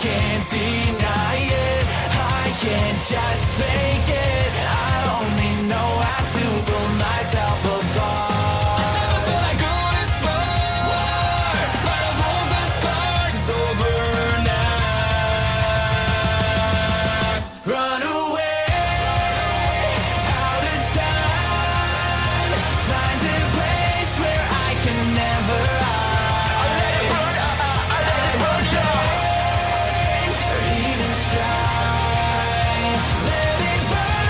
can't deny it. I can't just fake it. I only know how to pull myself apart. I never thought I'd go this far, but of all the scars, it's over now. Run away, out of time. Find a place where I can never hide. I let it burn, change or even strive. Let it burn.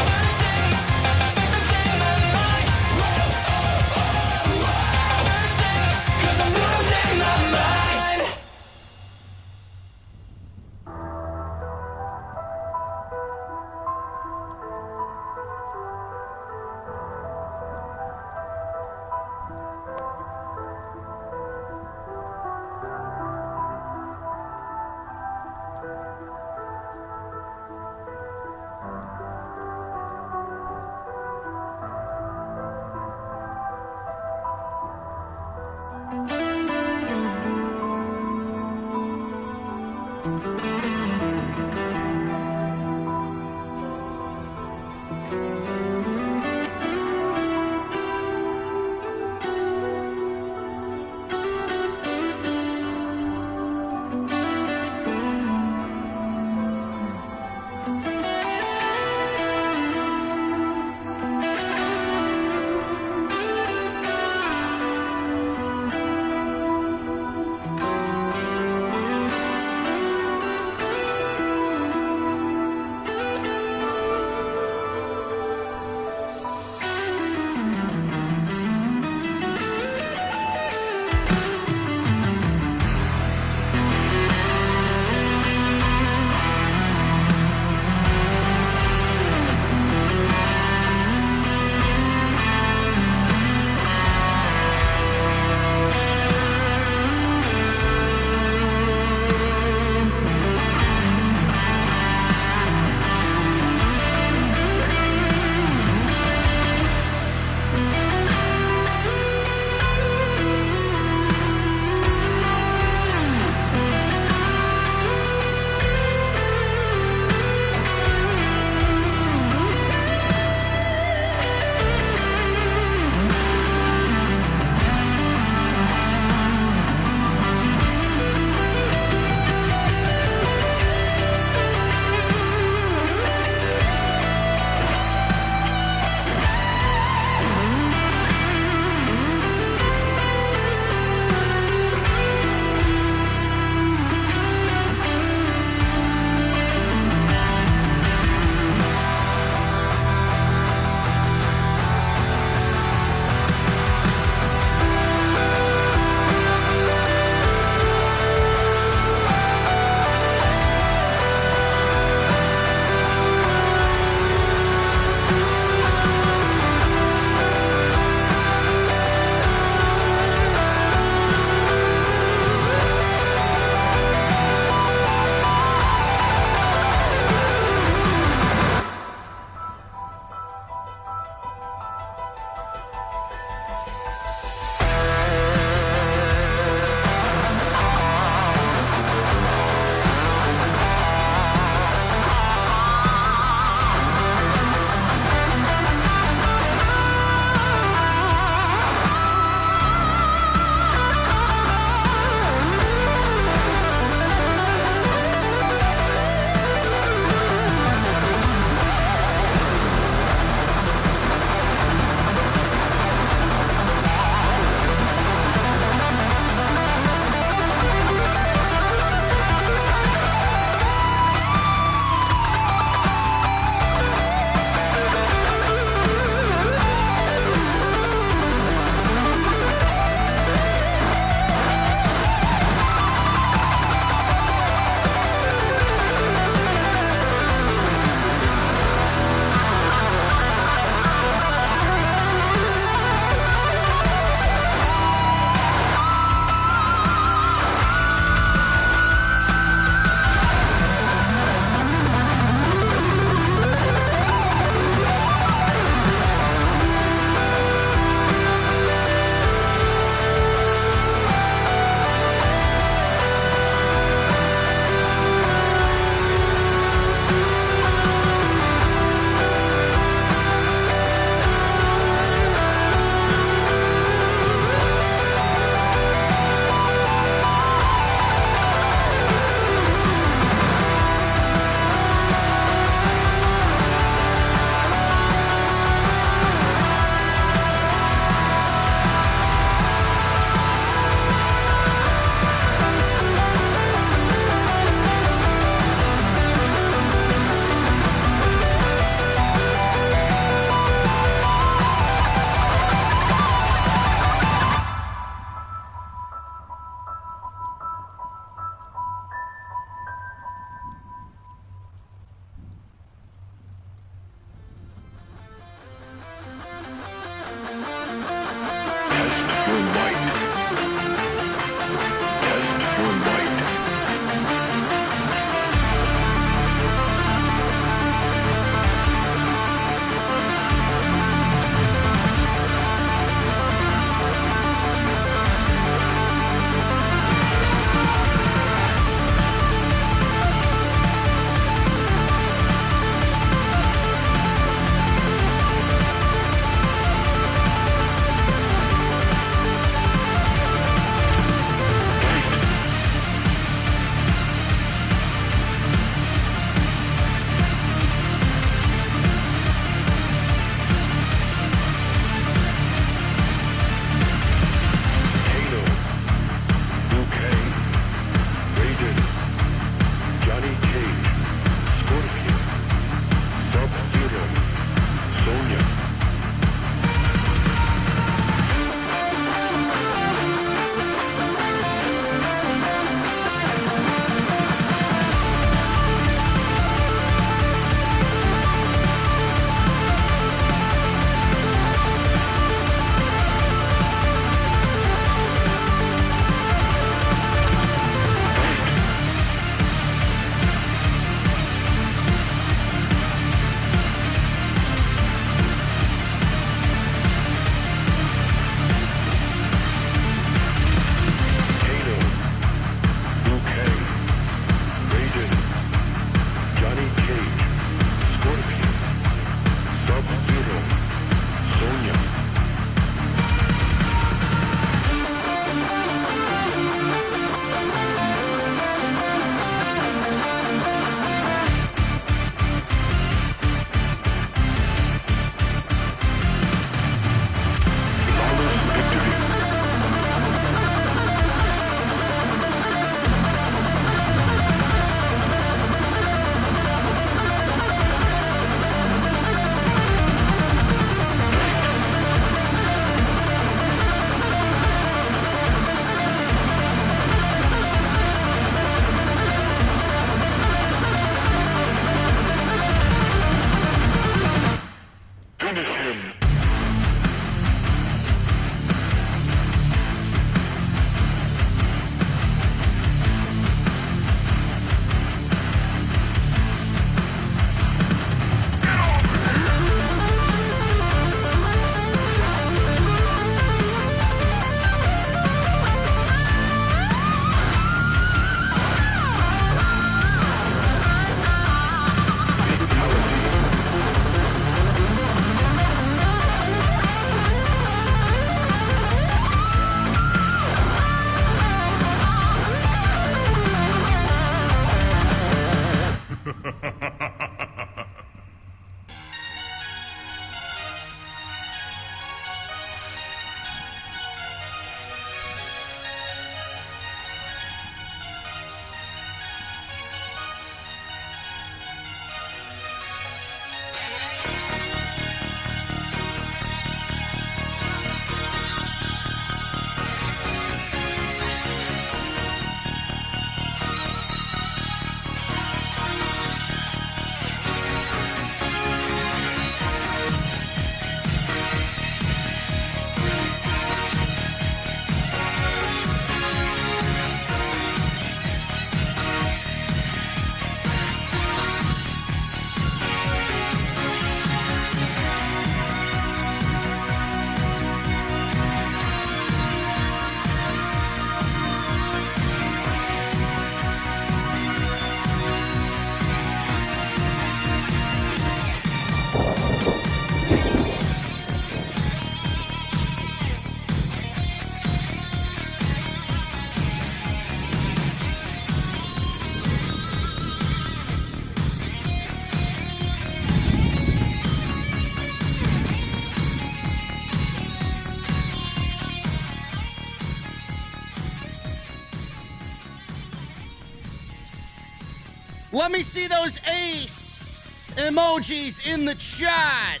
Let me see those ace emojis in the chat.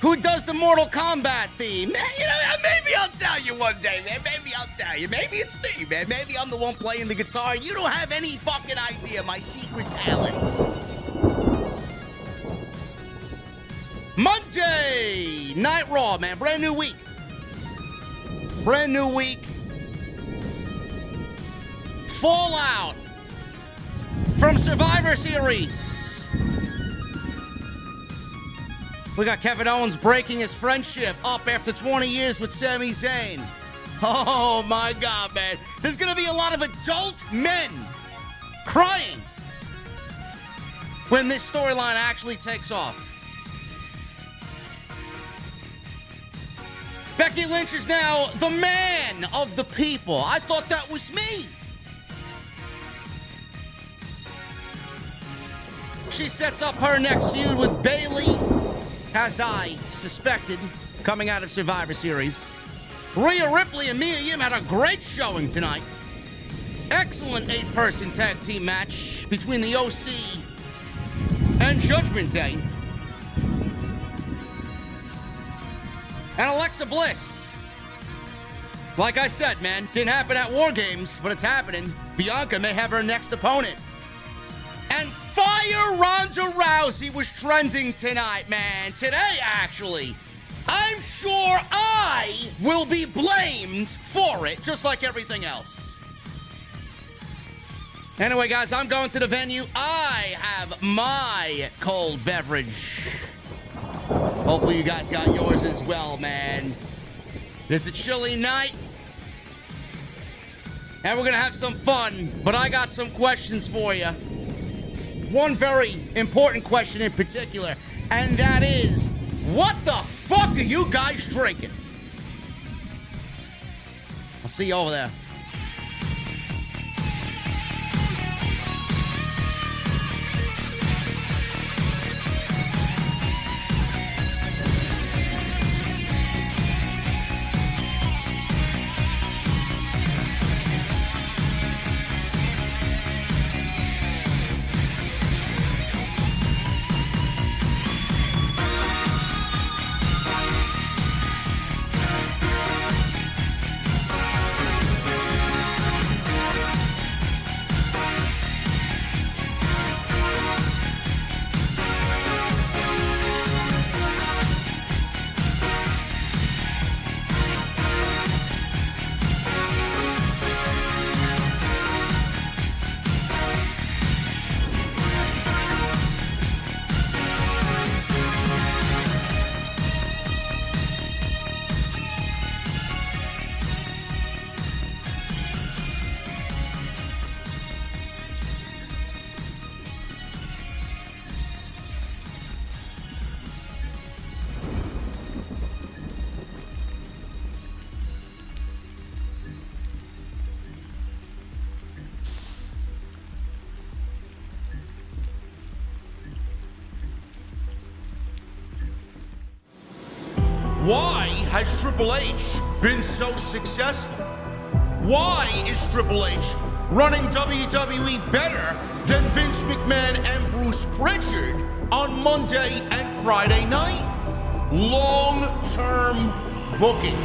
Who does the Mortal Kombat theme? Man, you know, maybe I'll tell you one day, man. Maybe I'll tell you. Maybe it's me, man. Maybe I'm the one playing the guitar. You don't have any fucking idea my secret talents. Monday Night Raw, man. Brand new week. Brand new week. Fallout from Survivor Series. We got Kevin Owens breaking his friendship up after 20 years with Sami Zayn. Oh, my God, man. There's going to be a lot of adult men crying when this storyline actually takes off. Becky Lynch is now the man of the people. I thought that was me. She sets up her next feud with Bayley, as I suspected, coming out of Survivor Series. Rhea Ripley and Mia Yim had a great showing tonight. Excellent 8-person tag team match between the OC and Judgment Day. And Alexa Bliss. Like I said, man, didn't happen at War Games, but it's happening. Bianca may have her next opponent. And Fire Ronda Rousey was trending tonight, man. Today, actually. I'm sure I will be blamed for it, just like everything else. Anyway, guys, I'm going to the venue. I have my cold beverage. Hopefully you guys got yours as well, man. It's a chilly night. And we're going to have some fun. But I got some questions for you. One very important question in particular, and that is, what the fuck are you guys drinking? I'll see you over there. Why has Triple H been so successful? Why is Triple H running WWE better than Vince McMahon and Bruce Pritchard on Monday and Friday night? Long-term booking.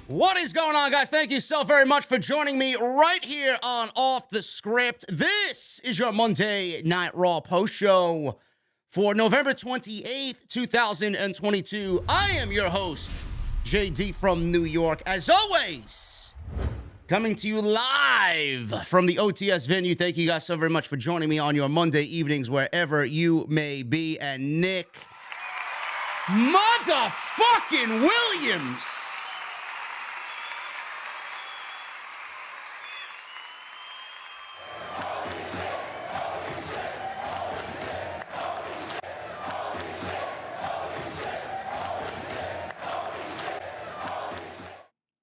What is going on, guys? Thank you so very much for joining me right here on Off the Script. This is your Monday Night Raw post show for November 28th, 2022. I am your host, JD from New York. As always, coming to you live from the OTS venue. Thank you guys so very much for joining me on your Monday evenings, wherever you may be. And Nick motherfucking Williams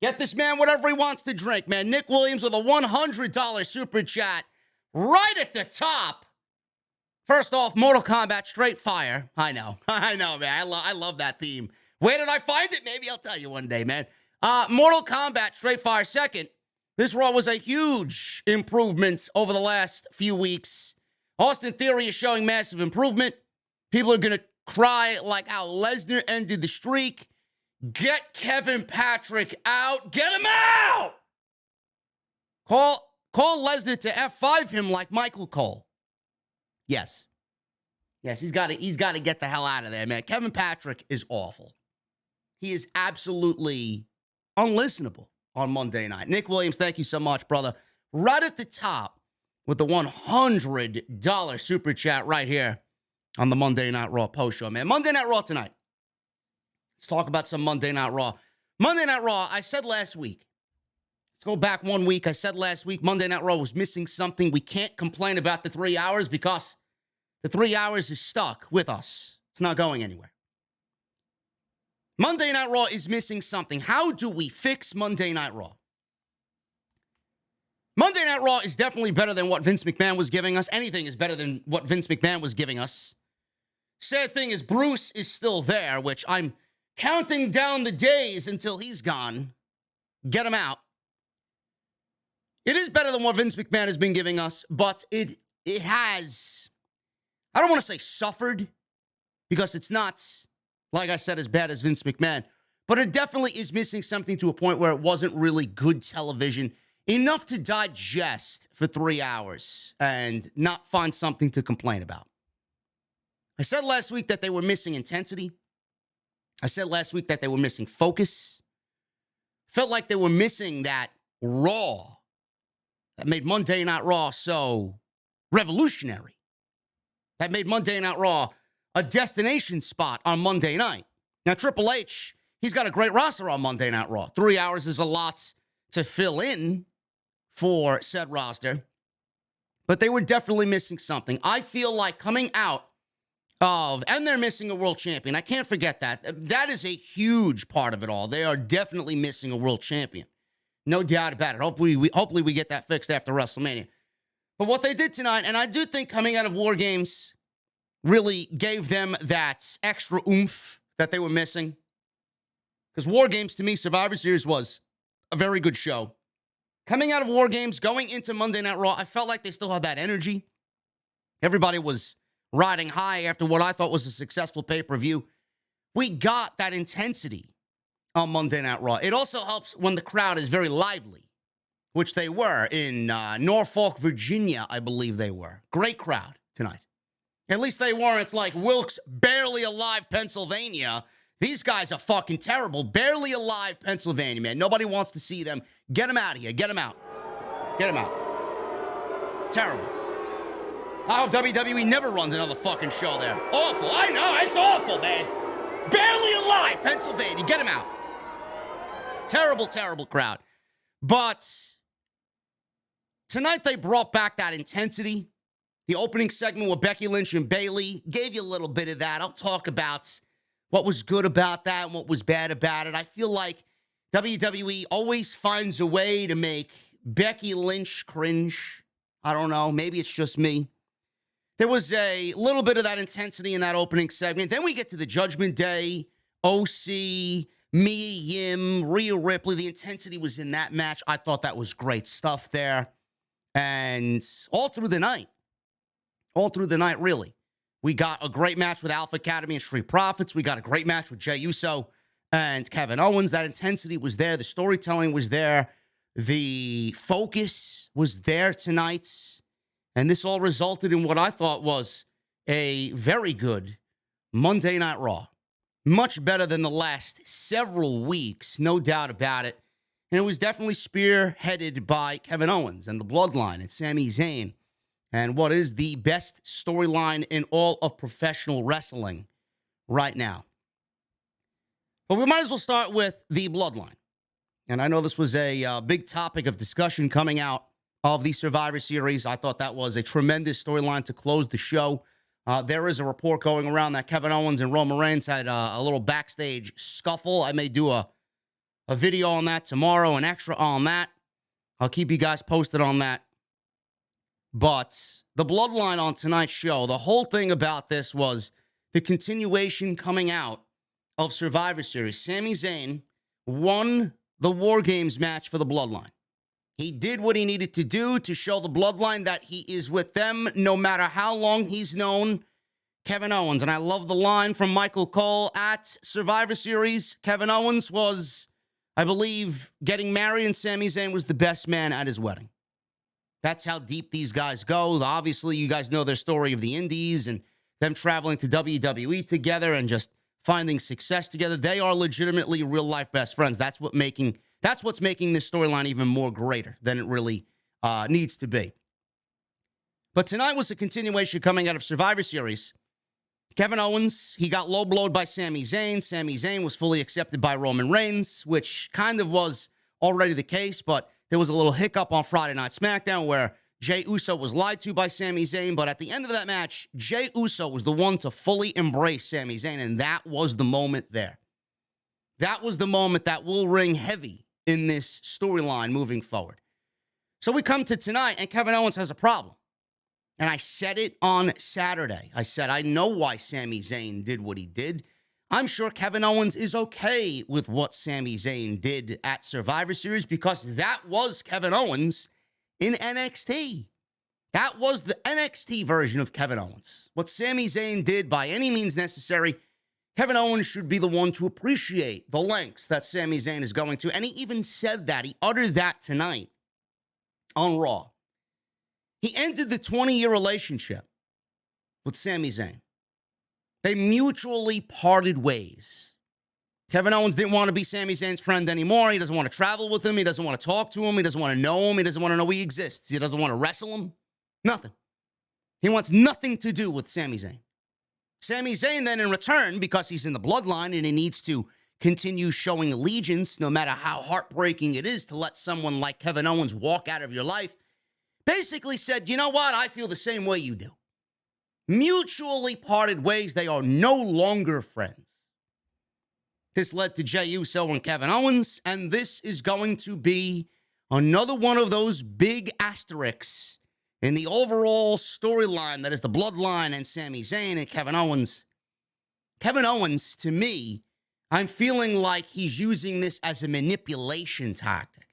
Get this man whatever he wants to drink, man. Nick Williams with a $100 super chat right at the top. First off, Mortal Kombat Straight Fire. I know, man. I love that theme. Where did I find it? Maybe I'll tell you one day, man. Mortal Kombat Straight Fire. Second, this Raw was a huge improvement over the last few weeks. Austin Theory is showing massive improvement. People are going to cry like how Lesnar ended the streak. Get Kevin Patrick out. Get him out! Call Lesnar to F5 him like Michael Cole. Yes, he's got to get the hell out of there, man. Kevin Patrick is awful. He is absolutely unlistenable on Monday night. Nick Williams, thank you so much, brother. Right at the top with the $100 super chat right here on the Monday Night Raw post show, man. Monday Night Raw tonight. Let's talk about some Monday Night Raw. Monday Night Raw, I said last week. Let's go back 1 week. I said last week Monday Night Raw was missing something. We can't complain about the 3 hours because the 3 hours is stuck with us. It's not going anywhere. Monday Night Raw is missing something. How do we fix Monday Night Raw? Monday Night Raw is definitely better than what Vince McMahon was giving us. Anything is better than what Vince McMahon was giving us. Sad thing is Bruce is still there, which I'm counting down the days until he's gone. Get him out. It is better than what Vince McMahon has been giving us, but it has, I don't want to say suffered, because it's not, like I said, as bad as Vince McMahon, but it definitely is missing something to a point where it wasn't really good television, enough to digest for 3 hours and not find something to complain about. I said last week that they were missing intensity. I said last week that they were missing focus. Felt like they were missing that Raw that made Monday Night Raw so revolutionary. That made Monday Night Raw a destination spot on Monday night. Now, Triple H, he's got a great roster on Monday Night Raw. 3 hours is a lot to fill in for said roster. But they were definitely missing something. I feel like coming out of, and they're missing a world champion. I can't forget that. That is a huge part of it all. They are definitely missing a world champion. No doubt about it. Hopefully we get that fixed after WrestleMania. But what they did tonight, and I do think coming out of War Games really gave them that extra oomph that they were missing. Because War Games, to me, Survivor Series was a very good show. Coming out of War Games, going into Monday Night Raw, I felt like they still had that energy. Everybody was riding high after what I thought was a successful pay-per-view. We got that intensity on Monday Night Raw. It also helps when the crowd is very lively, which they were in Norfolk, Virginia, I believe they were. Great crowd tonight. At least they weren't like Wilkes, barely alive, Pennsylvania. These guys are fucking terrible. Barely alive, Pennsylvania, man. Nobody wants to see them. Get them out of here. Get them out. Get them out. Terrible. I hope WWE never runs another fucking show there. Awful. I know. It's awful, man. Barely alive, Pennsylvania. Get them out. Terrible, terrible crowd. But tonight they brought back that intensity. The opening segment with Becky Lynch and Bayley gave you a little bit of that. I'll talk about what was good about that and what was bad about it. I feel like WWE always finds a way to make Becky Lynch cringe. I don't know. Maybe it's just me. There was a little bit of that intensity in that opening segment. Then we get to the Judgment Day, OC, Mia Yim, Rhea Ripley. The intensity was in that match. I thought that was great stuff there. And all through the night, really, we got a great match with Alpha Academy and Street Profits. We got a great match with Jey Uso and Kevin Owens. That intensity was there. The storytelling was there. The focus was there tonight. And this all resulted in what I thought was a very good Monday Night Raw. Much better than the last several weeks, no doubt about it. And it was definitely spearheaded by Kevin Owens and the Bloodline and Sami Zayn. And what is the best storyline in all of professional wrestling right now. But we might as well start with the Bloodline. And I know this was a big topic of discussion coming out of the Survivor Series. I thought that was a tremendous storyline to close the show. There is a report going around that Kevin Owens and Roman Reigns had a little backstage scuffle. I may do a a video on that tomorrow, an extra on that. I'll keep you guys posted on that. But the Bloodline on tonight's show, the whole thing about this was the continuation coming out of Survivor Series. Sami Zayn won the War Games match for the Bloodline. He did what he needed to do to show the Bloodline that he is with them no matter how long he's known Kevin Owens. And I love the line from Michael Cole at Survivor Series. Kevin Owens was, I believe, getting married, and Sami Zayn was the best man at his wedding. That's how deep these guys go. Obviously, you guys know their story of the Indies and them traveling to WWE together and just finding success together. They are legitimately real-life best friends. That's what's making this storyline even more greater than it really needs to be. But tonight was a continuation coming out of Survivor Series. Kevin Owens, he got low-blowed by Sami Zayn. Sami Zayn was fully accepted by Roman Reigns, which kind of was already the case, but there was a little hiccup on Friday Night SmackDown where Jey Uso was lied to by Sami Zayn, but at the end of that match, Jey Uso was the one to fully embrace Sami Zayn, and that was the moment there. That was the moment that will ring heavy in this storyline moving forward. So we come to tonight, and Kevin Owens has a problem. And I said it on Saturday. I said, I know why Sami Zayn did what he did. I'm sure Kevin Owens is okay with what Sami Zayn did at Survivor Series because that was Kevin Owens in NXT. That was the NXT version of Kevin Owens. What Sami Zayn did by any means necessary, Kevin Owens should be the one to appreciate the lengths that Sami Zayn is going to. And he even said that. He uttered that tonight on Raw. He ended the 20-year relationship with Sami Zayn. They mutually parted ways. Kevin Owens didn't want to be Sami Zayn's friend anymore. He doesn't want to travel with him. He doesn't want to talk to him. He doesn't want to know him. He doesn't want to know he exists. He doesn't want to wrestle him. Nothing. He wants nothing to do with Sami Zayn. Sami Zayn then in return, because he's in the bloodline and he needs to continue showing allegiance, no matter how heartbreaking it is to let someone like Kevin Owens walk out of your life, basically said, you know what? I feel the same way you do. Mutually parted ways. They are no longer friends. This led to Jey Uso and Kevin Owens, and this is going to be another one of those big asterisks in the overall storyline that is the Bloodline and Sami Zayn and Kevin Owens. Kevin Owens, to me, I'm feeling like he's using this as a manipulation tactic.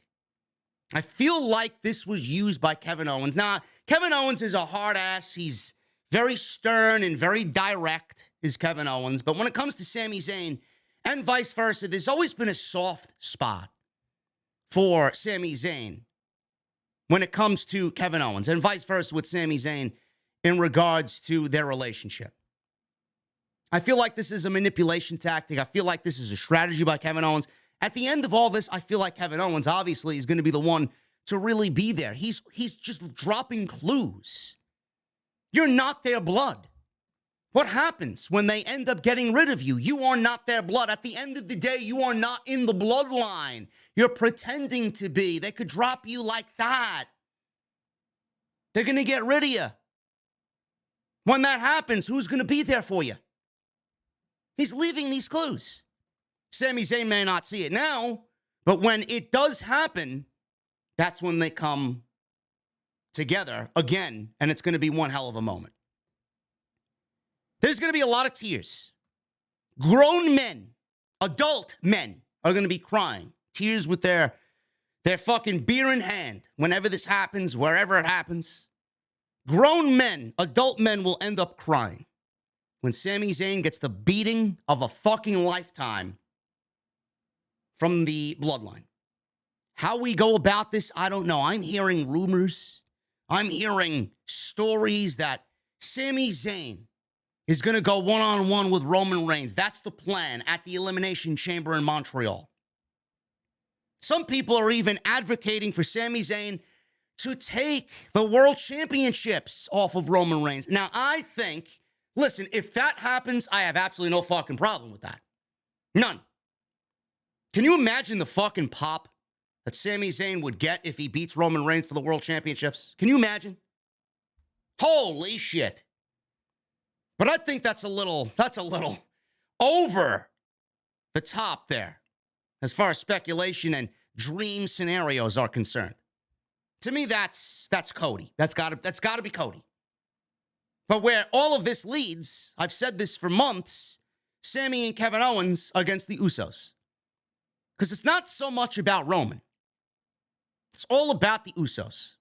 I feel like this was used by Kevin Owens. Now, Kevin Owens is a hard ass. He's very stern and very direct, is Kevin Owens. But when it comes to Sami Zayn and vice versa, there's always been a soft spot for Sami Zayn when it comes to Kevin Owens, and vice versa with Sami Zayn in regards to their relationship. I feel like this is a manipulation tactic. I feel like this is a strategy by Kevin Owens. At the end of all this, I feel like Kevin Owens obviously is going to be the one to really be there. He's just dropping clues. You're not their blood. What happens when they end up getting rid of you? You are not their blood. At the end of the day, you are not in the bloodline. You're pretending to be. They could drop you like that. They're going to get rid of you. When that happens, who's going to be there for you? He's leaving these clues. Sami Zayn may not see it now, but when it does happen, that's when they come together again, and it's going to be one hell of a moment. There's going to be a lot of tears. Grown men, adult men, are going to be crying. Tears with their fucking beer in hand whenever this happens, wherever it happens. Grown men, adult men will end up crying when Sami Zayn gets the beating of a fucking lifetime from the bloodline. How we go about this, I don't know. I'm hearing rumors. I'm hearing stories that Sami Zayn is going to go one-on-one with Roman Reigns. That's the plan at the Elimination Chamber in Montreal. Some people are even advocating for Sami Zayn to take the World Championships off of Roman Reigns. Now, I think, listen, if that happens, I have absolutely no fucking problem with that. None. Can you imagine the fucking pop that Sami Zayn would get if he beats Roman Reigns for the World Championships? Can you imagine? Holy shit. But I think that's a little over the top there. as far as speculation and dream scenarios are concerned. To me, that's Cody. That's gotta be Cody. But where all of this leads, I've said this for months, Sami and Kevin Owens against the Usos. Because it's not so much about Roman. It's all about the Usos.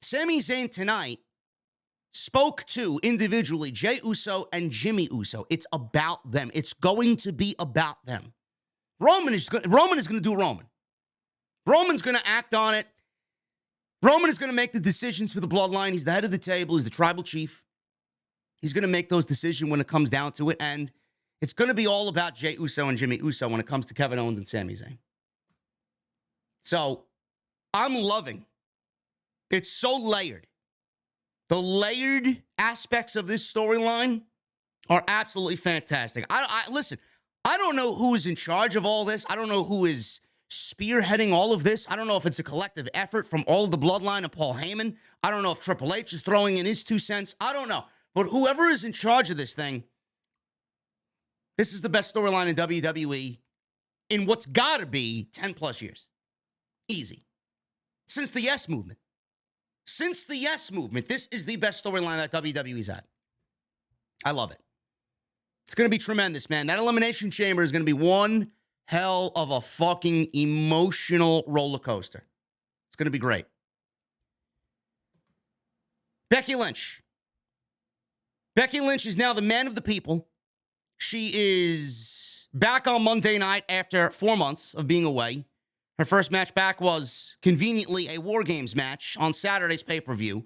Sami Zayn tonight spoke to individually Jey Uso and Jimmy Uso. It's about them. It's going to be about them. Roman is going to do Roman. Roman's going to act on it. Roman is going to make the decisions for the bloodline. He's the head of the table. He's the tribal chief. He's going to make those decisions when it comes down to it. And it's going to be all about Jey Uso and Jimmy Uso when it comes to Kevin Owens and Sami Zayn. So I'm loving. It's so layered. The layered aspects of this storyline are absolutely fantastic. Listen, I don't know who is in charge of all this. I don't know who is spearheading all of this. I don't know if it's a collective effort from all of the bloodline and Paul Heyman. I don't know if Triple H is throwing in his 2 cents. I don't know. But whoever is in charge of this thing, this is the best storyline in WWE in what's got to be 10 plus years. Easy. Since the Yes Movement. Since the Yes Movement, this is the best storyline that WWE's had. I love it. It's going to be tremendous, man. That Elimination Chamber is going to be one hell of a fucking emotional roller coaster. It's going to be great. Becky Lynch. Becky Lynch is now the man of the people. She is back on Monday night after 4 months of being away. Her first match back was conveniently a War Games match on Saturday's pay-per-view.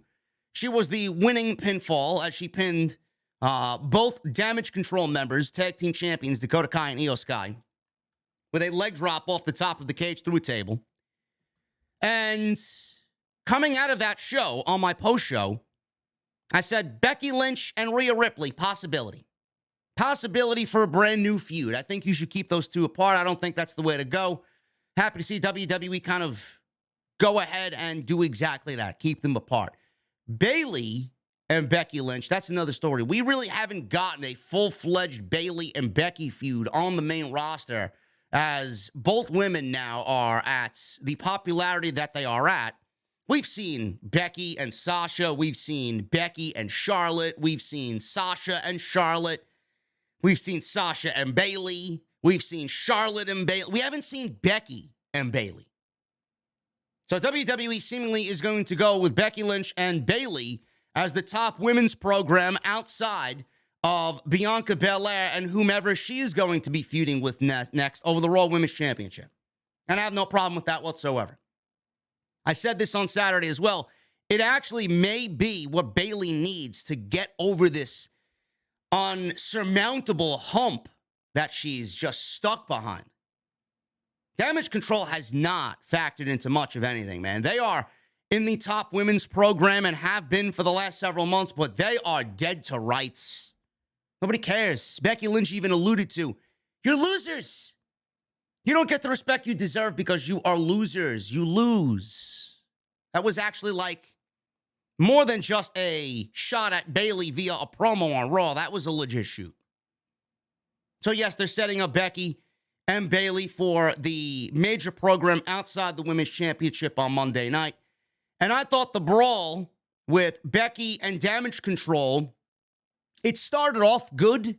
She was the winning pinfall as she pinned both Damage Control members, tag team champions, Dakota Kai and Io Sky, with a leg drop off the top of the cage through a table. And coming out of that show, on my post-show, I said Becky Lynch and Rhea Ripley, possibility. Possibility for a brand new feud. I think you should keep those two apart. I don't think that's the way to go. Happy to see WWE kind of go ahead and do exactly that. Keep them apart. Bayley and Becky Lynch, that's another story. We really haven't gotten a full-fledged Bayley and Becky feud on the main roster, as both women now are at the popularity that they are at. We've seen Becky and Sasha. We've seen Becky and Charlotte. We've seen Sasha and Charlotte. We've seen Sasha and Bayley. We've seen Charlotte and Bayley. We haven't seen Becky and Bayley. So WWE seemingly is going to go with Becky Lynch and Bayley as the top women's program outside of Bianca Belair and whomever she is going to be feuding with next over the Raw Women's Championship. And I have no problem with that whatsoever. I said this on Saturday as well. It actually may be what Bayley needs to get over this unsurmountable hump that she's just stuck behind. Damage Control has not factored into much of anything, man. They are in the top women's program and have been for the last several months, but they are dead to rights. Nobody cares. Becky Lynch even alluded to, you're losers. You don't get the respect you deserve because you are losers. You lose. That was actually like more than just a shot at Bayley via a promo on Raw. That was a legit shoot. So, yes, they're setting up Becky and Bayley for the major program outside the Women's Championship on Monday night. And I thought the brawl with Becky and Damage Control, it started off good.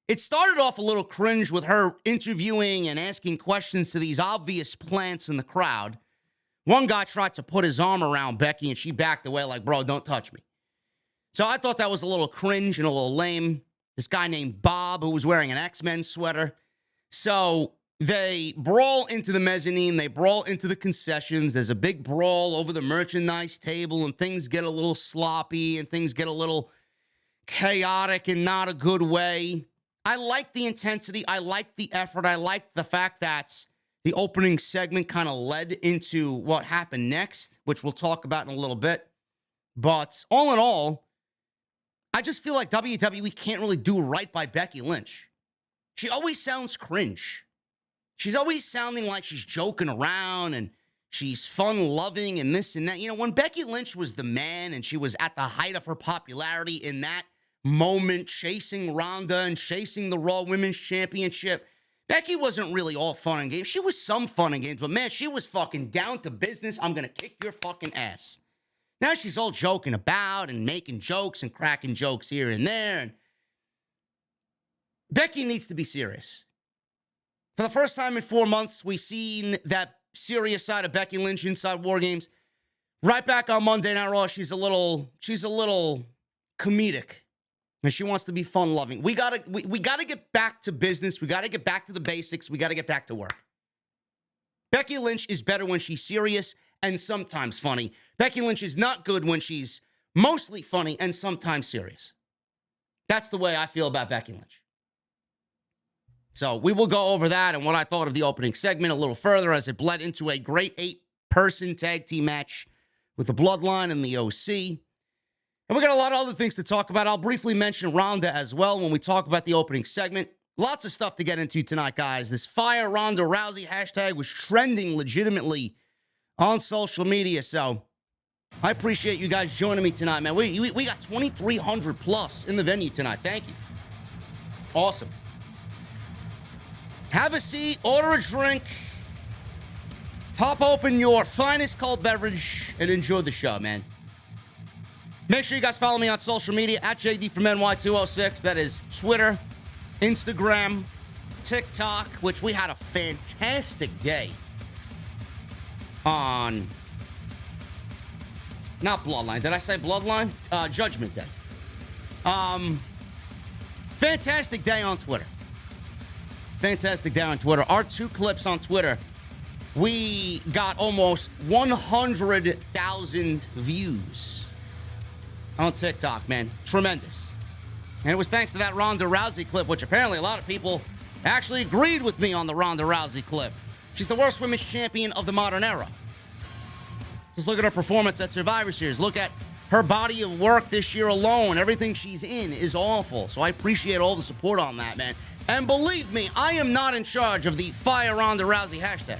It started off a little cringe with her interviewing and asking questions to these obvious plants in the crowd. One guy tried to put his arm around Becky, and she backed away like, bro, don't touch me. So I thought that was a little cringe and a little lame. This guy named Bob, who was wearing an X-Men sweater. So they brawl into the mezzanine. They brawl into the concessions. There's a big brawl over the merchandise table, and things get a little sloppy, and things get a little chaotic in not a good way. I like the intensity. I like the effort. I like the fact that the opening segment kind of led into what happened next, which we'll talk about in a little bit. But all in all, I just feel like WWE can't really do right by Becky Lynch. She always sounds cringe. She's always sounding like she's joking around and she's fun-loving and this and that. You know, when Becky Lynch was the man and she was at the height of her popularity in that moment, chasing Ronda and chasing the Raw Women's Championship, Becky wasn't really all fun and games. She was some fun and games, but man, she was fucking down to business. I'm going to kick your fucking ass. Now she's all joking about and making jokes and cracking jokes here and there. And Becky needs to be serious. For the first time in 4 months, we've seen that serious side of Becky Lynch inside War Games. Right back on Monday Night Raw, she's a little comedic. And she wants to be fun-loving. We gotta get back to business. We gotta get back to the basics. We gotta get back to work. Becky Lynch is better when she's serious and sometimes funny. Becky Lynch is not good when she's mostly funny and sometimes serious. That's the way I feel about Becky Lynch. So we will go over that and what I thought of the opening segment a little further as it bled into a great 8-person tag team match with the Bloodline and the OC. And we got a lot of other things to talk about. I'll briefly mention Ronda as well when we talk about the opening segment. Lots of stuff to get into tonight, guys. This Fire Ronda Rousey hashtag was trending legitimately on social media. So I appreciate you guys joining me tonight, man. We got 2,300 plus in the venue tonight. Thank you. Awesome. Have a seat, order a drink, pop open your finest cold beverage, and enjoy the show, man. Make sure you guys follow me on social media at JDfromNY206. That is Twitter, Instagram, TikTok, which we had a fantastic day on. Not Bloodline. Did I say Bloodline? Judgment Day. Fantastic day on Twitter. Fantastic day on Twitter. Our 2 clips on Twitter, we got almost 100,000 views on TikTok, man. Tremendous. And it was thanks to that Ronda Rousey clip, which apparently a lot of people actually agreed with me on the Ronda Rousey clip. She's the worst women's champion of the modern era. Just look at her performance at Survivor Series. Look at her body of work this year alone. Everything she's in is awful. So I appreciate all the support on that, man. And believe me, I am not in charge of the Fire Ronda Rousey hashtag.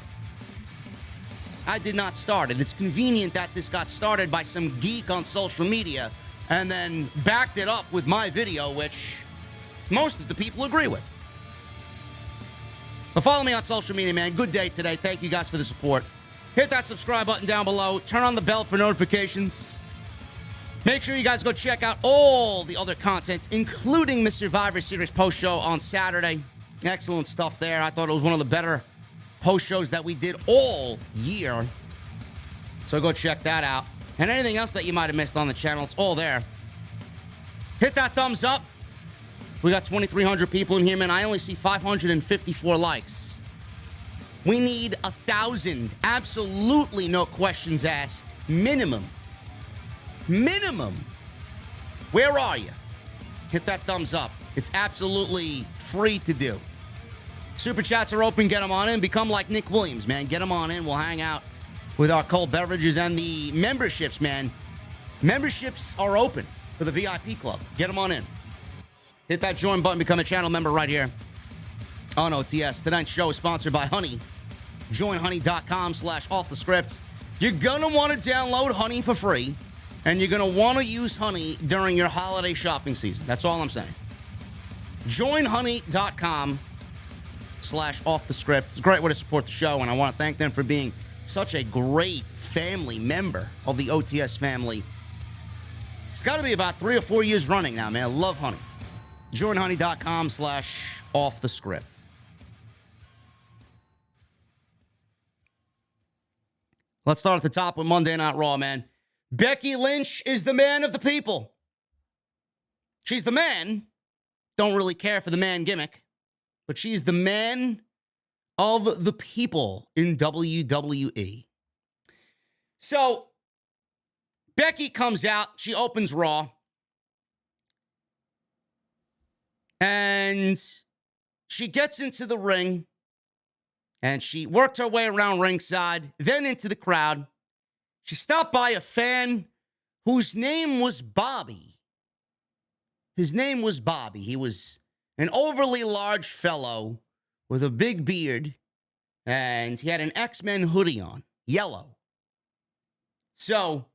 I did not start it. It's convenient that this got started by some geek on social media and then backed it up with my video, which most of the people agree with. But follow me on social media, man. Good day today. Thank you guys for the support. Hit that subscribe button down below. Turn on the bell for notifications. Make sure you guys go check out all the other content, including the Survivor Series post show on Saturday. Excellent stuff there. I thought it was one of the better post shows that we did all year. So go check that out. And anything else that you might have missed on the channel, it's all there. Hit that thumbs up. We got 2,300 people in here, man. I only see 554 likes. We need 1,000. Absolutely no questions asked. Minimum. Where are you? Hit that thumbs up. It's absolutely free to do. Super chats are open. Get them on in. Become like Nick Williams, man. Get them on in. We'll hang out with our cold beverages and the memberships, man. Memberships are open for the VIP club. Get them on in. Hit that join button. Become a channel member right here on OTS. Tonight's show is sponsored by Honey. JoinHoney.com/offthescript. You're going to want to download Honey for free, and you're going to want to use Honey during your holiday shopping season. That's all I'm saying. JoinHoney.com/offthescript. It's a great way to support the show, and I want to thank them for being such a great family member of the OTS family. It's got to be about 3 or 4 years running now, man. I love Honey. JoinHoney.com/offthescript. Let's start at the top with Monday Night Raw, man. Becky Lynch is the man of the people. She's the man. Don't really care for the man gimmick, but she's the man of the people in WWE. So, Becky comes out. She opens Raw. And she gets into the ring. And she worked her way around ringside, then into the crowd. She stopped by a fan whose name was Bobby. His name was Bobby. He was an overly large fellow with a big beard, and he had an X-Men hoodie on, yellow. So,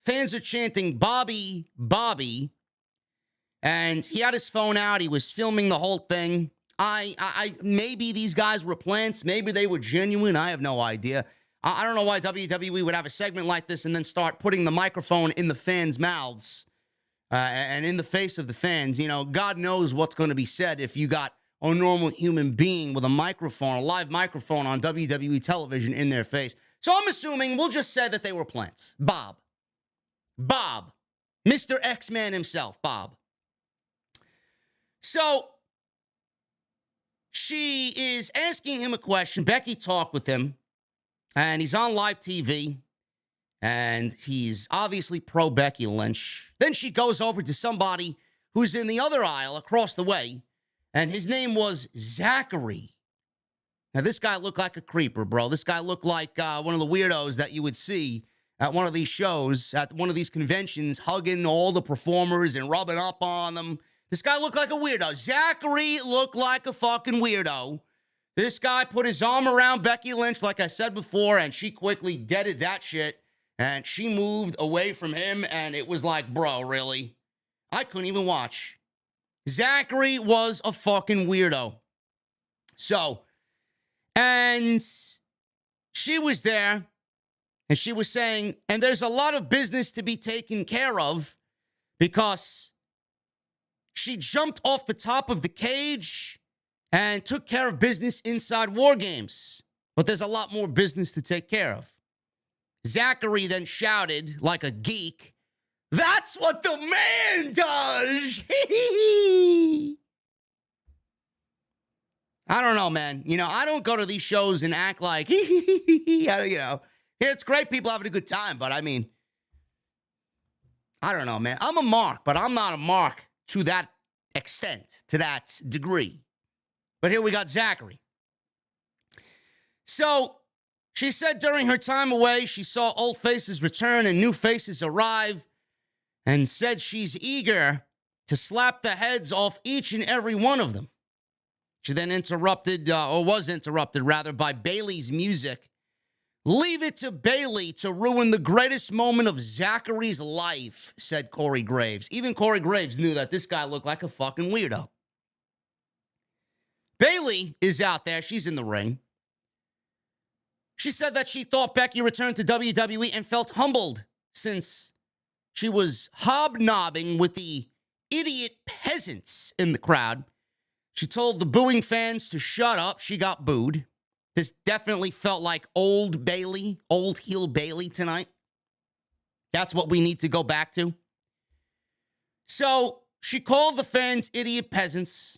fans are chanting, Bobby, Bobby, and he had his phone out. He was filming the whole thing. I maybe these guys were plants. Maybe they were genuine. I have no idea. I don't know why WWE would have a segment like this and then start putting the microphone in the fans' mouths and in the face of the fans. You know, God knows what's going to be said if you got a normal human being with a microphone, a live microphone on WWE television in their face. So I'm assuming we'll just say that they were plants. Bob. Mr. X-Man himself, Bob. So she is asking him a question. Becky talked with him, and he's on live TV, and he's obviously pro Becky Lynch. Then she goes over to somebody who's in the other aisle across the way, and his name was Zachary. Now, this guy looked like a creeper, bro. This guy looked like one of the weirdos that you would see at one of these shows, at one of these conventions, hugging all the performers and rubbing up on them. This guy looked like a weirdo. Zachary looked like a fucking weirdo. This guy put his arm around Becky Lynch, like I said before, and she quickly deaded that shit. And she moved away from him, and it was like, bro, really? I couldn't even watch. Zachary was a fucking weirdo. So, and she was there, and she was saying, and there's a lot of business to be taken care of because she jumped off the top of the cage and took care of business inside War Games. But there's a lot more business to take care of. Zachary then shouted like a geek, "That's what the man does!" I don't know, man. You know, I don't go to these shows and act like, you know, it's great people having a good time, but I mean, I don't know, man. I'm a mark, but I'm not a mark to that extent, to that degree. But here we got Zachary. So she said during her time away, she saw old faces return and new faces arrive, and said she's eager to slap the heads off each and every one of them. She then was interrupted rather, by Bayley's music. "Leave it to Bayley to ruin the greatest moment of Zachary's life," said Corey Graves. Even Corey Graves knew that this guy looked like a fucking weirdo. Bayley is out there. She's in the ring. She said that she thought Becky returned to WWE and felt humbled since she was hobnobbing with the idiot peasants in the crowd. She told the booing fans to shut up. She got booed. This definitely felt like old Bayley, old heel Bayley tonight. That's what we need to go back to. So she called the fans idiot peasants.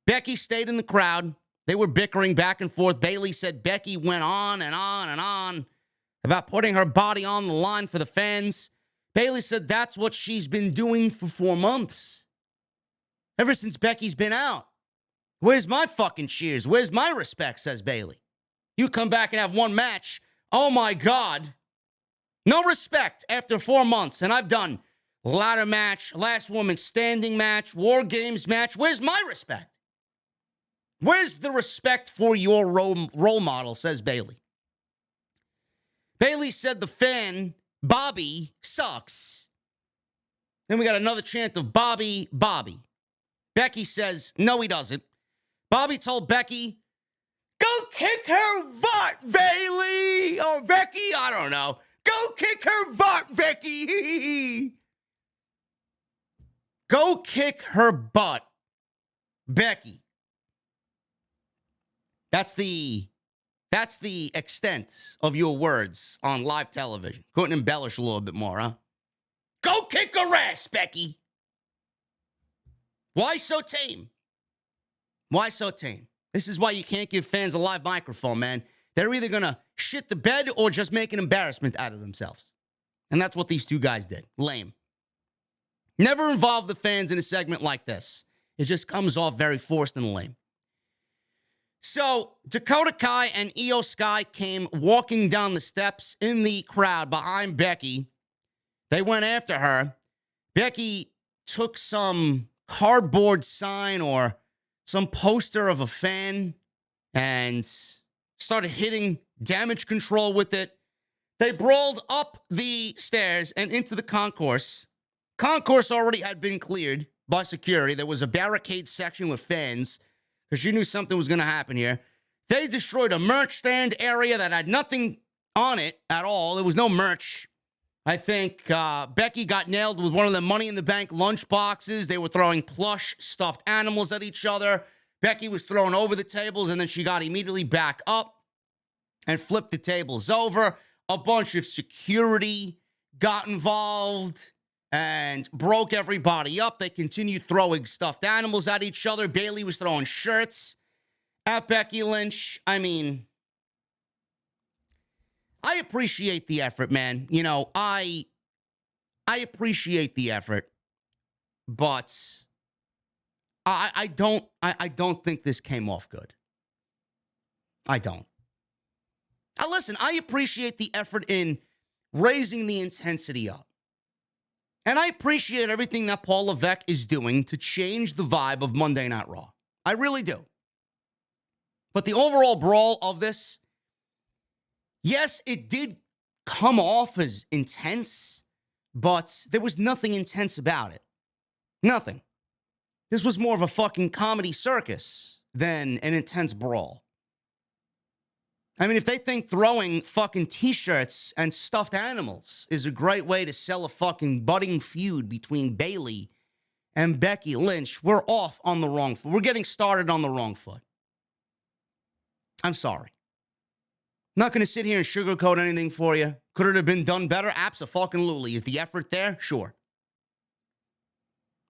Becky stayed in the crowd. They were bickering back and forth. Bayley said Becky went on and on and on about putting her body on the line for the fans. Bayley said that's what she's been doing for 4 months. Ever since Becky's been out. "Where's my fucking cheers? Where's my respect?" says Bayley. "You come back and have one match. Oh my God. No respect after 4 months. And I've done ladder match, last woman standing match, War Games match. Where's my respect? Where's the respect for your role model?" says Bayley. Bayley said the fan, Bobby, sucks. Then we got another chant of Bobby, Bobby. Becky says, no, he doesn't. Bobby told Becky, "Go kick her butt, Bayley!" Or Becky, I don't know. "Go kick her butt, Becky!" Go kick her butt, Becky. That's the extent of your words on live television. Couldn't embellish a little bit more, huh? Go kick her ass, Becky. Why so tame? Why so tame? This is why you can't give fans a live microphone, man. They're either going to shit the bed or just make an embarrassment out of themselves. And that's what these two guys did. Lame. Never involve the fans in a segment like this. It just comes off very forced and lame. So Dakota Kai and Io Sky came walking down the steps in the crowd behind Becky. They went after her. Becky took some cardboard sign or some poster of a fan and started hitting damage control with it. They brawled up the stairs and into the concourse. Concourse already had been cleared by security. There was a barricade section with fans. because she knew something was going to happen here. They destroyed a merch stand area that had nothing on it at all. There was no merch. I think Becky got nailed with one of the Money in the Bank lunch boxes. They were throwing plush stuffed animals at each other. Becky was thrown over the tables, and then she got immediately back up and flipped the tables over. A bunch of security got involved and broke everybody up. They continued throwing stuffed animals at each other. Bayley was throwing shirts at Becky Lynch. I mean, I appreciate the effort, man. You know, I appreciate the effort, but I don't think this came off good. I don't. Now listen, I appreciate the effort in raising the intensity up. And I appreciate everything that Paul Levesque is doing to change the vibe of Monday Night Raw. I really do. But the overall brawl of this, yes, it did come off as intense, but there was nothing intense about it. Nothing. This was more of a fucking comedy circus than an intense brawl. I mean, if they think throwing fucking t-shirts and stuffed animals is a great way to sell a fucking budding feud between Bayley and Becky Lynch, we're off on the wrong foot. We're getting started on the wrong foot. I'm sorry. Not going to sit here and sugarcoat anything for you. Could it have been done better? Abso-fucking-lutely. Is the effort there? Sure.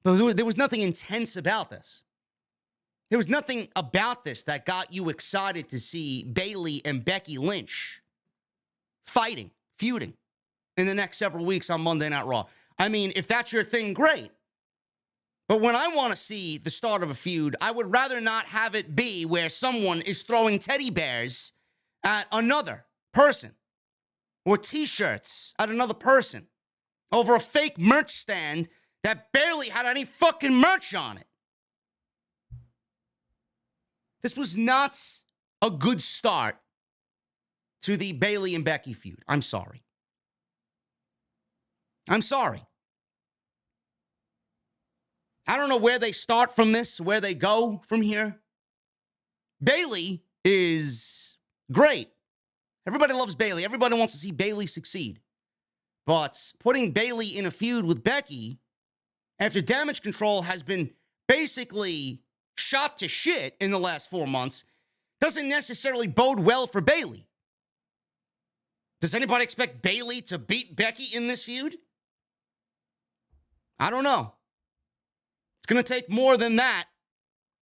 But there was nothing intense about this. There was nothing about this that got you excited to see Bayley and Becky Lynch fighting, feuding in the next several weeks on Monday Night Raw. I mean, if that's your thing, great. But when I want to see the start of a feud, I would rather not have it be where someone is throwing teddy bears at another person or t-shirts at another person over a fake merch stand that barely had any fucking merch on it. This was not a good start to the Bayley and Becky feud. I'm sorry. I'm sorry. I don't know where they start from this, where they go from here. Bayley is great. Everybody loves Bayley. Everybody wants to see Bayley succeed. But putting Bayley in a feud with Becky after Damage Control has been basically shot to shit in the last 4 months doesn't necessarily bode well for Bayley. Does anybody expect Bayley to beat Becky in this feud? I don't know. It's going to take more than that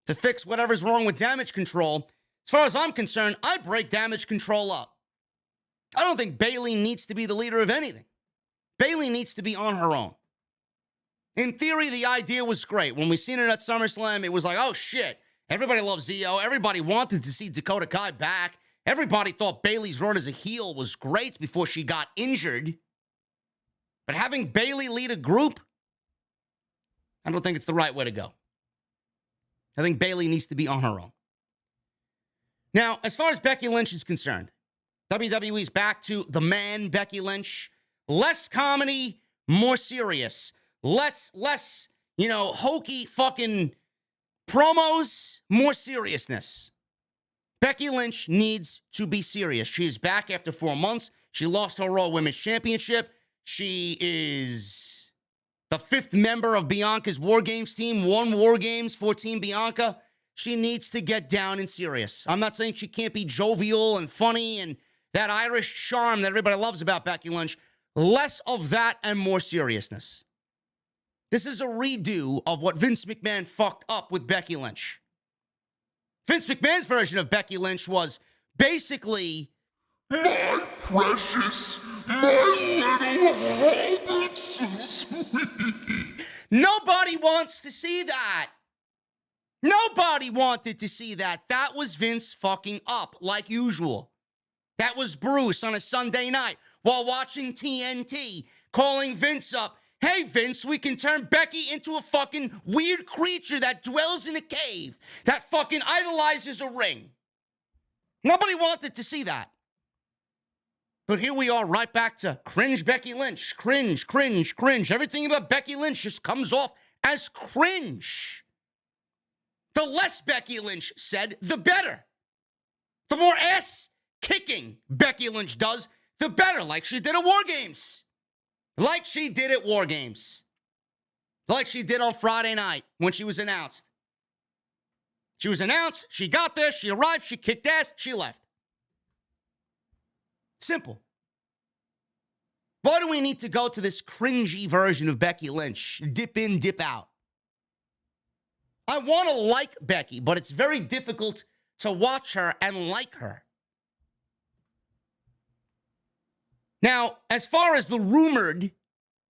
to fix whatever's wrong with Damage Control. As far as I'm concerned, I break Damage Control up. I don't think Bayley needs to be the leader of anything. Bayley needs to be on her own. In theory, the idea was great. When we seen it at SummerSlam, it was like, oh shit, everybody loves Zio. Everybody wanted to see Dakota Kai back. Everybody thought Bayley's run as a heel was great before she got injured. But having Bayley lead a group, I don't think it's the right way to go. I think Bayley needs to be on her own. Now, as far as Becky Lynch is concerned, WWE's back to the man, Becky Lynch. Less comedy, more serious. Less, hokey fucking promos, more seriousness. Becky Lynch needs to be serious. She is back after 4 months. She lost her Raw Women's Championship. She is the 5th member of Bianca's War Games team. 1 War Games for Team Bianca. She needs to get down and serious. I'm not saying she can't be jovial and funny and that Irish charm that everybody loves about Becky Lynch. Less of that and more seriousness. This is a redo of what Vince McMahon fucked up with Becky Lynch. Vince McMahon's version of Becky Lynch was basically, my precious, my little Robinson's. Nobody wants to see that. Nobody wanted to see that. That was Vince fucking up, like usual. That was Bruce on a Sunday night while watching TNT, calling Vince up. Hey, Vince, we can turn Becky into a fucking weird creature that dwells in a cave, that fucking idolizes a ring. Nobody wanted to see that. But here we are, right back to cringe Becky Lynch. Cringe, cringe, cringe. Everything about Becky Lynch just comes off as cringe. The less Becky Lynch said, the better. The more ass-kicking Becky Lynch does, the better, like she did at War Games. Like she did at War Games. Like she did on Friday night when she was announced. She was announced, she got there, she arrived, she kicked ass, she left. Simple. Why do we need to go to this cringy version of Becky Lynch? Dip in, dip out. I want to like Becky, but it's very difficult to watch her and like her. Now, as far as the rumored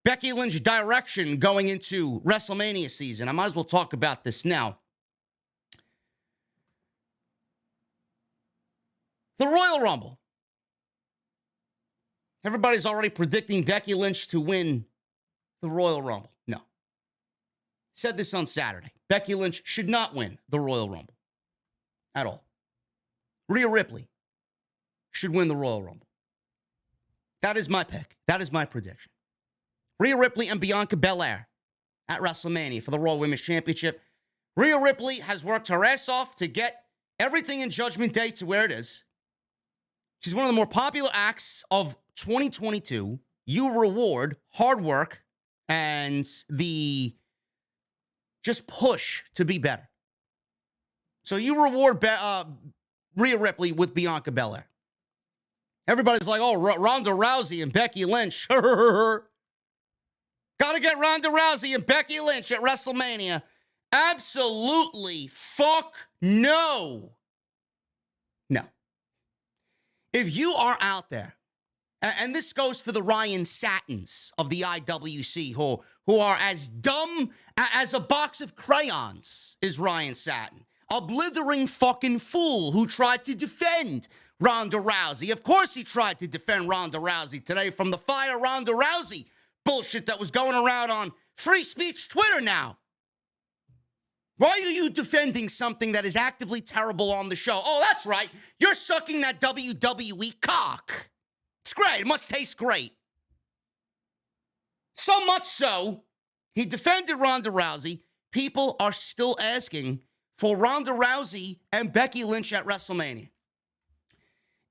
Becky Lynch direction going into WrestleMania season, I might as well talk about this now. The Royal Rumble. Everybody's already predicting Becky Lynch to win the Royal Rumble. No. Said this on Saturday. Becky Lynch should not win the Royal Rumble at all. Rhea Ripley should win the Royal Rumble. That is my pick. That is my prediction. Rhea Ripley and Bianca Belair at WrestleMania for the Raw Women's Championship. Rhea Ripley has worked her ass off to get everything in Judgment Day to where it is. She's one of the more popular acts of 2022. You reward hard work and the just push to be better. So you reward Rhea Ripley with Bianca Belair. Everybody's like, oh, Ronda Rousey and Becky Lynch. Gotta get Ronda Rousey and Becky Lynch at WrestleMania. Absolutely fuck no. No. If you are out there, and this goes for the Ryan Satins of the IWC, who are as dumb as a box of crayons, is Ryan Satin. A blithering fucking fool who tried to defend Ronda Rousey. Of course he tried to defend Ronda Rousey today from the Fire Ronda Rousey bullshit that was going around on free speech Twitter now. Why are you defending something that is actively terrible on the show? Oh, that's right. You're sucking that WWE cock. It's great. It must taste great. So much so, he defended Ronda Rousey. People are still asking for Ronda Rousey and Becky Lynch at WrestleMania.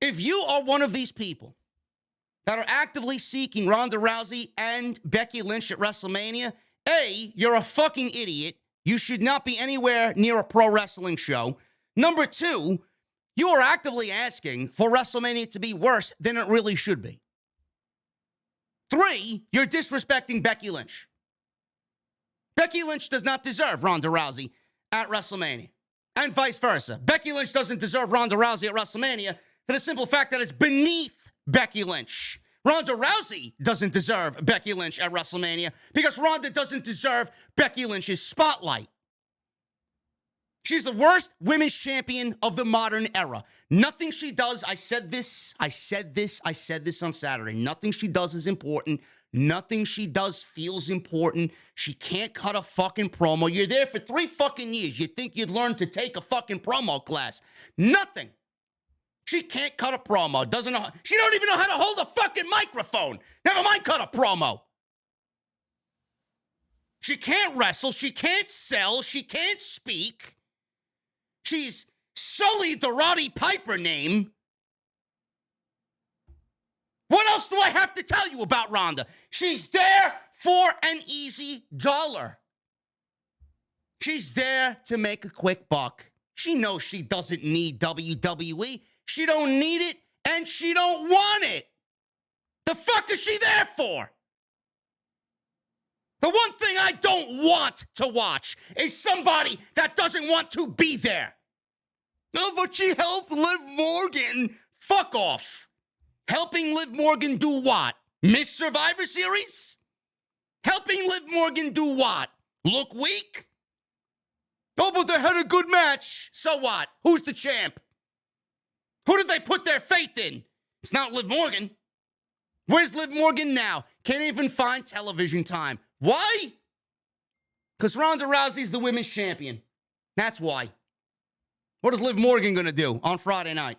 If you are one of these people that are actively seeking Ronda Rousey and Becky Lynch at WrestleMania, A, you're a fucking idiot. You should not be anywhere near a pro wrestling show. Number two, you are actively asking for WrestleMania to be worse than it really should be. Three, you're disrespecting Becky Lynch. Becky Lynch does not deserve Ronda Rousey at WrestleMania. And vice versa. Becky Lynch doesn't deserve Ronda Rousey at WrestleMania for the simple fact that it's beneath Becky Lynch. Ronda Rousey doesn't deserve Becky Lynch at WrestleMania because Ronda doesn't deserve Becky Lynch's spotlight. She's the worst women's champion of the modern era. Nothing she does, I said this on Saturday. Nothing she does is important. Nothing she does feels important. She can't cut a fucking promo. You're there for 3 fucking years. You'd think you'd learn to take a fucking promo class. Nothing. She can't cut a promo. Doesn't know. She don't even know how to hold a fucking microphone. Never mind cut a promo. She can't wrestle. She can't sell. She can't speak. She's sullied the Roddy Piper name. What else do I have to tell you about Ronda? She's there for an easy dollar. She's there to make a quick buck. She knows she doesn't need WWE. She don't need it, and she don't want it. The fuck is she there for? The one thing I don't want to watch is somebody that doesn't want to be there. Oh, but she helped Liv Morgan. Fuck off. Helping Liv Morgan do what? Miss Survivor Series? Helping Liv Morgan do what? Look weak? Oh, but they had a good match. So what? Who's the champ? Who did they put their faith in? It's not Liv Morgan. Where's Liv Morgan now? Can't even find television time. Why? Because Ronda Rousey's the women's champion. That's why. What is Liv Morgan going to do on Friday night?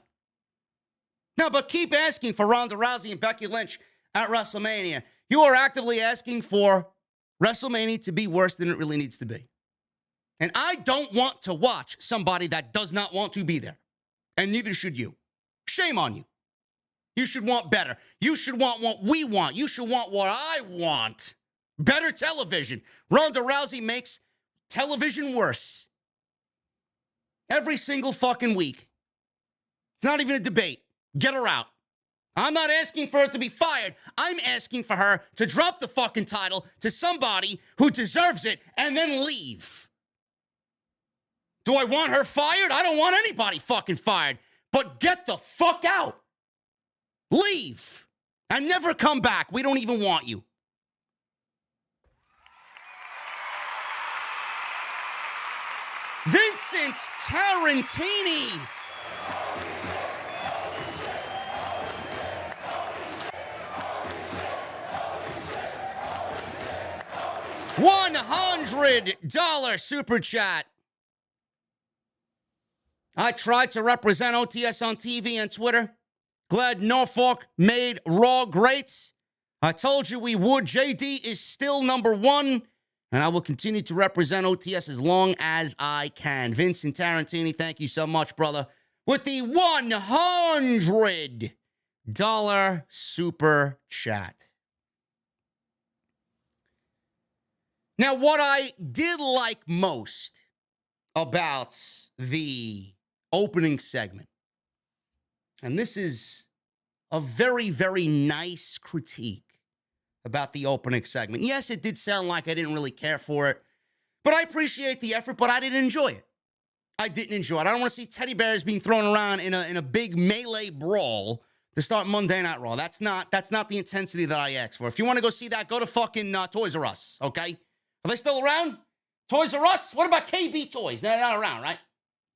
No, but keep asking for Ronda Rousey and Becky Lynch at WrestleMania. You are actively asking for WrestleMania to be worse than it really needs to be. And I don't want to watch somebody that does not want to be there. And neither should you. Shame on you. You should want better. You should want what we want. You should want what I want. Better television. Ronda Rousey makes television worse. Every single fucking week. It's not even a debate. Get her out. I'm not asking for her to be fired. I'm asking for her to drop the fucking title to somebody who deserves it and then leave. Do I want her fired? I don't want anybody fucking fired. But get the fuck out. Leave. And never come back. We don't even want you. Vincent Tarantini. $100 super chat. I tried to represent OTS on TV and Twitter. Glad Norfolk made Raw great. I told you we would. JD is still number one. And I will continue to represent OTS as long as I can. Vincent Tarantini, thank you so much, brother. With the $100 super chat. Now, what I did like most about the opening segment, and this is a very, very nice critique about the opening segment. Yes, it did sound like I didn't really care for it, but I appreciate the effort, but I didn't enjoy it. I didn't enjoy it. I don't want to see teddy bears being thrown around in a big melee brawl to start Monday Night Raw. That's not the intensity that I asked for. If you want to go see that, go to fucking Toys R Us, okay? Are they still around? Toys R Us? What about KB Toys? They're not around, right?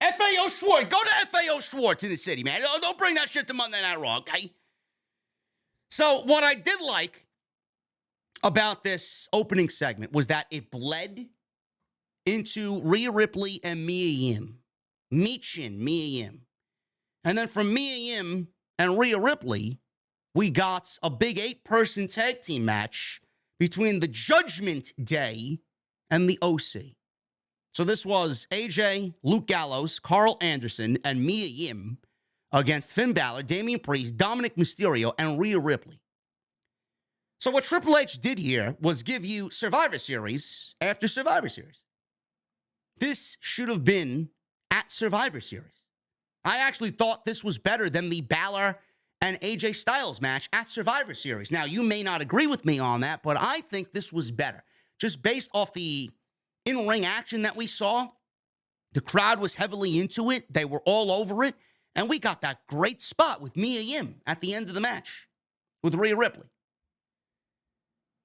FAO Schwartz. Go to FAO Schwartz in the city, man. Don't bring that shit to Monday Night Raw, okay? So what I did like about this opening segment was that it bled into Rhea Ripley and Mia Yim. Mia Yim. And then from Mia Yim and Rhea Ripley, we got a big 8-person tag team match between the Judgment Day and the OC. So this was AJ, Luke Gallows, Carl Anderson, and Mia Yim against Finn Balor, Damian Priest, Dominic Mysterio, and Rhea Ripley. So what Triple H did here was give you Survivor Series after Survivor Series. This should have been at Survivor Series. I actually thought this was better than the Balor and AJ Styles match at Survivor Series. Now, you may not agree with me on that, but I think this was better. Just based off the in-ring action that we saw, the crowd was heavily into it. They were all over it. And we got that great spot with Mia Yim at the end of the match with Rhea Ripley.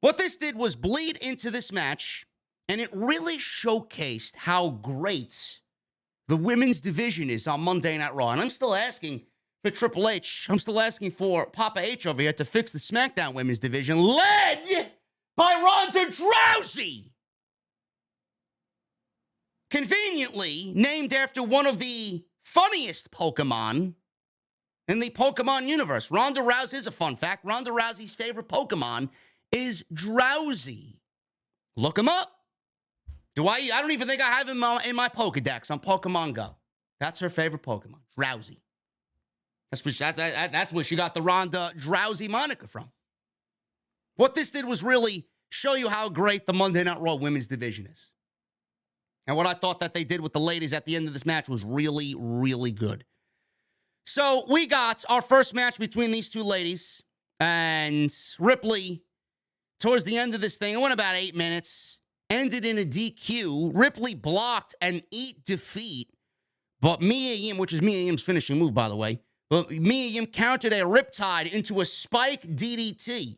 What this did was bleed into this match, and it really showcased how great the women's division is on Monday Night Raw. And I'm still asking for Triple H. I'm still asking for Papa H over here to fix the SmackDown women's division, led by Ronda Rousey. Conveniently named after one of the funniest Pokemon in the Pokemon universe. Ronda Rousey is a fun fact. Ronda Rousey's favorite Pokemon is Drowsy. Look him up. I don't even think I have him in my Pokedex on Pokemon Go. That's her favorite Pokemon, Drowsy. That's where she got the Ronda Drowsy moniker from. What this did was really show you how great the Monday Night Raw women's division is. And what I thought that they did with the ladies at the end of this match was really, really good. So we got our first match between these two ladies, and Ripley, towards the end of this thing, it went about 8 minutes, ended in a DQ. Ripley blocked an eat defeat, but Mia Yim, which is Mia Yim's finishing move, by the way, but Mia Yim countered a riptide into a spike DDT.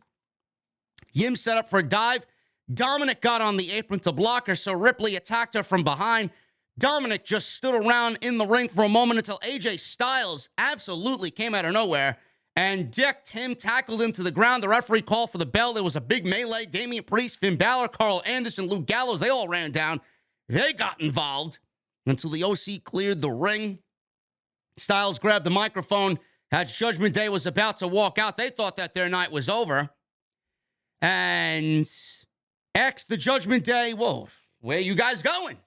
Yim set up for a dive. Dominic got on the apron to block her, so Ripley attacked her from behind. Dominic just stood around in the ring for a moment until AJ Styles absolutely came out of nowhere and decked him, tackled him to the ground. The referee called for the bell. There was a big melee. Damian Priest, Finn Balor, Carl Anderson, Luke Gallows, they all ran down. They got involved until the OC cleared the ring. Styles grabbed the microphone as Judgment Day was about to walk out. They thought that their night was over. And the Judgment Day, whoa, where are you guys going?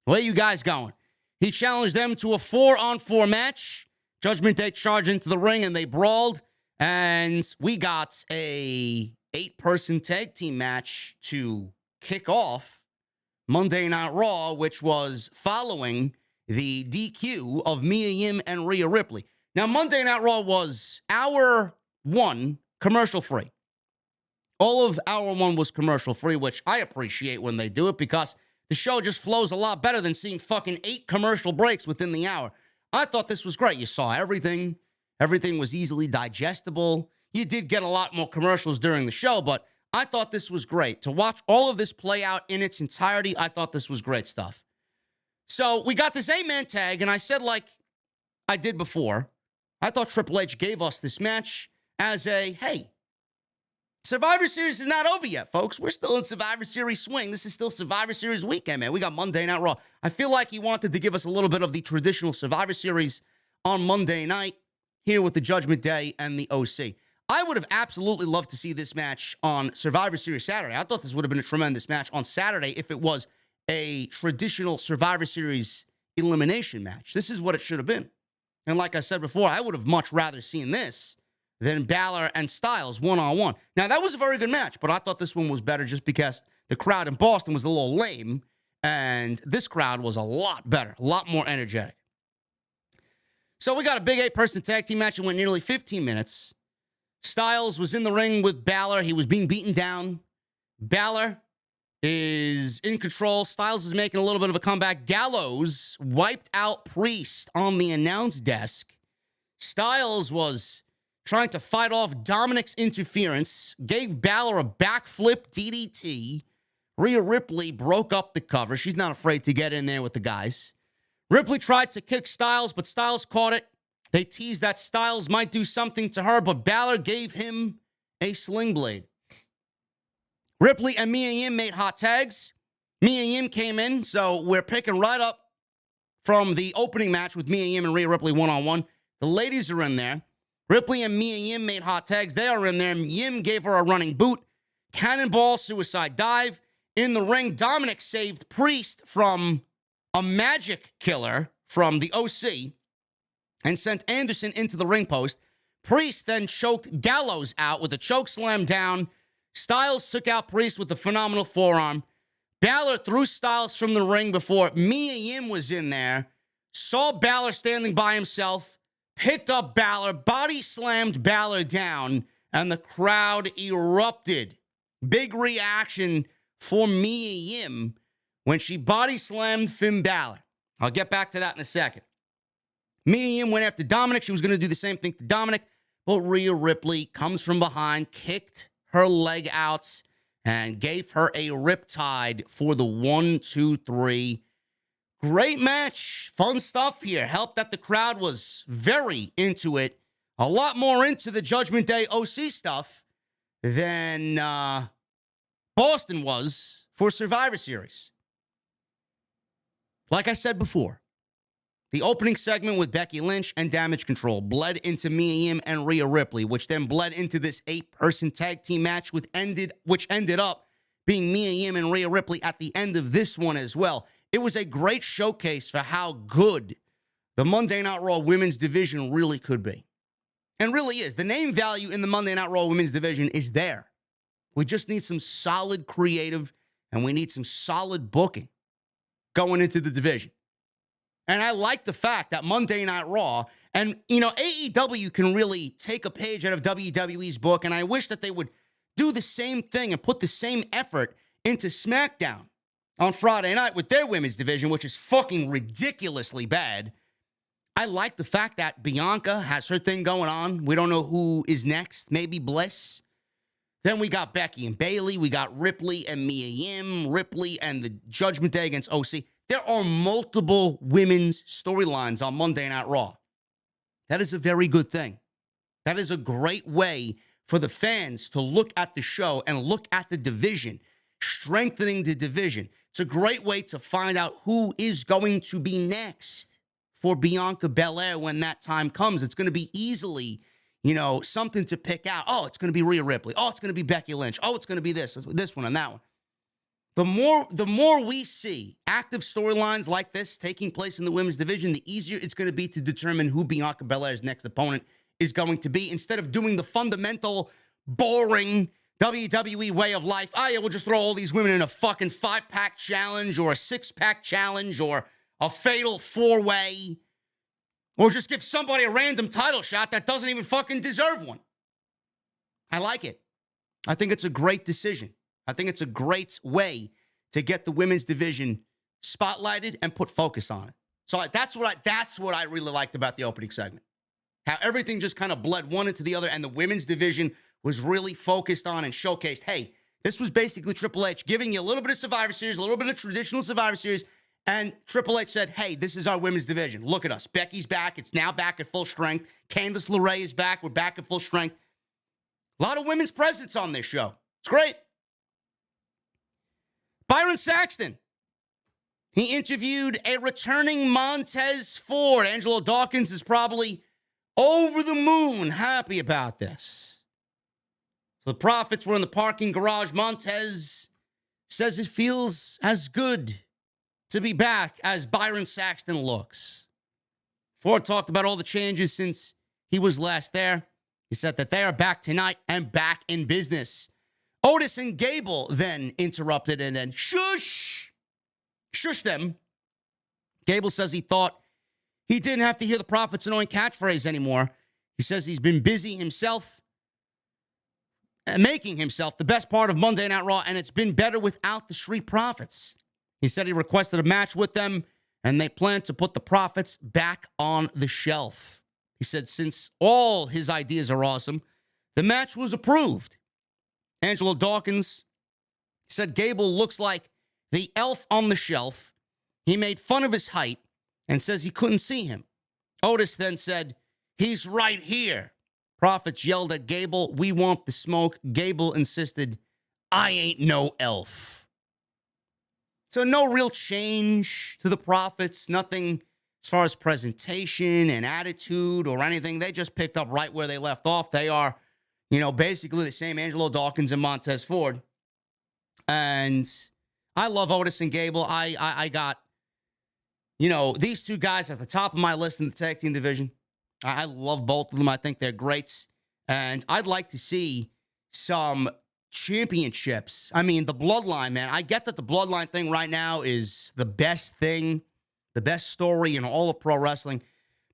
Where you guys going? He challenged them to a 4-on-4 match. Judgment Day charged into the ring, and they brawled. And we got a 8-person tag team match to kick off Monday Night Raw, which was following the DQ of Mia Yim and Rhea Ripley. Now, Monday Night Raw was hour 1 commercial-free. All of hour 1 was commercial-free, which I appreciate when they do it because the show just flows a lot better than seeing fucking 8 commercial breaks within the hour. I thought this was great. You saw everything. Everything was easily digestible. You did get a lot more commercials during the show, but I thought this was great. To watch all of this play out in its entirety, I thought this was great stuff. So we got this 8-man tag, and I said, like I did before, I thought Triple H gave us this match as a, hey, Survivor Series is not over yet, folks. We're still in Survivor Series swing. This is still Survivor Series weekend, man. We got Monday Night Raw. I feel like he wanted to give us a little bit of the traditional Survivor Series on Monday night here with the Judgment Day and the OC. I would have absolutely loved to see this match on Survivor Series Saturday. I thought this would have been a tremendous match on Saturday if it was a traditional Survivor Series elimination match. This is what it should have been. And like I said before, I would have much rather seen this than Balor and Styles one-on-one. Now, that was a very good match, but I thought this one was better just because the crowd in Boston was a little lame, and this crowd was a lot better, a lot more energetic. So we got a big 8-person tag team match. It went nearly 15 minutes. Styles was in the ring with Balor. He was being beaten down. Balor is in control. Styles is making a little bit of a comeback. Gallows wiped out Priest on the announce desk. Styles was trying to fight off Dominic's interference, gave Balor a backflip DDT. Rhea Ripley broke up the cover. She's not afraid to get in there with the guys. Ripley tried to kick Styles, but Styles caught it. They teased that Styles might do something to her, but Balor gave him a sling blade. Ripley and Mia Yim made hot tags. Mia Yim came in, so we're picking right up from the opening match with Mia Yim and Rhea Ripley one-on-one. The ladies are in there. Ripley and Mia Yim made hot tags. They are in there. Yim gave her a running boot. Cannonball, suicide dive. In the ring, Dominic saved Priest from a magic killer from the OC and sent Anderson into the ring post. Priest then choked Gallows out with a choke slam down. Styles took out Priest with a phenomenal forearm. Balor threw Styles from the ring before Mia Yim was in there. Saw Balor standing by himself. Picked up Balor, body slammed Balor down, and the crowd erupted. Big reaction for Mia Yim when she body slammed Finn Balor. I'll get back to that in a second. Mia Yim went after Dominic. She was going to do the same thing to Dominic, but Rhea Ripley comes from behind, kicked her leg out, and gave her a riptide for the 1-2-3. Great match. Fun stuff here. Helped that the crowd was very into it. A lot more into the Judgment Day OC stuff than Boston was for Survivor Series. Like I said before, the opening segment with Becky Lynch and Damage Control bled into Mia Yim and Rhea Ripley, which then bled into this 8-person tag team match, which ended up being Mia Yim and Rhea Ripley at the end of this one as well. It was a great showcase for how good the Monday Night Raw women's division really could be. And really is. The name value in the Monday Night Raw women's division is there. We just need some solid creative, and we need some solid booking going into the division. And I like the fact that Monday Night Raw, and, AEW can really take a page out of WWE's book, and I wish that they would do the same thing and put the same effort into SmackDown on Friday night with their women's division, which is fucking ridiculously bad. I like the fact that Bianca has her thing going on. We don't know who is next. Maybe Bliss. Then we got Becky and Bayley. We got Ripley and Mia Yim. Ripley and the Judgment Day against OC. There are multiple women's storylines on Monday Night Raw. That is a very good thing. That is a great way for the fans to look at the show and look at the division, strengthening the division. It's a great way to find out who is going to be next for Bianca Belair when that time comes. It's going to be easily, something to pick out. Oh, it's going to be Rhea Ripley. Oh, it's going to be Becky Lynch. Oh, it's going to be this one and that one. The more we see active storylines like this taking place in the women's division, the easier it's going to be to determine who Bianca Belair's next opponent is going to be, instead of doing the fundamental, boring WWE way of life. Oh, yeah, we'll just throw all these women in a fucking 5-pack challenge or a 6-pack challenge or a fatal 4-way, or just give somebody a random title shot that doesn't even fucking deserve one. I like it. I think it's a great decision. I think it's a great way to get the women's division spotlighted and put focus on it. So that's what I really liked about the opening segment. How everything just kind of bled one into the other, and the women's division was really focused on and showcased, hey, this was basically Triple H giving you a little bit of Survivor Series, a little bit of traditional Survivor Series, and Triple H said, hey, this is our women's division. Look at us. Becky's back. It's now back at full strength. Candace LeRae is back. We're back at full strength. A lot of women's presence on this show. It's great. Byron Saxton. He interviewed a returning Montez Ford. Angelo Dawkins is probably over the moon happy about this. So the Profits were in the parking garage. Montez says it feels as good to be back as Byron Saxton looks. Ford talked about all the changes since he was last there. He said that they are back tonight and back in business. Otis and Gable then interrupted and then shush them. Gable says he thought he didn't have to hear the Prophet's annoying catchphrase anymore. He says he's been busy himself, making himself the best part of Monday Night Raw, and it's been better without the Street Profits. He said he requested a match with them, and they plan to put the Profits back on the shelf. He said since all his ideas are awesome, the match was approved. Angelo Dawkins said Gable looks like the elf on the shelf. He made fun of his height and says he couldn't see him. Otis then said, he's right here. Profits yelled at Gable, we want the smoke. Gable insisted, I ain't no elf. So no real change to the Profits, nothing as far as presentation and attitude or anything. They just picked up right where they left off. They are, basically the same Angelo Dawkins and Montez Ford. And I love Otis and Gable. I got, these two guys at the top of my list in the tag team division. I love both of them. I think they're great. And I'd like to see some championships. I mean, the Bloodline, man. I get that the Bloodline thing right now is the best thing, the best story in all of pro wrestling.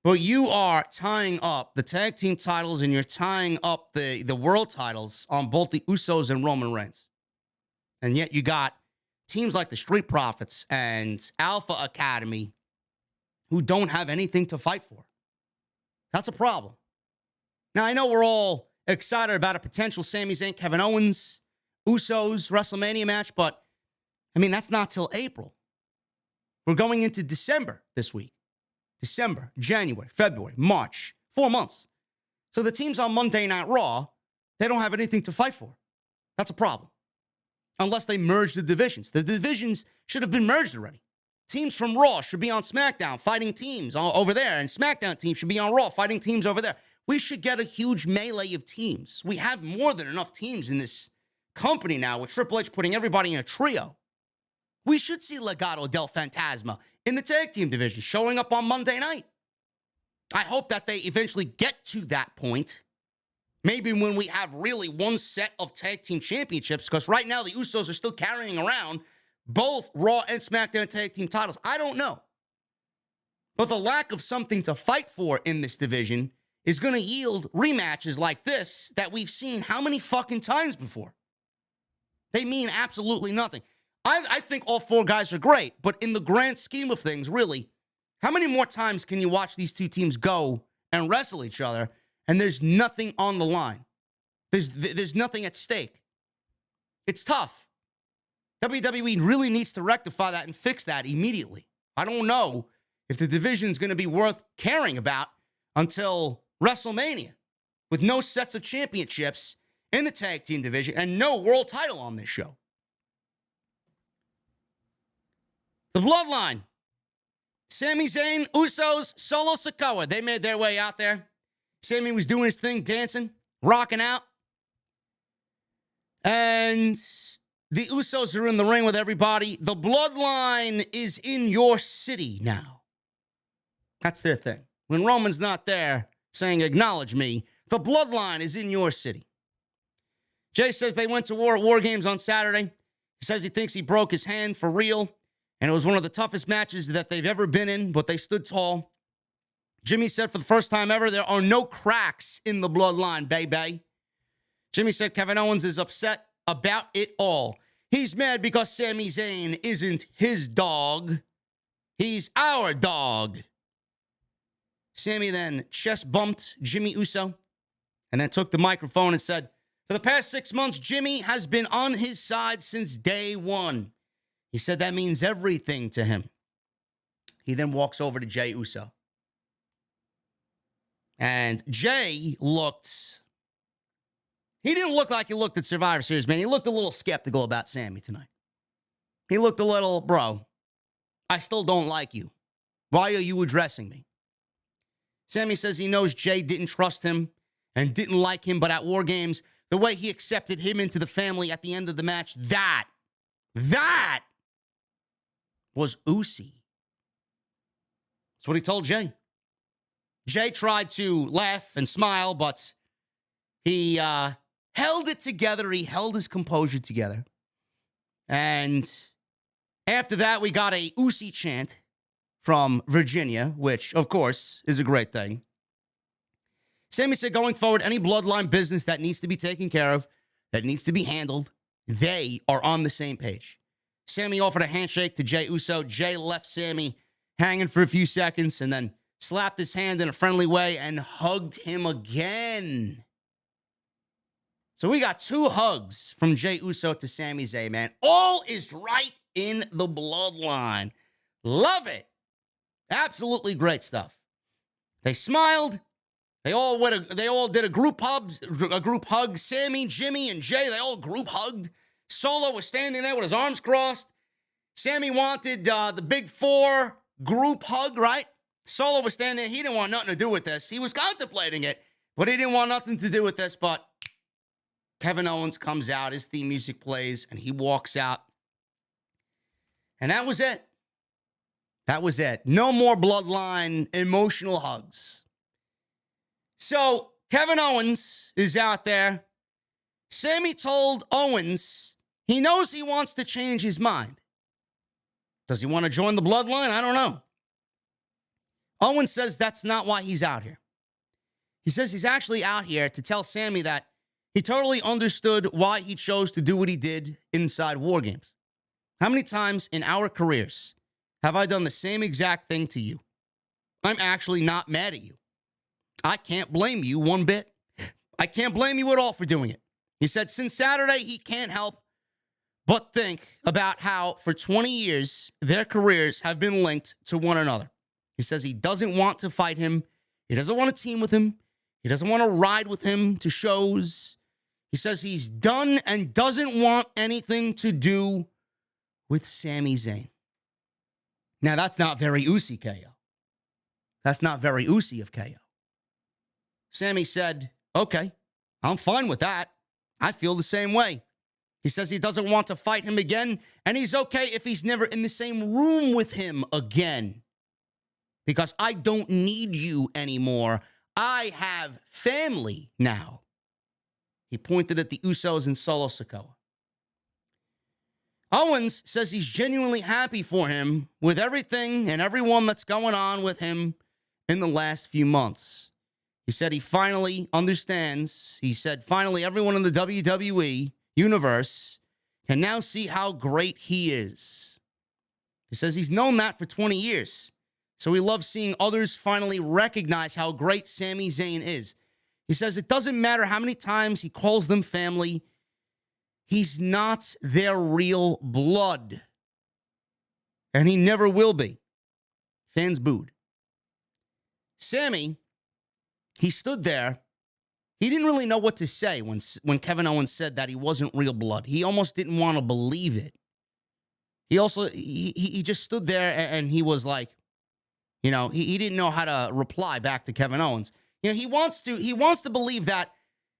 But you are tying up the tag team titles and you're tying up the world titles on both the Usos and Roman Reigns. And yet you got teams like the Street Profits and Alpha Academy who don't have anything to fight for. That's a problem. Now, I know we're all excited about a potential Sami Zayn, Kevin Owens, Usos WrestleMania match, but, that's not till April. We're going into December this week. December, January, February, March, 4 months. So the teams on Monday Night Raw, they don't have anything to fight for. That's a problem. Unless they merge the divisions. The divisions should have been merged already. Teams from Raw should be on SmackDown fighting teams over there, and SmackDown teams should be on Raw fighting teams over there. We should get a huge melee of teams. We have more than enough teams in this company now with Triple H putting everybody in a trio. We should see Legado del Fantasma in the tag team division showing up on Monday night. I hope that they eventually get to that point. Maybe when we have really one set of tag team championships, because right now the Usos are still carrying around both Raw and SmackDown tag team titles. I don't know. But the lack of something to fight for in this division is going to yield rematches like this that we've seen how many fucking times before? They mean absolutely nothing. I think all four guys are great, but in the grand scheme of things, really, how many more times can you watch these two teams go and wrestle each other and there's nothing on the line? There's nothing at stake. It's tough. WWE really needs to rectify that and fix that immediately. I don't know if the division is going to be worth caring about until WrestleMania, with no sets of championships in the tag team division and no world title on this show. The Bloodline. Sami Zayn, Usos, Solo Sikoa. They made their way out there. Sami was doing his thing, dancing, rocking out. And The Usos are in the ring with everybody. The Bloodline is in your city now. That's their thing. When Roman's not there saying, acknowledge me, the Bloodline is in your city. Jay says they went to War Games on Saturday. He says he thinks he broke his hand for real, and it was one of the toughest matches that they've ever been in, but they stood tall. Jimmy said for the first time ever, there are no cracks in the Bloodline, baby. Jimmy said Kevin Owens is upset about it all. He's mad because Sami Zayn isn't his dog. He's our dog. Sami then chest bumped Jimmy Uso and then took the microphone and said, for the past 6 months, Jimmy has been on his side since day one. He said that means everything to him. He then walks over to Jey Uso. And Jey looked... He didn't look like he looked at Survivor Series, man. He looked a little skeptical about Sami tonight. He looked a little, bro, I still don't like you. Why are you addressing me? Sami says he knows Jey didn't trust him and didn't like him, but at War Games, the way he accepted him into the family at the end of the match, that was Usi. That's what he told Jey. Jey tried to laugh and smile, but he held it together. He held his composure together. And after that, we got a Usi chant from Virginia, which, of course, is a great thing. Sami said going forward, any Bloodline business that needs to be taken care of, that needs to be handled, they are on the same page. Sami offered a handshake to Jey Uso. Jey left Sami hanging for a few seconds and then slapped his hand in a friendly way and hugged him again. So we got 2 hugs from Jey Uso to Sami Zayn, man. All is right in the Bloodline. Love it. Absolutely great stuff. They smiled. They all did a group hug. Sami, Jimmy, and Jey, they all group hugged. Solo was standing there with his arms crossed. Sami wanted the big 4 group hug, right? Solo was standing there. He didn't want nothing to do with this. He was contemplating it, but he didn't want nothing to do with this. But Kevin Owens comes out, his theme music plays, and he walks out. And that was it. That was it. No more Bloodline emotional hugs. So Kevin Owens is out there. Sami told Owens he knows he wants to change his mind. Does he want to join the Bloodline? I don't know. Owens says that's not why he's out here. He says he's actually out here to tell Sami that he totally understood why he chose to do what he did inside War Games. How many times in our careers have I done the same exact thing to you? I'm actually not mad at you. I can't blame you one bit. I can't blame you at all for doing it. He said since Saturday, he can't help but think about how for 20 years, their careers have been linked to one another. He says he doesn't want to fight him. He doesn't want to team with him. He doesn't want to ride with him to shows. He says he's done and doesn't want anything to do with Sami Zayn. Now, that's not very Usi, KO. That's not very Usi of KO. Sami said, okay, I'm fine with that. I feel the same way. He says he doesn't want to fight him again, and he's okay if he's never in the same room with him again. Because I don't need you anymore. I have family now. He pointed at the Usos and Solo Sikoa. Owens says he's genuinely happy for him with everything and everyone that's going on with him in the last few months. He said he finally understands. He said finally everyone in the WWE universe can now see how great he is. He says he's known that for 20 years. So he loves seeing others finally recognize how great Sami Zayn is. He says it doesn't matter how many times he calls them family. He's not their real blood. And he never will be. Fans booed. Sami, he stood there. He didn't really know what to say when Kevin Owens said that he wasn't real blood. He almost didn't want to believe it. He just stood there and he was like, you know, he didn't know how to reply back to Kevin Owens. You know, he wants to believe that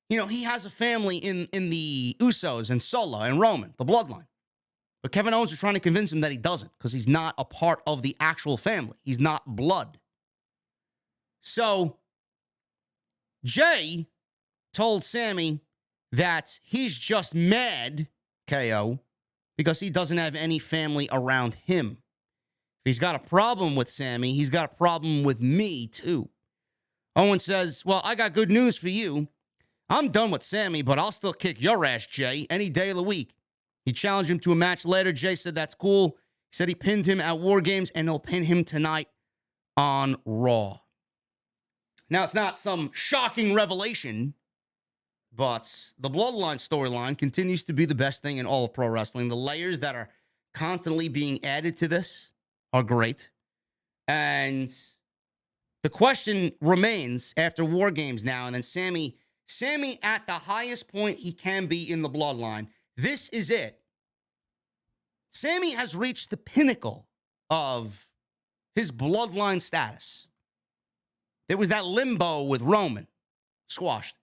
he has a family in the Usos and Solo and Roman, the Bloodline. But Kevin Owens is trying to convince him that he doesn't because he's not a part of the actual family. He's not blood. So Jay told Sami that he's just mad, KO, because he doesn't have any family around him. If he's got a problem with Sami, he's got a problem with me too. Owens says, well, I got good news for you. I'm done with Sami, but I'll still kick your ass, Jay, any day of the week. He challenged him to a match later. Jay said that's cool. He said he pinned him at War Games, and he'll pin him tonight on Raw. Now, it's not some shocking revelation, but the Bloodline storyline continues to be the best thing in all of pro wrestling. The layers that are constantly being added to this are great. And the question remains after War Games now, and then Sami at the highest point he can be in the Bloodline. This is it. Sami has reached the pinnacle of his Bloodline status. There was that limbo with Roman. Squashed.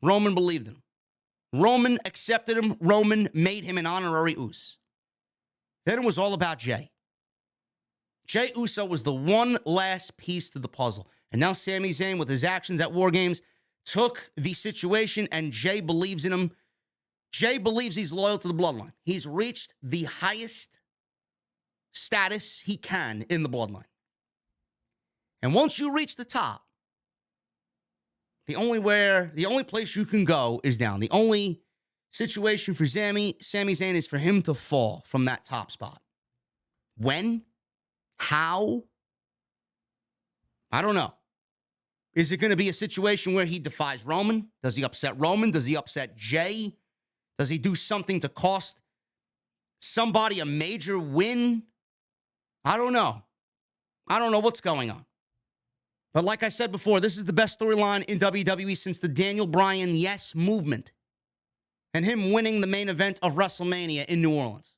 Roman believed in him. Roman accepted him. Roman made him an honorary Us. Then it was all about Jay. Jey Uso was the one last piece to the puzzle. And now Sami Zayn, with his actions at War Games, took the situation, and Jay believes in him. Jay believes he's loyal to the Bloodline. He's reached the highest status he can in the Bloodline. And once you reach the top, the only place you can go is down. The only situation for Sami Zayn is for him to fall from that top spot. When? How? I don't know. Is it going to be a situation where he defies Roman? Does he upset Roman? Does he upset Jay? Does he do something to cost somebody a major win? I don't know. I don't know what's going on. But like I said before, this is the best storyline in WWE since the Daniel Bryan Yes movement and him winning the main event of WrestleMania in New Orleans.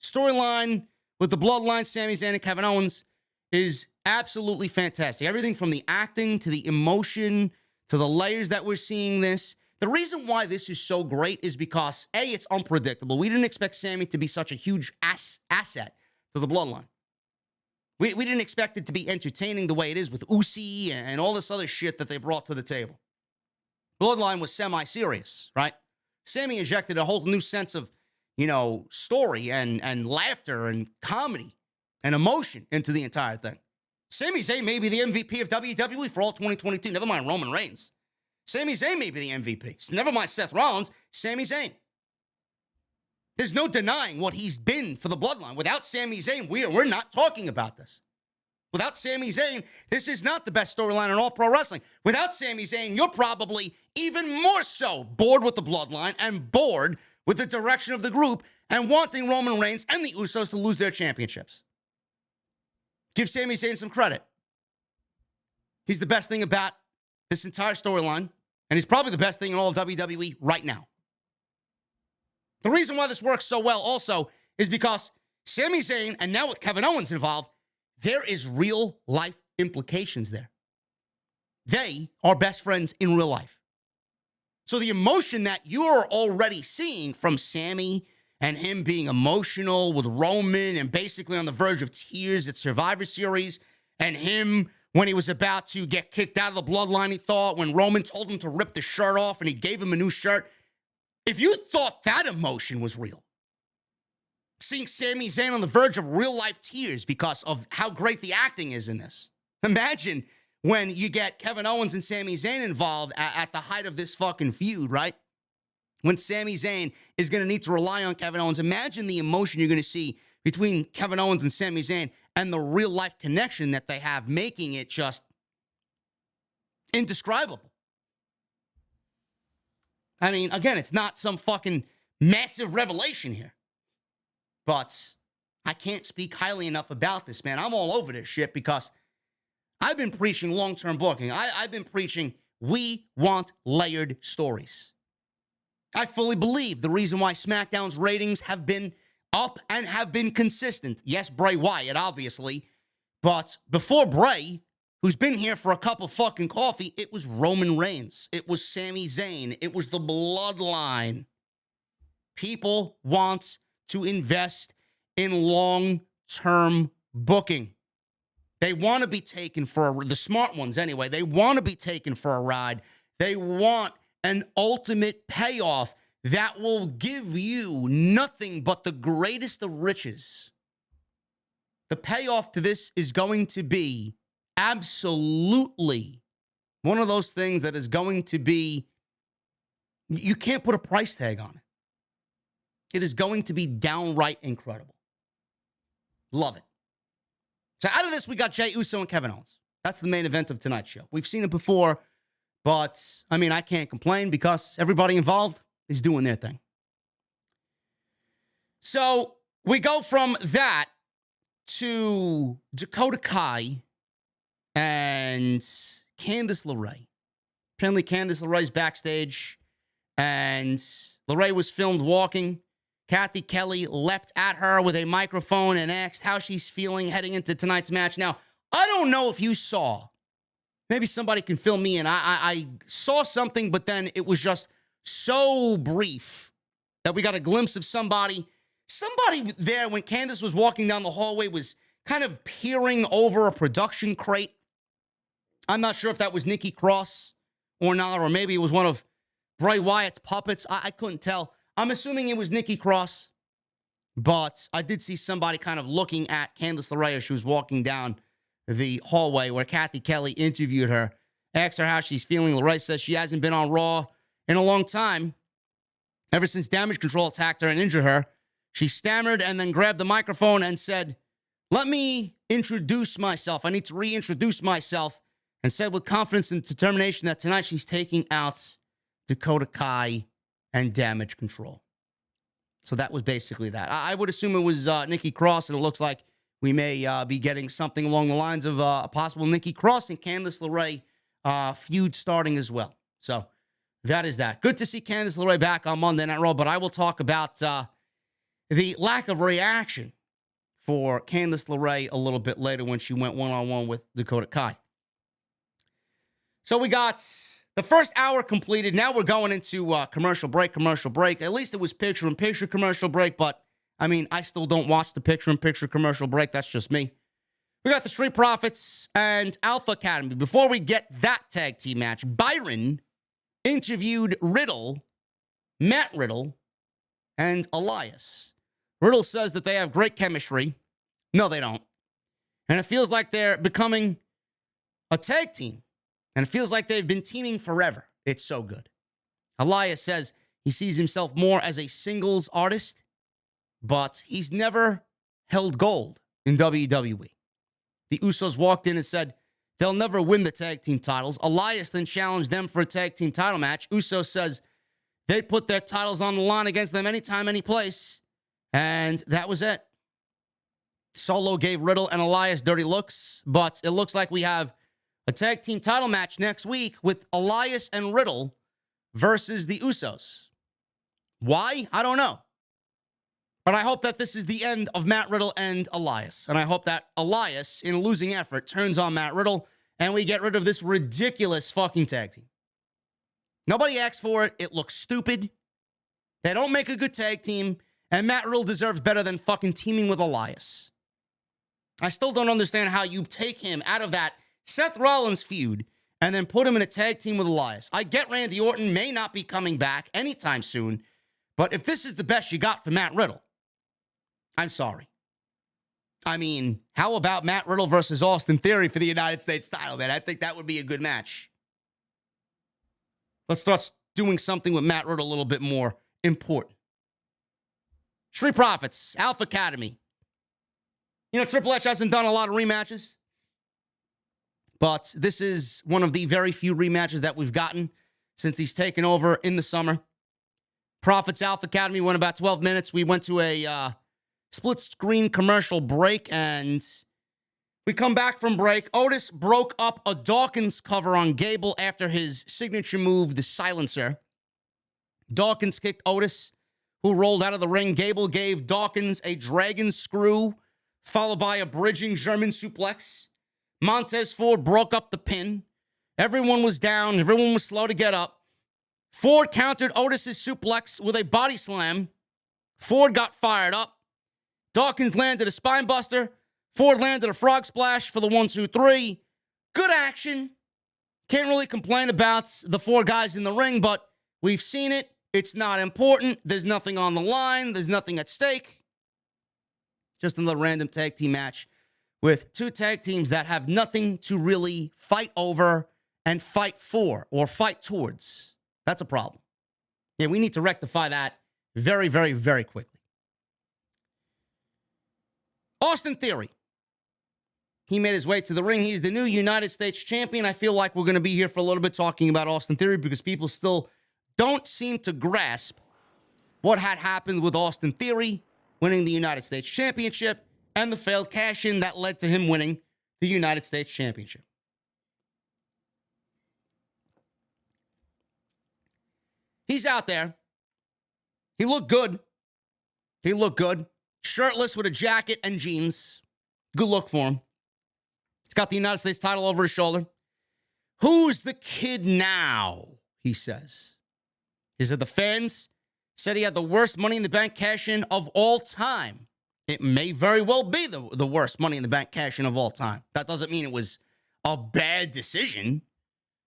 Storyline with the Bloodline, Sami Zayn and Kevin Owens is absolutely fantastic. Everything from the acting to the emotion to the layers that we're seeing this. The reason why this is so great is because, A, it's unpredictable. We didn't expect Sami to be such a huge asset to the Bloodline. We didn't expect it to be entertaining the way it is with Usi and all this other shit that they brought to the table. Bloodline was semi-serious, right? Sami injected a whole new sense of, story and laughter and comedy and emotion into the entire thing. Sami Zayn may be the MVP of WWE for all 2022. Never mind Roman Reigns. Sami Zayn may be the MVP. So never mind Seth Rollins. Sami Zayn. There's no denying what he's been for the Bloodline. Without Sami Zayn, we're not talking about this. Without Sami Zayn, this is not the best storyline in all pro wrestling. Without Sami Zayn, you're probably even more so bored with the Bloodline and bored with the direction of the group and wanting Roman Reigns and the Usos to lose their championships. Give Sami Zayn some credit. He's the best thing about this entire storyline, and he's probably the best thing in all of WWE right now. The reason why this works so well also is because Sami Zayn, and now with Kevin Owens involved, there is real life implications there. They are best friends in real life. So the emotion that you're already seeing from Sami and him being emotional with Roman and basically on the verge of tears at Survivor Series, and him when he was about to get kicked out of the Bloodline, he thought, when Roman told him to rip the shirt off and he gave him a new shirt. If you thought that emotion was real, seeing Sami Zayn on the verge of real life tears because of how great the acting is in this, imagine when you get Kevin Owens and Sami Zayn involved at the height of this fucking feud, right? When Sami Zayn is going to need to rely on Kevin Owens. Imagine the emotion you're going to see between Kevin Owens and Sami Zayn and the real life connection that they have, making it just indescribable. I mean, again, it's not some fucking massive revelation here. But I can't speak highly enough about this, man. I'm all over this shit because I've been preaching long-term booking. I've been preaching we want layered stories. I fully believe the reason why SmackDown's ratings have been up and have been consistent. Yes, Bray Wyatt, obviously. But before Bray, who's been here for a cup of fucking coffee. It was Roman Reigns. It was Sami Zayn. It was the Bloodline. People want to invest in long-term booking. They want to be taken for the smart ones anyway. They want to be taken for a ride. They want an ultimate payoff that will give you nothing but the greatest of riches. The payoff to this is going to be absolutely one of those things that is going to be, you can't put a price tag on it. It is going to be downright incredible. Love it. So out of this, we got Jey Uso and Kevin Owens. That's the main event of tonight's show. We've seen it before, but, I mean, I can't complain because everybody involved is doing their thing. So we go from that to Dakota Kai and Candace LeRae. Apparently, Candace LeRae's backstage, and LeRae was filmed walking. Kathy Kelly leapt at her with a microphone and asked how she's feeling heading into tonight's match. Now, I don't know if you saw. Maybe somebody can fill me in. I saw something, but then it was just so brief that we got a glimpse of somebody. Somebody there when Candace was walking down the hallway was kind of peering over a production crate. I'm not sure if that was Nikki Cross or not, or maybe it was one of Bray Wyatt's puppets. I couldn't tell. I'm assuming it was Nikki Cross, but I did see somebody kind of looking at Candace LeRae as she was walking down the hallway where Kathy Kelly interviewed her, asked her how she's feeling. LeRae says she hasn't been on Raw in a long time, ever since Damage Control attacked her and injured her. She stammered and then grabbed the microphone and said, "Let me introduce myself. I need to reintroduce myself," and said with confidence and determination that tonight she's taking out Dakota Kai and Damage Control. So that was basically that. I would assume it was Nikki Cross, and it looks like we may be getting something along the lines of a possible Nikki Cross and Candice LeRae feud starting as well. So that is that. Good to see Candice LeRae back on Monday Night Raw, but I will talk about the lack of reaction for Candice LeRae a little bit later when she went one-on-one with Dakota Kai. So we got the first hour completed. Now we're going into commercial break. At least it was picture-in-picture commercial break, but, I mean, I still don't watch the picture-in-picture commercial break. That's just me. We got the Street Profits and Alpha Academy. Before we get that tag team match, Byron interviewed Matt Riddle, and Elias. Riddle says that they have great chemistry. No, they don't. And it feels like they're becoming a tag team. And it feels like they've been teaming forever. It's so good. Elias says he sees himself more as a singles artist, but he's never held gold in WWE. The Usos walked in and said they'll never win the tag team titles. Elias then challenged them for a tag team title match. Usos says they'd put their titles on the line against them anytime, any place. And that was it. Solo gave Riddle and Elias dirty looks, but it looks like we have a tag team title match next week with Elias and Riddle versus the Usos. Why? I don't know. But I hope that this is the end of Matt Riddle and Elias. And I hope that Elias, in a losing effort, turns on Matt Riddle and we get rid of this ridiculous fucking tag team. Nobody asked for it. It looks stupid. They don't make a good tag team. And Matt Riddle deserves better than fucking teaming with Elias. I still don't understand how you take him out of that Seth Rollins feud and then put him in a tag team with Elias. I get Randy Orton may not be coming back anytime soon, but if this is the best you got for Matt Riddle, I'm sorry. I mean, how about Matt Riddle versus Austin Theory for the United States title, man? I think that would be a good match. Let's start doing something with Matt Riddle a little bit more important. Street Profits, Alpha Academy. You know, Triple H hasn't done a lot of rematches, but this is one of the very few rematches that we've gotten since he's taken over in the summer. Profits Alpha Academy went about 12 minutes. We went to a split-screen commercial break, and we come back from break. Otis broke up a Dawkins cover on Gable after his signature move, the silencer. Dawkins kicked Otis, who rolled out of the ring. Gable gave Dawkins a dragon screw, followed by a bridging German suplex. Montez Ford broke up the pin. Everyone was down. Everyone was slow to get up. Ford countered Otis's suplex with a body slam. Ford got fired up. Dawkins landed a spine buster. Ford landed a frog splash for the 1-2-3. Good action. Can't really complain about the four guys in the ring, but we've seen it. It's not important. There's nothing on the line. There's nothing at stake. Just another random tag team match with two tag teams that have nothing to really fight over and fight for or fight towards. That's a problem. Yeah, we need to rectify that very, very, very quickly. Austin Theory. He made his way to the ring. He's the new United States champion. I feel like we're going to be here for a little bit talking about Austin Theory because people still don't seem to grasp what had happened with Austin Theory winning the United States Championship and the failed cash-in that led to him winning the United States Championship. He's out there. He looked good. He looked good. Shirtless with a jacket and jeans. Good look for him. He's got the United States title over his shoulder. Who's the kid now? He says. He said the fans said he had the worst Money in the Bank cash-in of all time. It may very well be the worst Money in the Bank cash-in of all time. That doesn't mean it was a bad decision.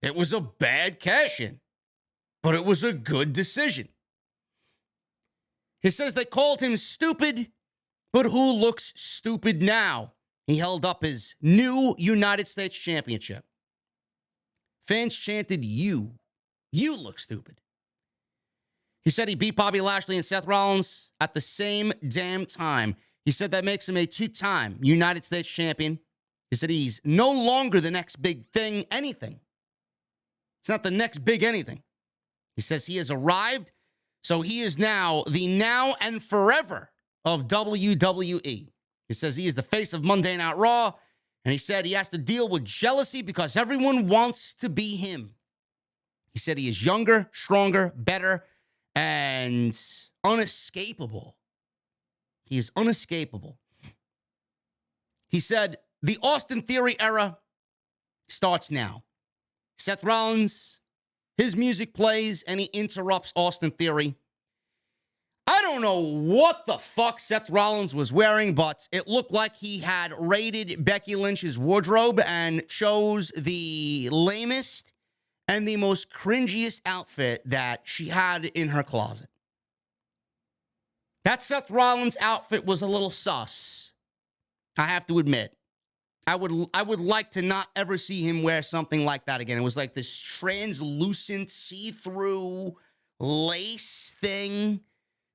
It was a bad cash-in. But it was a good decision. He says they called him stupid, but who looks stupid now? He held up his new United States Championship. Fans chanted, you look stupid. He said he beat Bobby Lashley and Seth Rollins at the same damn time. He said that makes him a two-time United States champion. He said he's no longer the next big thing, anything. It's not the next big anything. He says he has arrived, so he is now the now and forever of WWE. He says he is the face of Monday Night Raw, and he said he has to deal with jealousy because everyone wants to be him. He said he is younger, stronger, better, and unescapable. He is unescapable. He said the Austin Theory era starts now. Seth Rollins, his music plays, and he interrupts Austin Theory. I don't know what the fuck Seth Rollins was wearing, but it looked like he had raided Becky Lynch's wardrobe and chose the lamest and the most cringiest outfit that she had in her closet. That Seth Rollins outfit was a little sus, I have to admit. I would like to not ever see him wear something like that again. It was like this translucent, see-through lace thing.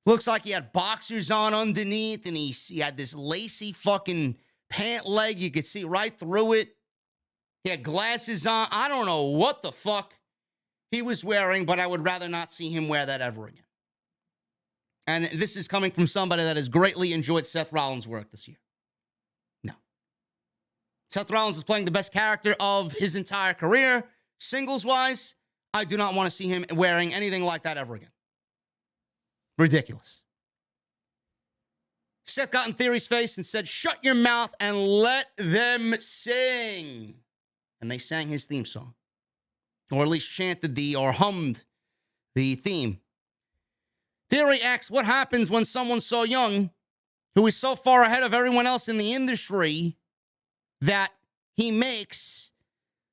Looks like he had boxers on underneath, and he had this lacy fucking pant leg. You could see right through it. He had glasses on. I don't know what the fuck he was wearing, but I would rather not see him wear that ever again. And this is coming from somebody that has greatly enjoyed Seth Rollins' work this year. No. Seth Rollins is playing the best character of his entire career. Singles-wise, I do not want to see him wearing anything like that ever again. Ridiculous. Seth got in Theory's face and said, shut your mouth and let them sing. And they sang his theme song. Or at least chanted or hummed the theme. Theory asks, what happens when someone so young, who is so far ahead of everyone else in the industry, that he makes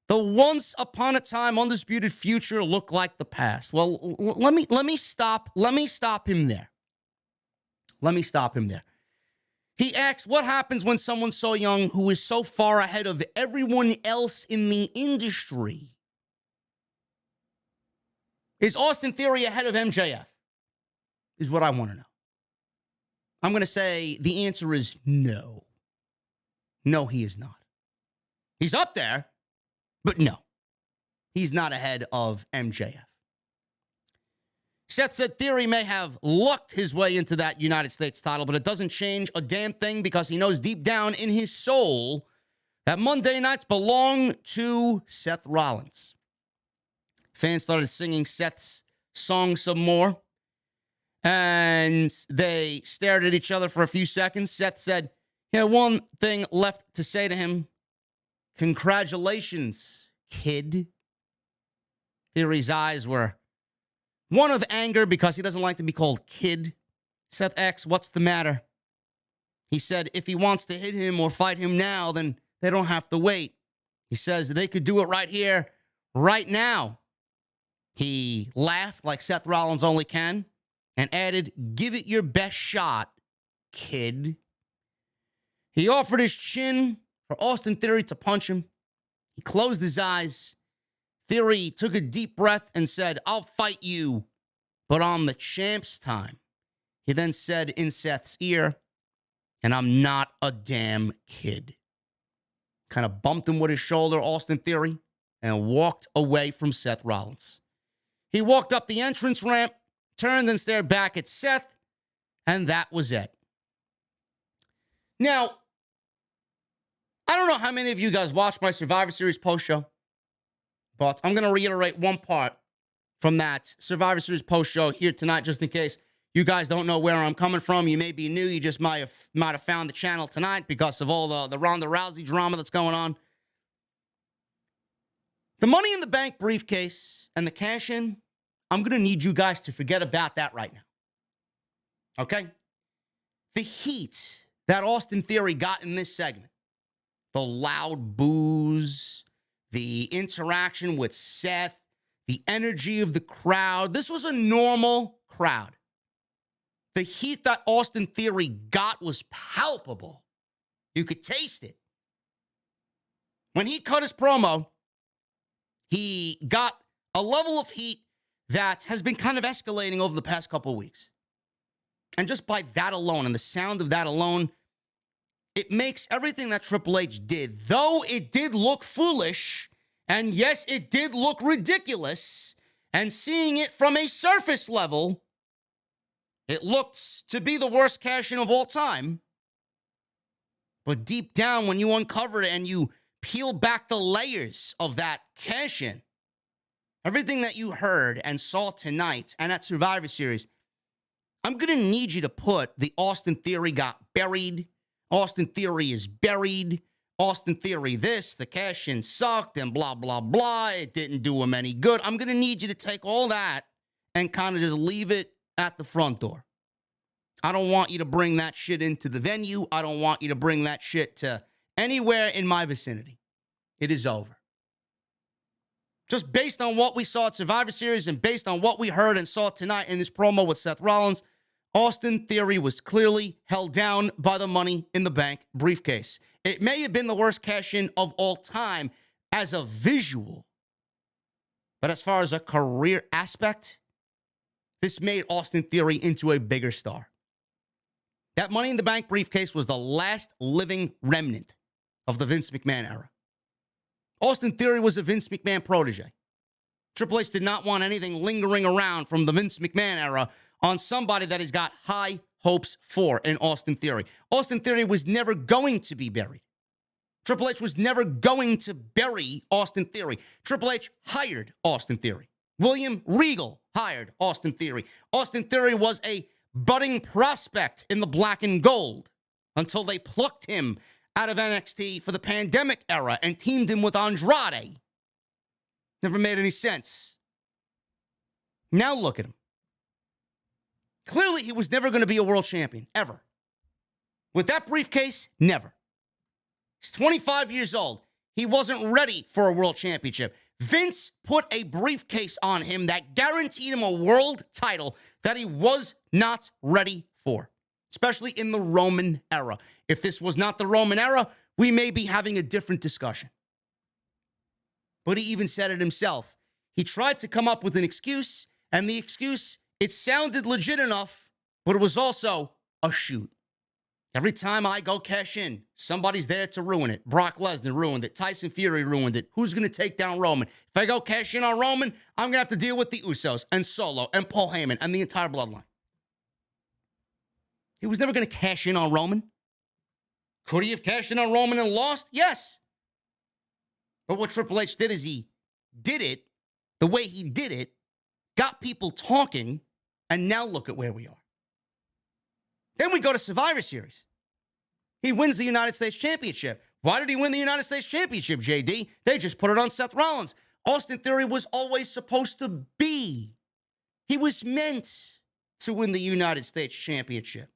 the once upon a time undisputed future look like the past? Well, let me stop him there. Let me stop him there. He asks, what happens when someone so young who is so far ahead of everyone else in the industry? Is Austin Theory ahead of MJF? Is what I want to know. I'm going to say the answer is no. No, he is not. He's up there, but no. He's not ahead of MJF. Seth said Theory may have lucked his way into that United States title, but it doesn't change a damn thing because he knows deep down in his soul that Monday nights belong to Seth Rollins. Fans started singing Seth's song some more, and they stared at each other for a few seconds. Seth said he had one thing left to say to him. Congratulations, kid. Theory's eyes were one of anger because he doesn't like to be called kid. Seth X, what's the matter? He said if he wants to hit him or fight him now, then they don't have to wait. He says they could do it right here, right now. He laughed like Seth Rollins only can and added, give it your best shot, kid. He offered his chin for Austin Theory to punch him. He closed his eyes. Theory took a deep breath and said, I'll fight you, but on the champ's time. He then said in Seth's ear, and I'm not a damn kid. Kind of bumped him with his shoulder, Austin Theory, and walked away from Seth Rollins. He walked up the entrance ramp, turned and stared back at Seth, and that was it. Now, I don't know how many of you guys watched my Survivor Series post-show, but I'm going to reiterate one part from that Survivor Series post-show here tonight, just in case you guys don't know where I'm coming from. You may be new. You just might have found the channel tonight because of all the Ronda Rousey drama that's going on. The Money in the Bank briefcase and the cash-in, I'm going to need you guys to forget about that right now. Okay? The heat that Austin Theory got in this segment, the loud boos, the interaction with Seth, the energy of the crowd. This was a normal crowd. The heat that Austin Theory got was palpable. You could taste it. When he cut his promo, he got a level of heat that has been kind of escalating over the past couple of weeks. And just by that alone, and the sound of that alone, it makes everything that Triple H did, though it did look foolish, and yes, it did look ridiculous, and seeing it from a surface level, it looked to be the worst cash-in of all time. But deep down, when you uncover it and you peel back the layers of that cash-in, everything that you heard and saw tonight and at Survivor Series, I'm going to need you to put the Austin Theory got buried, Austin Theory is buried, Austin Theory this, the cash-in sucked, and blah, blah, blah, it didn't do him any good. I'm going to need you to take all that and kind of just leave it at the front door. I don't want you to bring that shit into the venue. I don't want you to bring that shit to anywhere in my vicinity. It is over. Just based on what we saw at Survivor Series and based on what we heard and saw tonight in this promo with Seth Rollins, Austin Theory was clearly held down by the Money in the Bank briefcase. It may have been the worst cash-in of all time as a visual, but as far as a career aspect, this made Austin Theory into a bigger star. That Money in the Bank briefcase was the last living remnant of the Vince McMahon era. Austin Theory was a Vince McMahon protege. Triple H did not want anything lingering around from the Vince McMahon era on somebody that he's got high hopes for in Austin Theory. Austin Theory was never going to be buried. Triple H was never going to bury Austin Theory. Triple H hired Austin Theory. William Regal hired Austin Theory. Austin Theory was a budding prospect in the black and gold until they plucked him out of NXT for the pandemic era and teamed him with Andrade. Never made any sense. Now look at him. Clearly, he was never going to be a world champion, ever. With that briefcase, never. He's 25 years old. He wasn't ready for a world championship. Vince put a briefcase on him that guaranteed him a world title that he was not ready for, especially in the Roman era. If this was not the Roman era, we may be having a different discussion. But he even said it himself. He tried to come up with an excuse, and the excuse, it sounded legit enough, but it was also a shoot. Every time I go cash in, somebody's there to ruin it. Brock Lesnar ruined it. Tyson Fury ruined it. Who's going to take down Roman? If I go cash in on Roman, I'm going to have to deal with the Usos and Solo and Paul Heyman and the entire bloodline. He was never going to cash in on Roman. Could he have cashed in on Roman and lost? Yes. But what Triple H did is he did it the way he did it, got people talking, and now look at where we are. Then we go to Survivor Series. He wins the United States Championship. Why did he win the United States Championship, JD? They just put it on Seth Rollins. Austin Theory was always supposed to be. He was meant to win the United States Championship.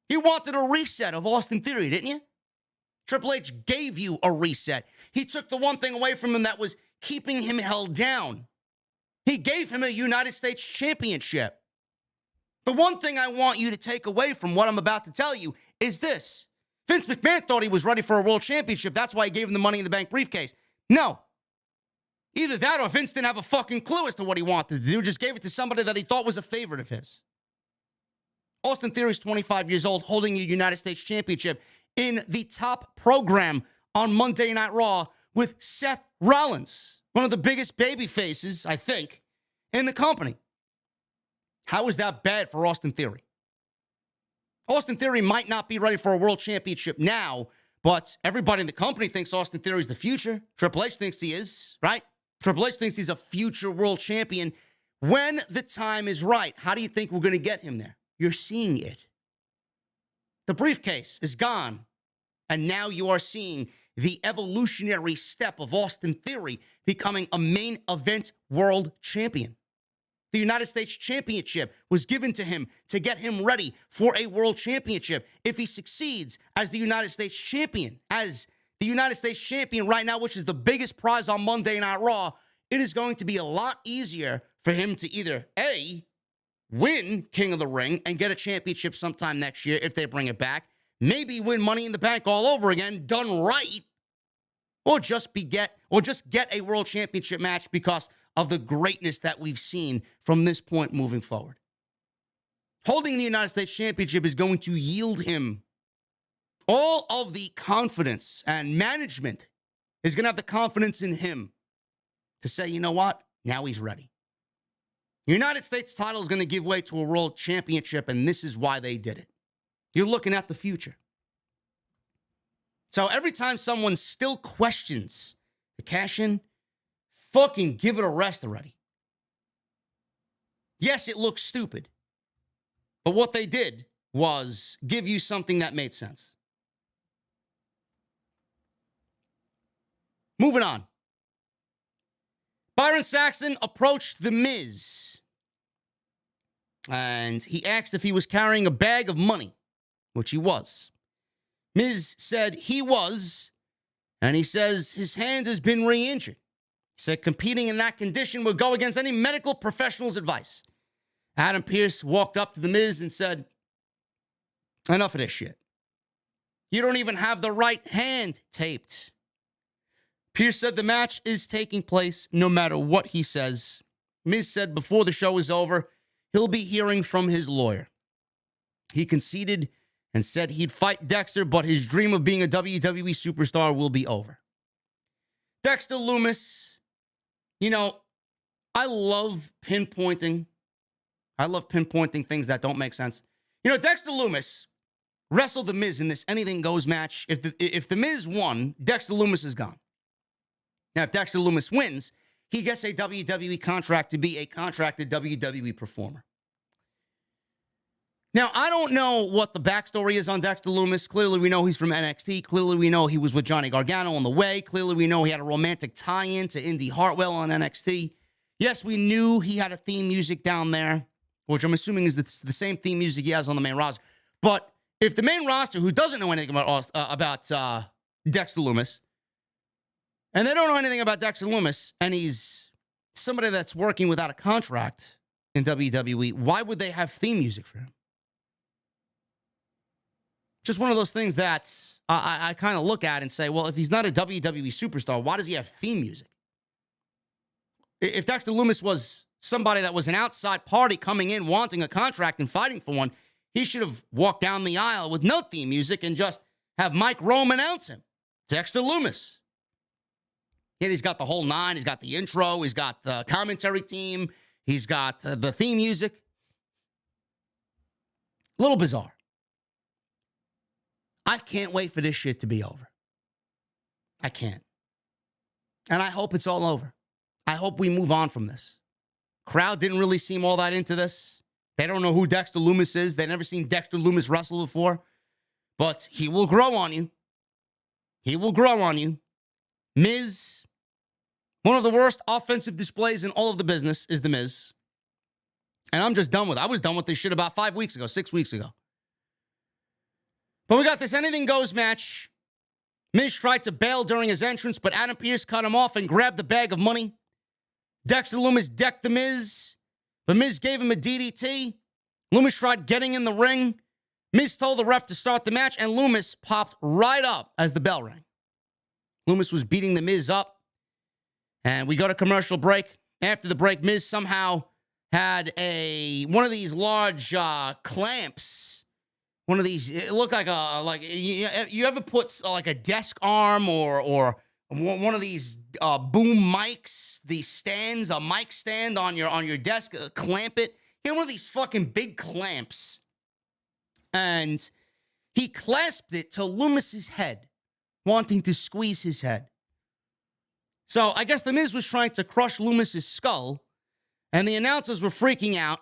You wanted a reset of Austin Theory, didn't you? Triple H gave you a reset. He took the one thing away from him that was keeping him held down. He gave him a United States Championship. The one thing I want you to take away from what I'm about to tell you is this. Vince McMahon thought he was ready for a world championship. That's why he gave him the Money in the Bank briefcase. No. Either that or Vince didn't have a fucking clue as to what he wanted to do. Just gave it to somebody that he thought was a favorite of his. Austin Theory is 25 years old, holding a United States Championship in the top program on Monday Night Raw with Seth Rollins, one of the biggest baby faces, I think, in the company. How is that bad for Austin Theory? Austin Theory might not be ready for a world championship now, but everybody in the company thinks Austin Theory is the future. Triple H thinks he is, right? Triple H thinks he's a future world champion when the time is right. How do you think we're going to get him there? You're seeing it. The briefcase is gone, and now you are seeing the evolutionary step of Austin Theory becoming a main event world champion. The United States Championship was given to him to get him ready for a world championship. If he succeeds as the United States champion, right now, which is the biggest prize on Monday Night Raw, it is going to be a lot easier for him to either A, win King of the Ring and get a championship sometime next year if they bring it back, maybe win Money in the Bank all over again, done right, or just get a world championship match because of the greatness that we've seen from this point moving forward. Holding the United States Championship is going to yield him all of the confidence, and management is going to have the confidence in him to say, you know what? Now he's ready. The United States title is going to give way to a world championship, and this is why they did it. You're looking at the future. So every time someone still questions the cash-in, fucking give it a rest already. Yes, it looks stupid, but what they did was give you something that made sense. Moving on. Byron Saxton approached The Miz, and he asked if he was carrying a bag of money, which he was. Miz said he was, and he says his hand has been re-injured. He said competing in that condition would go against any medical professional's advice. Adam Pearce walked up to The Miz and said, enough of this shit. You don't even have the right hand taped. Pearce said the match is taking place no matter what he says. Miz said before the show is over, he'll be hearing from his lawyer. He conceded and said he'd fight Dexter, but his dream of being a WWE superstar will be over. Dexter Loomis, you know, I love pinpointing things that don't make sense. You know, Dexter Loomis wrestled The Miz in this anything goes match. If the Miz won, Dexter Loomis is gone. Now, if Dexter Loomis wins, he gets a WWE contract to be a contracted WWE performer. Now, I don't know what the backstory is on Dexter Loomis. Clearly, we know he's from NXT. Clearly, we know he was with Johnny Gargano on the way. Clearly, we know he had a romantic tie-in to Indy Hartwell on NXT. Yes, we knew he had a theme music down there, which I'm assuming is the same theme music he has on the main roster. But if the main roster, who doesn't know anything about Dexter Loomis, and they don't know anything about Dexter Loomis, and he's somebody that's working without a contract in WWE, why would they have theme music for him? Just one of those things that I kind of look at and say, well, if he's not a WWE superstar, why does he have theme music? If Dexter Loomis was somebody that was an outside party coming in, wanting a contract and fighting for one, he should have walked down the aisle with no theme music and just have Mike Rome announce him. Dexter Loomis. Yet he's got the whole nine. He's got the intro. He's got the commentary team. He's got the theme music. A little bizarre. I can't wait for this shit to be over. I can't. And I hope it's all over. I hope we move on from this. Crowd didn't really seem all that into this. They don't know who Dexter Loomis is. They've never seen Dexter Loomis wrestle before. But he will grow on you. He will grow on you. Miz, one of the worst offensive displays in all of the business is The Miz. And I'm just done with it. I was done with this shit about 5 weeks ago, 6 weeks ago. But we got this anything goes match. Miz tried to bail during his entrance, but Adam Pearce cut him off and grabbed the bag of money. Dexter Loomis decked The Miz, but Miz gave him a DDT. Loomis tried getting in the ring. Miz told the ref to start the match, and Loomis popped right up as the bell rang. Loomis was beating The Miz up, and we go to commercial break. After the break, Miz somehow had one of these large clamps. One of these, it looked like you ever put like a desk arm or one of these boom mics, these stands, a mic stand on your desk, clamp it. He had one of these fucking big clamps, and he clasped it to Loomis's head, wanting to squeeze his head. So I guess The Miz was trying to crush Loomis's skull, and the announcers were freaking out,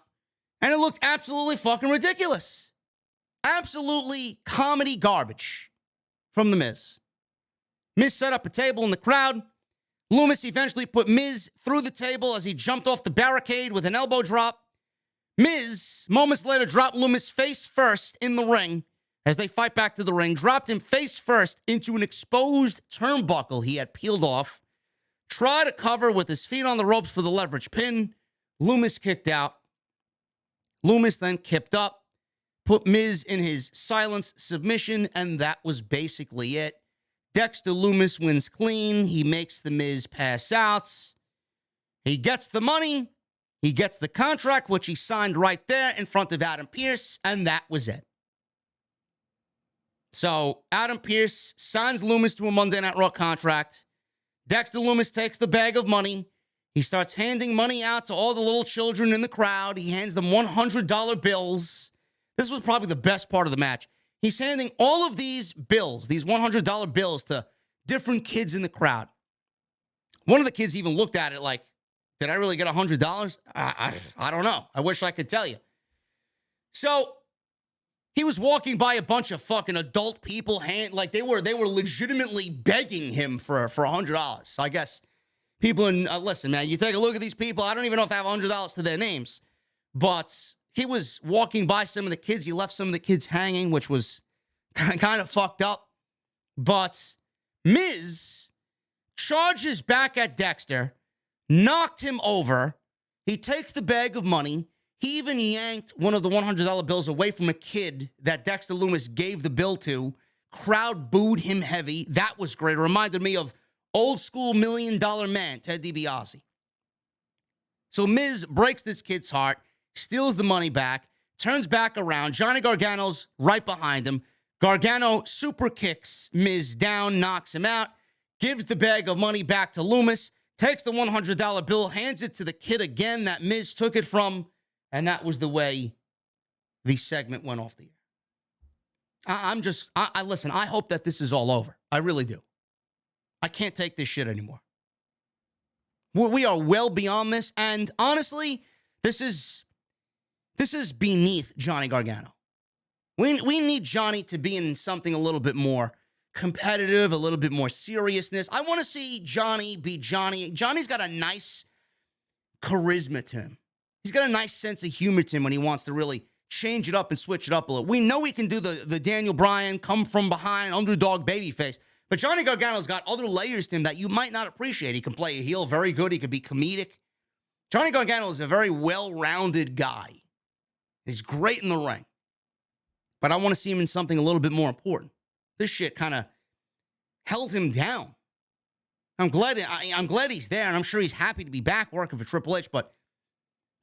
and it looked absolutely fucking ridiculous. Absolutely comedy garbage from The Miz. Miz set up a table in the crowd. Loomis eventually put Miz through the table as he jumped off the barricade with an elbow drop. Miz, moments later, dropped Loomis face first in the ring as they fight back to the ring, dropped him face first into an exposed turnbuckle he had peeled off, tried to cover with his feet on the ropes for the leverage pin. Loomis kicked out. Loomis then kicked up, put Miz in his silence submission, and that was basically it. Dexter Loomis wins clean. He makes The Miz pass out. He gets the money. He gets the contract, which he signed right there in front of Adam Pearce, and that was it. So Adam Pearce signs Loomis to a Monday Night Raw contract. Dexter Loomis takes the bag of money. He starts handing money out to all the little children in the crowd. He hands them $100 bills. This was probably the best part of the match. He's handing all of these bills, these $100 bills, to different kids in the crowd. One of the kids even looked at it like, did I really get $100? I don't know. I wish I could tell you. So he was walking by a bunch of fucking adult people, like they were legitimately begging him for $100. So I guess people in, listen, man, you take a look at these people. I don't even know if they have $100 to their names, but he was walking by some of the kids. He left some of the kids hanging, which was kind of fucked up. But Miz charges back at Dexter, knocked him over. He takes the bag of money. He even yanked one of the $100 bills away from a kid that Dexter Loomis gave the bill to. Crowd booed him heavy. That was great. It reminded me of old school $1 Million Man, Ted DiBiase. So Miz breaks this kid's heart, steals the money back, turns back around. Johnny Gargano's right behind him. Gargano super kicks Miz down, knocks him out, gives the bag of money back to Loomis, takes the $100 bill, hands it to the kid again that Miz took it from, and that was the way the segment went off the air. Listen, I hope that this is all over. I really do. I can't take this shit anymore. We are well beyond this, and honestly, this is beneath Johnny Gargano. We need Johnny to be in something a little bit more competitive, a little bit more seriousness. I want to see Johnny be Johnny. Johnny's got a nice charisma to him. He's got a nice sense of humor to him when he wants to really change it up and switch it up a little. We know he can do the Daniel Bryan, come from behind, underdog babyface. But Johnny Gargano's got other layers to him that you might not appreciate. He can play a heel very good. He could be comedic. Johnny Gargano is a very well-rounded guy. He's great in the ring. But I want to see him in something a little bit more important. This shit kind of held him down. I'm glad he's there, and I'm sure he's happy to be back working for Triple H, but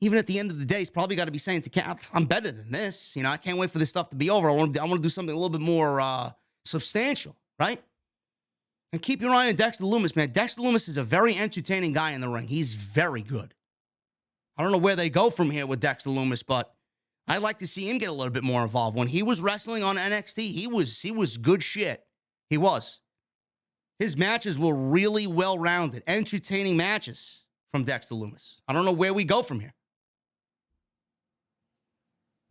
even at the end of the day, he's probably got to be saying to Ken, I'm better than this. You know, I can't wait for this stuff to be over. I want to do something a little bit more substantial, right? And keep your eye on Dexter Loomis, man. Dexter Loomis is a very entertaining guy in the ring. He's very good. I don't know where they go from here with Dexter Loomis, but I'd like to see him get a little bit more involved. When he was wrestling on NXT, he was good shit. He was. His matches were really well-rounded, entertaining matches from Dexter Loomis. I don't know where we go from here.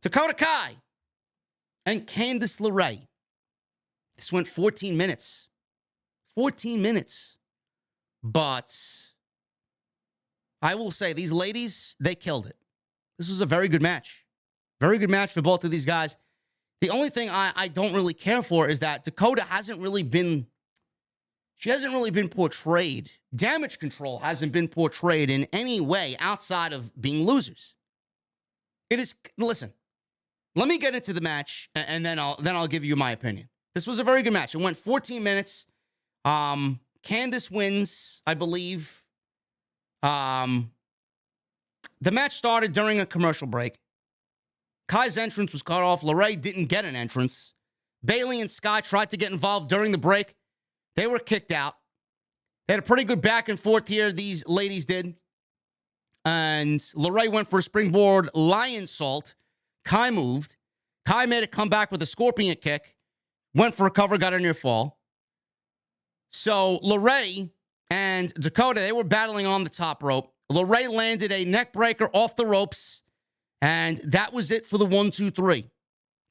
Dakota Kai and Candace LeRae. This went 14 minutes. 14 minutes. But I will say, these ladies, they killed it. This was a very good match. Very good match for both of these guys. The only thing I don't really care for is that Dakota hasn't really been portrayed. Damage Control hasn't been portrayed in any way outside of being losers. Listen, let me get into the match and then I'll give you my opinion. This was a very good match. It went 14 minutes. Candace wins, I believe. The match started during a commercial break. Kai's entrance was cut off. LeRae didn't get an entrance. Bayley and Sky tried to get involved during the break. They were kicked out. They had a pretty good back and forth here, these ladies did. And LeRae went for a springboard lion salt. Kai moved. Kai made a comeback with a scorpion kick. Went for a cover, got a near fall. So LeRae and Dakota, they were battling on the top rope. LeRae landed a neck breaker off the ropes. And that was it for the 1, 2, 3.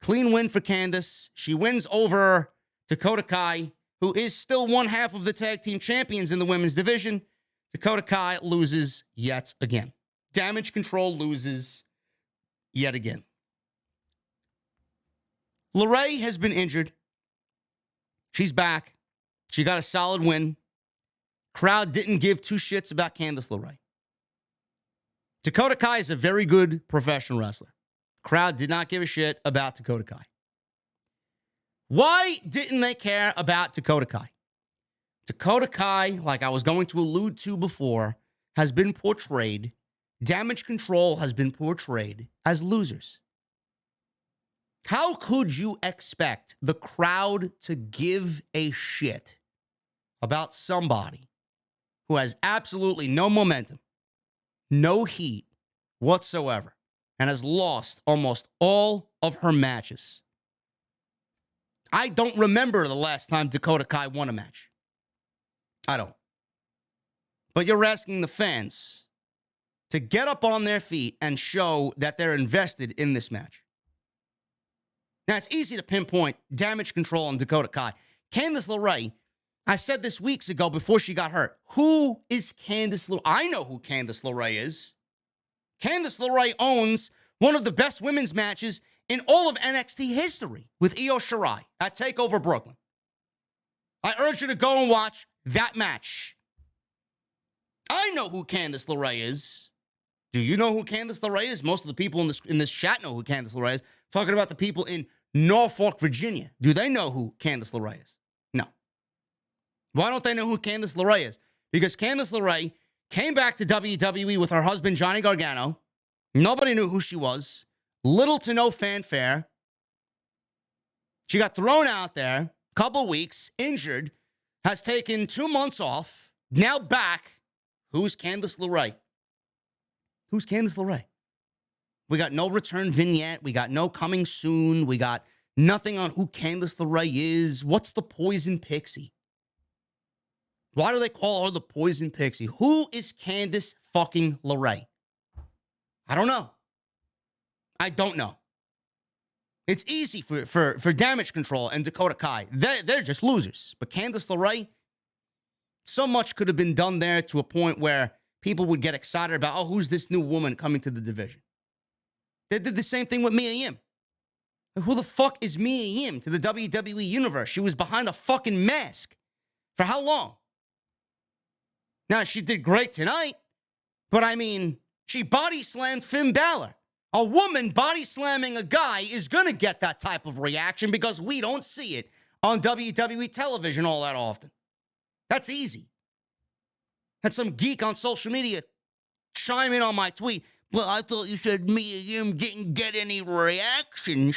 Clean win for Candace. She wins over Dakota Kai, who is still one half of the tag team champions in the women's division. Dakota Kai loses yet again. Damage Control loses yet again. LeRae has been injured. She's back. She got a solid win. Crowd didn't give two shits about Candice LeRae. Dakota Kai is a very good professional wrestler. Crowd did not give a shit about Dakota Kai. Why didn't they care about Dakota Kai? Dakota Kai, like I was going to allude to before, has been portrayed, Damage Control has been portrayed as losers. How could you expect the crowd to give a shit about somebody who has absolutely no momentum, no heat whatsoever, and has lost almost all of her matches? I don't remember the last time Dakota Kai won a match. I don't. But you're asking the fans to get up on their feet and show that they're invested in this match. Now, it's easy to pinpoint Damage Control on Dakota Kai. Candice LeRae, I said this weeks ago before she got hurt. Who is Candice LeRae? I know who Candice LeRae is. Candice LeRae owns one of the best women's matches in all of NXT history with Io Shirai at TakeOver Brooklyn. I urge you to go and watch that match. I know who Candice LeRae is. Do you know who Candice LeRae is? Most of the people in this chat know who Candice LeRae is. Talking about the people in Norfolk, Virginia. Do they know who Candice LeRae is? No. Why don't they know who Candice LeRae is? Because Candice LeRae came back to WWE with her husband, Johnny Gargano. Nobody knew who she was. Little to no fanfare. She got thrown out there, couple weeks, injured, has taken 2 months off, now back. Who's Candice LeRae? Who's Candice LeRae? We got no return vignette. We got no coming soon. We got nothing on who Candice LeRae is. What's the Poison Pixie? Why do they call her the Poison Pixie? Who is Candice fucking LeRae? I don't know. I don't know. It's easy for Damage Control and Dakota Kai. They're just losers. But Candice LeRae, so much could have been done there to a point where people would get excited about, oh, who's this new woman coming to the division? They did the same thing with Mia Yim. Who the fuck is Mia Yim to the WWE universe? She was behind a fucking mask. For how long? Now, she did great tonight, but I mean, she body slammed Finn Balor. A woman body slamming a guy is going to get that type of reaction because we don't see it on WWE television all that often. That's easy. Had some geek on social media chime in on my tweet. Well, I thought you said Mia Yim didn't get any reactions.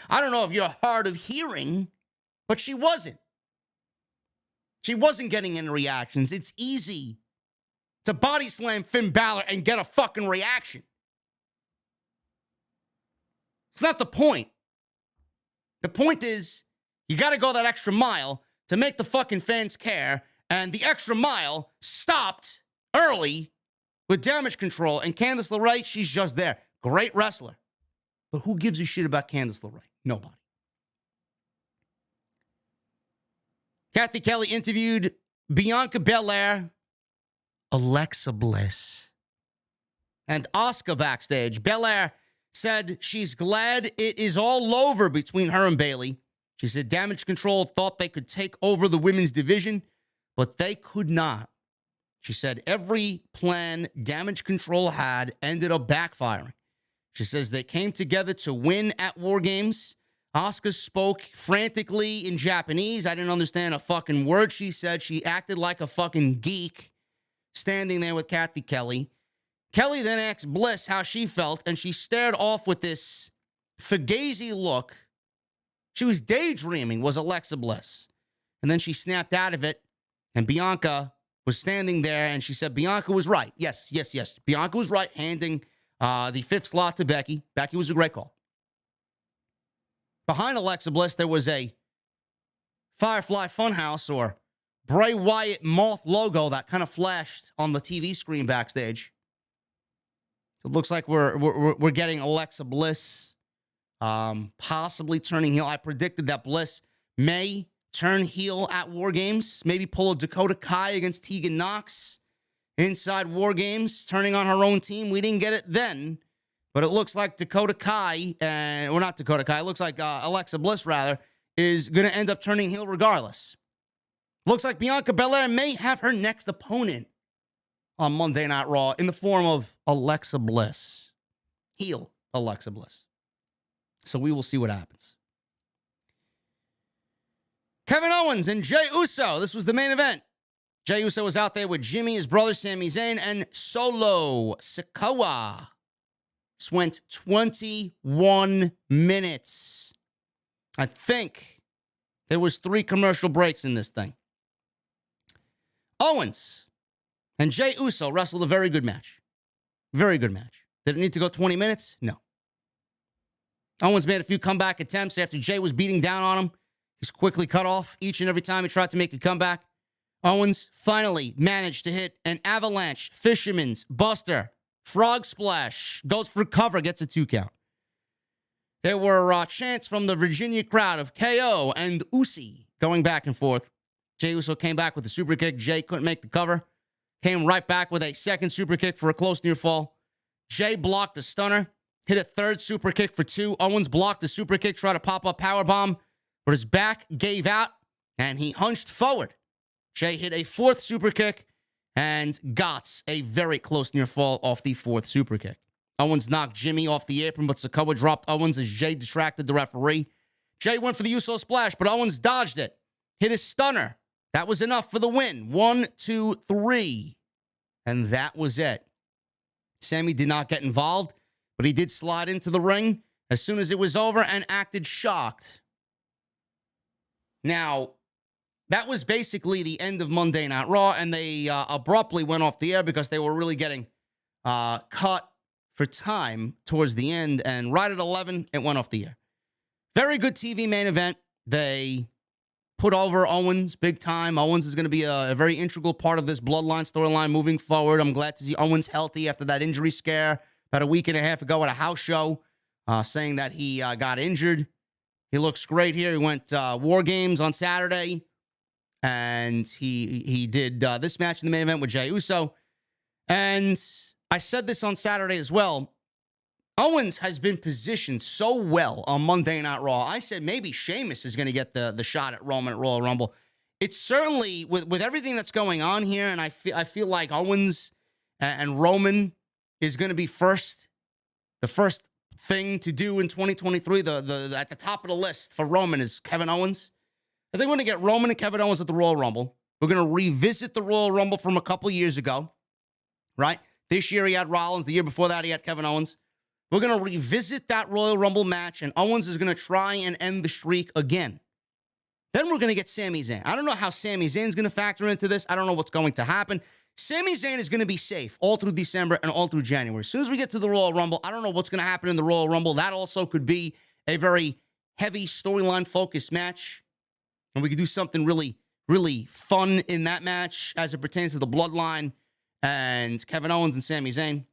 I don't know if you're hard of hearing, but she wasn't. She wasn't getting any reactions. It's easy to body slam Finn Balor and get a fucking reaction. It's not the point. The point is, you got to go that extra mile to make the fucking fans care, and the extra mile stopped early with Damage Control, and Candice LeRae, she's just there. Great wrestler. But who gives a shit about Candice LeRae? Nobody. Kathy Kelly interviewed Bianca Belair, Alexa Bliss, and Asuka backstage. Belair said she's glad it is all over between her and Bayley. She said Damage Control thought they could take over the women's division, but they could not. She said every plan Damage Control had ended up backfiring. She says they came together to win at War Games. Asuka spoke frantically in Japanese. I didn't understand a fucking word she said. She acted like a fucking geek standing there with Kathy Kelly. Kelly then asked Bliss how she felt, and she stared off with this fugazi look. She was daydreaming, was Alexa Bliss. And then she snapped out of it, and Bianca was standing there, and she said Bianca was right. Yes. Bianca was right, handing the fifth slot to Becky. Becky was a great call. Behind Alexa Bliss, there was a Firefly Funhouse or Bray Wyatt Moth logo that kind of flashed on the TV screen backstage. It looks like we're getting Alexa Bliss possibly turning heel. I predicted that Bliss may turn heel at War Games, maybe pull a Dakota Kai against Tegan Nox inside War Games, turning on her own team. We didn't get it then, but it looks like Dakota Kai, or not Dakota Kai, it looks like Alexa Bliss, rather, is going to end up turning heel regardless. Looks like Bianca Belair may have her next opponent on Monday Night Raw in the form of Alexa Bliss. Heel Alexa Bliss. So we will see what happens. Kevin Owens and Jey Uso. This was the main event. Jey Uso was out there with Jimmy, his brother Sami Zayn, and Solo Sikoa. This went 21 minutes. I think there was 3 commercial breaks in this thing. Owens and Jey Uso wrestled a very good match. Very good match. Did it need to go 20 minutes? No. Owens made a few comeback attempts after Jey was beating down on him. He's quickly cut off each and every time he tried to make a comeback. Owens finally managed to hit an avalanche, fisherman's buster, frog splash, goes for cover, gets a 2 count. There were chants from the Virginia crowd of KO and Usi going back and forth. Jey Uso came back with a super kick. Jey couldn't make the cover. Came right back with a second super kick for a close near fall. Jey blocked a stunner, hit a third super kick for 2. Owens blocked the super kick, tried to pop up powerbomb, but his back gave out, and he hunched forward. Jey hit a 4th super kick and got a very close near fall off the 4th super kick. Owens knocked Jimmy off the apron, but Sikoa dropped Owens as Jey distracted the referee. Jey went for the Uso splash, but Owens dodged it. Hit his stunner. That was enough for the win. 1, 2, 3. And that was it. Sami did not get involved, but he did slide into the ring as soon as it was over and acted shocked. Now, that was basically the end of Monday Night Raw, and they abruptly went off the air because they were really getting cut for time towards the end, and right at 11, it went off the air. Very good TV main event. They put over Owens big time. Owens is going to be a very integral part of this Bloodline storyline moving forward. I'm glad to see Owens healthy after that injury scare about a week and a half ago at a house show, saying that he got injured. He looks great here. He went War Games on Saturday, and he did this match in the main event with Jey Uso. And I said this on Saturday as well. Owens has been positioned so well on Monday Night Raw. I said maybe Sheamus is going to get the shot at Roman at Royal Rumble. It's certainly, with everything that's going on here, and I feel like Owens and Roman is going to be the first thing to do in 2023. The at the top of the list for Roman is Kevin Owens. I think we're going to get Roman and Kevin Owens at the Royal Rumble. We're going to revisit the Royal Rumble from a couple years ago, right? This year he had Rollins. The year before that he had Kevin Owens. We're going to revisit that Royal Rumble match, and Owens is going to try and end the streak again. Then we're going to get Sami Zayn. I don't know how Sami Zayn's going to factor into this. I don't know what's going to happen. Sami Zayn is going to be safe all through December and all through January. As soon as we get to the Royal Rumble, I don't know what's going to happen in the Royal Rumble. That also could be a very heavy storyline-focused match, and we could do something really, really fun in that match as it pertains to the Bloodline and Kevin Owens and Sami Zayn.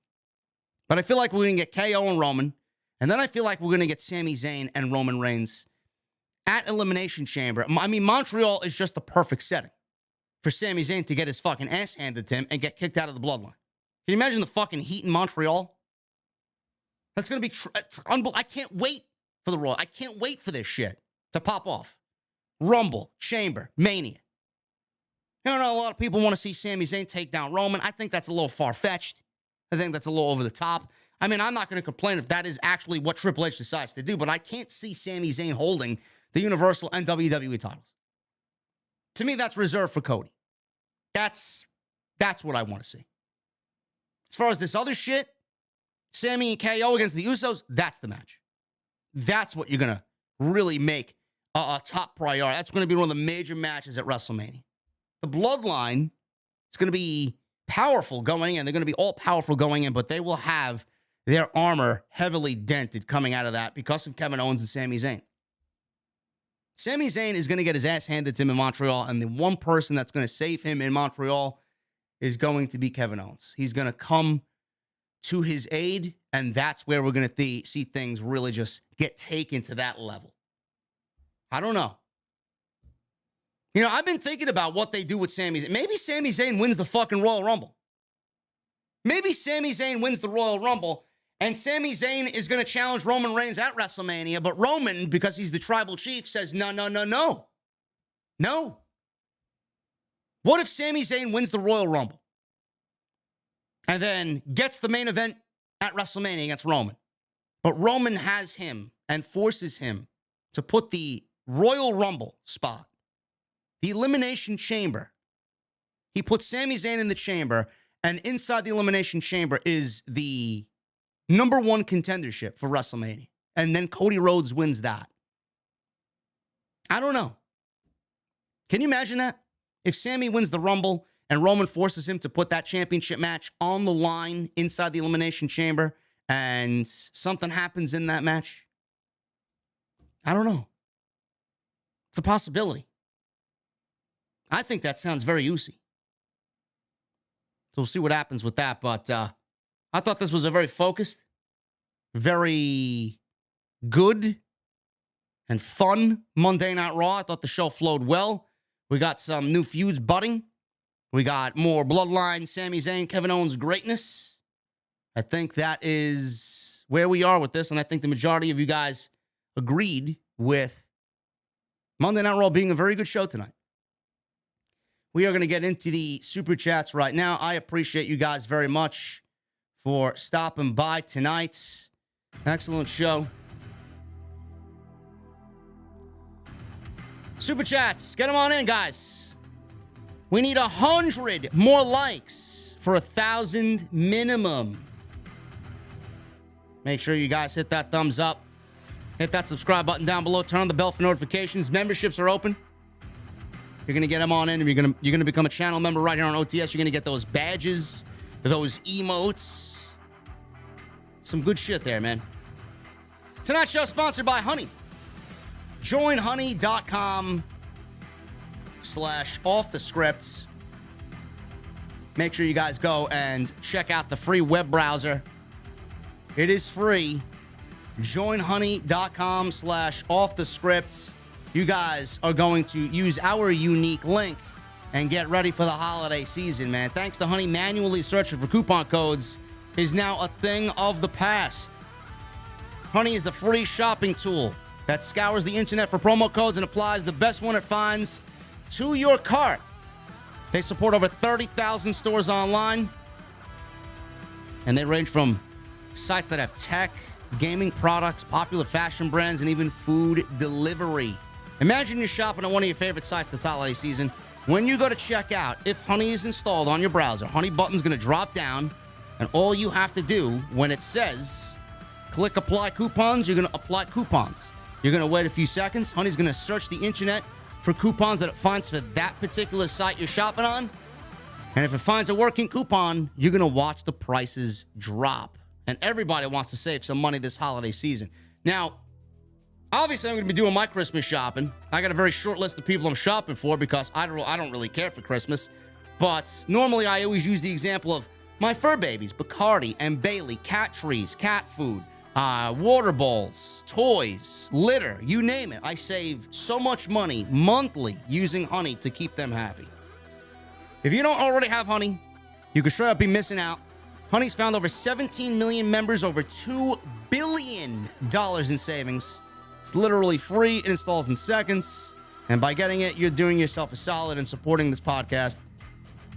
But I feel like we're going to get KO and Roman. And then I feel like we're going to get Sami Zayn and Roman Reigns at Elimination Chamber. I mean, Montreal is just the perfect setting for Sami Zayn to get his fucking ass handed to him and get kicked out of the Bloodline. Can you imagine the fucking heat in Montreal? That's going to be... it's unbelievable. I can't wait for the Raw. I can't wait for this shit to pop off. Rumble, Chamber, Mania. I know a lot of people want to see Sami Zayn take down Roman. I think that's a little far-fetched. I think that's a little over the top. I mean, I'm not going to complain if that is actually what Triple H decides to do, but I can't see Sami Zayn holding the Universal and WWE titles. To me, that's reserved for Cody. That's what I want to see. As far as this other shit, Sami and KO against the Usos, that's the match. That's what you're going to really make a top priority. That's going to be one of the major matches at WrestleMania. The Bloodline is going to be powerful going in. They're going to be all powerful going in, but they will have their armor heavily dented coming out of that because of Kevin Owens and Sami Zayn. Sami Zayn is going to get his ass handed to him in Montreal, and the one person that's going to save him in Montreal is going to be Kevin Owens. He's going to come to his aid, and that's where we're going to see things really just get taken to that level. I don't know. You know, I've been thinking about what they do with Sami Zayn. Maybe Sami Zayn wins the fucking Royal Rumble. Maybe Sami Zayn wins the Royal Rumble, and Sami Zayn is going to challenge Roman Reigns at WrestleMania, but Roman, because he's the tribal chief, says, no. No. What if Sami Zayn wins the Royal Rumble and then gets the main event at WrestleMania against Roman, but Roman has him and forces him to put the Royal Rumble spot, the Elimination Chamber. He puts Sami Zayn in the chamber, and inside the Elimination Chamber is the number one contendership for WrestleMania. And then Cody Rhodes wins that. I don't know. Can you imagine that? If Sami wins the Rumble and Roman forces him to put that championship match on the line inside the Elimination Chamber and something happens in that match? I don't know. It's a possibility. I think that sounds very juicy. So we'll see what happens with that. But I thought this was a very focused, very good, and fun Monday Night Raw. I thought the show flowed well. We got some new feuds budding. We got more Bloodline, Sami Zayn, Kevin Owens greatness. I think that is where we are with this, and I think the majority of you guys agreed with Monday Night Raw being a very good show tonight. We are going to get into the super chats right now. I appreciate you guys very much for stopping by tonight. Excellent show. Super chats, get them on in, guys. We need 100 more likes for 1,000 minimum. Make sure you guys hit that thumbs up. Hit that subscribe button down below. Turn on the bell for notifications. Memberships are open. You're going to get them on in, and you're going to become a channel member right here on OTS. You're going to get those badges, those emotes. Some good shit there, man. Tonight's show sponsored by Honey. Join honey.com/offthescript. Make sure you guys go and check out the free web browser. It is free. Join honey.com/offthescript. You guys are going to use our unique link and get ready for the holiday season, man. Thanks to Honey, manually searching for coupon codes is now a thing of the past. Honey is the free shopping tool that scours the internet for promo codes and applies the best one it finds to your cart. They support over 30,000 stores online, and they range from sites that have tech, gaming products, popular fashion brands, and even food delivery. Imagine you're shopping on one of your favorite sites this holiday season. When you go to check out, if Honey is installed on your browser, Honey button's going to drop down, and all you have to do when it says click apply coupons, you're going to apply coupons. You're going to wait a few seconds. Honey's going to search the internet for coupons that it finds for that particular site you're shopping on. And if it finds a working coupon, you're going to watch the prices drop. And everybody wants to save some money this holiday season. Now, obviously, I'm going to be doing my Christmas shopping. I got a very short list of people I'm shopping for because I don't really care for Christmas. But normally, I always use the example of my fur babies, Bacardi and Bayley, cat trees, cat food, water bowls, toys, litter, you name it. I save so much money monthly using honey to keep them happy. If you don't already have honey, you could straight up be missing out. Honey's found over 17 million members, over $2 billion in savings. It's literally free. It installs in seconds. And by getting it, you're doing yourself a solid and supporting this podcast.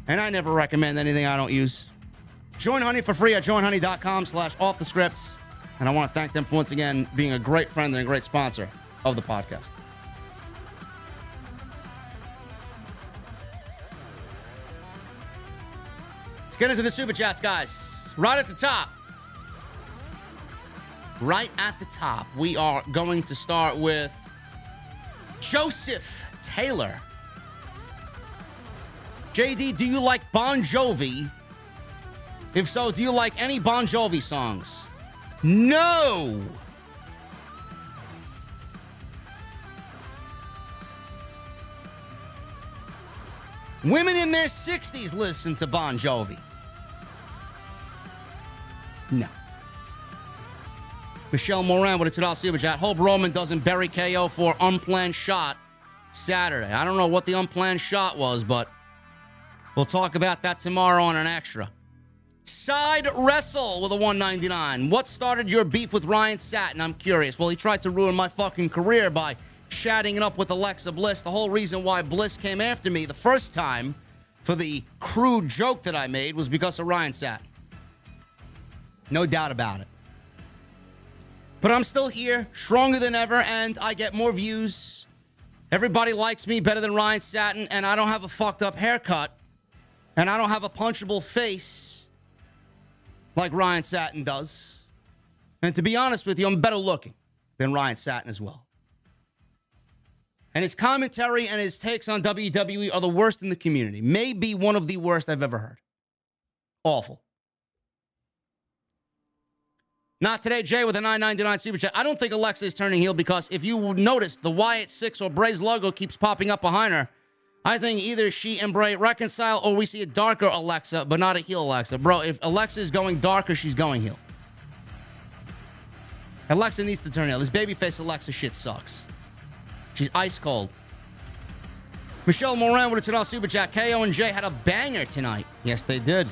And I never recommend anything I don't use. Join Honey for free at joinhoney.com/offthescript. And I want to thank them for once again being a great friend and a great sponsor of the podcast. Let's get into the Super Chats, guys. Right at the top. Right at the top, we are going to start with Joseph Taylor. JD, do you like Bon Jovi? If so, do you like any Bon Jovi songs? No! Women in their 60s listen to Bon Jovi. No. Michelle Moran with a $2 super chat. Hope Roman doesn't bury KO for unplanned shot Saturday. I don't know what the unplanned shot was, but we'll talk about that tomorrow on an extra. Side Wrestle with a $1.99. What started your beef with Ryan Satin? I'm curious. Well, he tried to ruin my fucking career by chatting it up with Alexa Bliss. The whole reason why Bliss came after me the first time for the crude joke that I made was because of Ryan Satin. No doubt about it. But I'm still here, stronger than ever, and I get more views. Everybody likes me better than Ryan Satin, and I don't have a fucked up haircut, and I don't have a punchable face like Ryan Satin does. And to be honest with you, I'm better looking than Ryan Satin as well. And his commentary and his takes on WWE are the worst in the community. Maybe one of the worst I've ever heard. Awful. Not today, Jay, with a $9.99 super chat. I don't think Alexa is turning heel because if you notice, the Wyatt 6 or Bray's logo keeps popping up behind her. I think either she and Bray reconcile or we see a darker Alexa, but not a heel Alexa. Bro, if Alexa is going darker, she's going heel. Alexa needs to turn heel. This babyface Alexa shit sucks. She's ice cold. Michelle Moran with a $2 super chat. KO and Jay had a banger tonight. Yes, they did.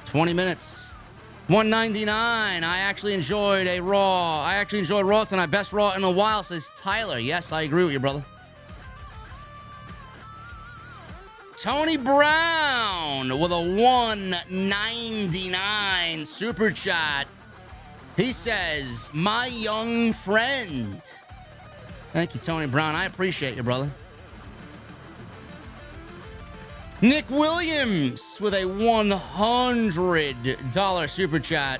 20 minutes. $1.99. I actually enjoyed Raw tonight. Best Raw in a while, says Tyler. Yes, I agree with you, brother. Tony Brown with a $1.99 super chat. He says, my young friend. Thank you, Tony Brown. I appreciate you, brother. Nick Williams with a $100 super chat.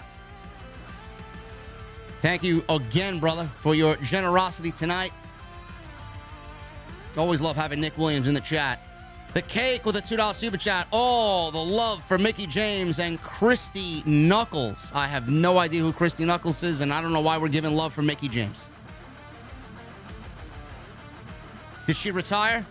Thank you again, brother, for your generosity tonight. Always love having Nick Williams in the chat. The Cake with a $2 super chat. All the love for Mickie James and Christy Knuckles. I have no idea who Christy Knuckles is, and I don't know why we're giving love for Mickie James. Did she retire?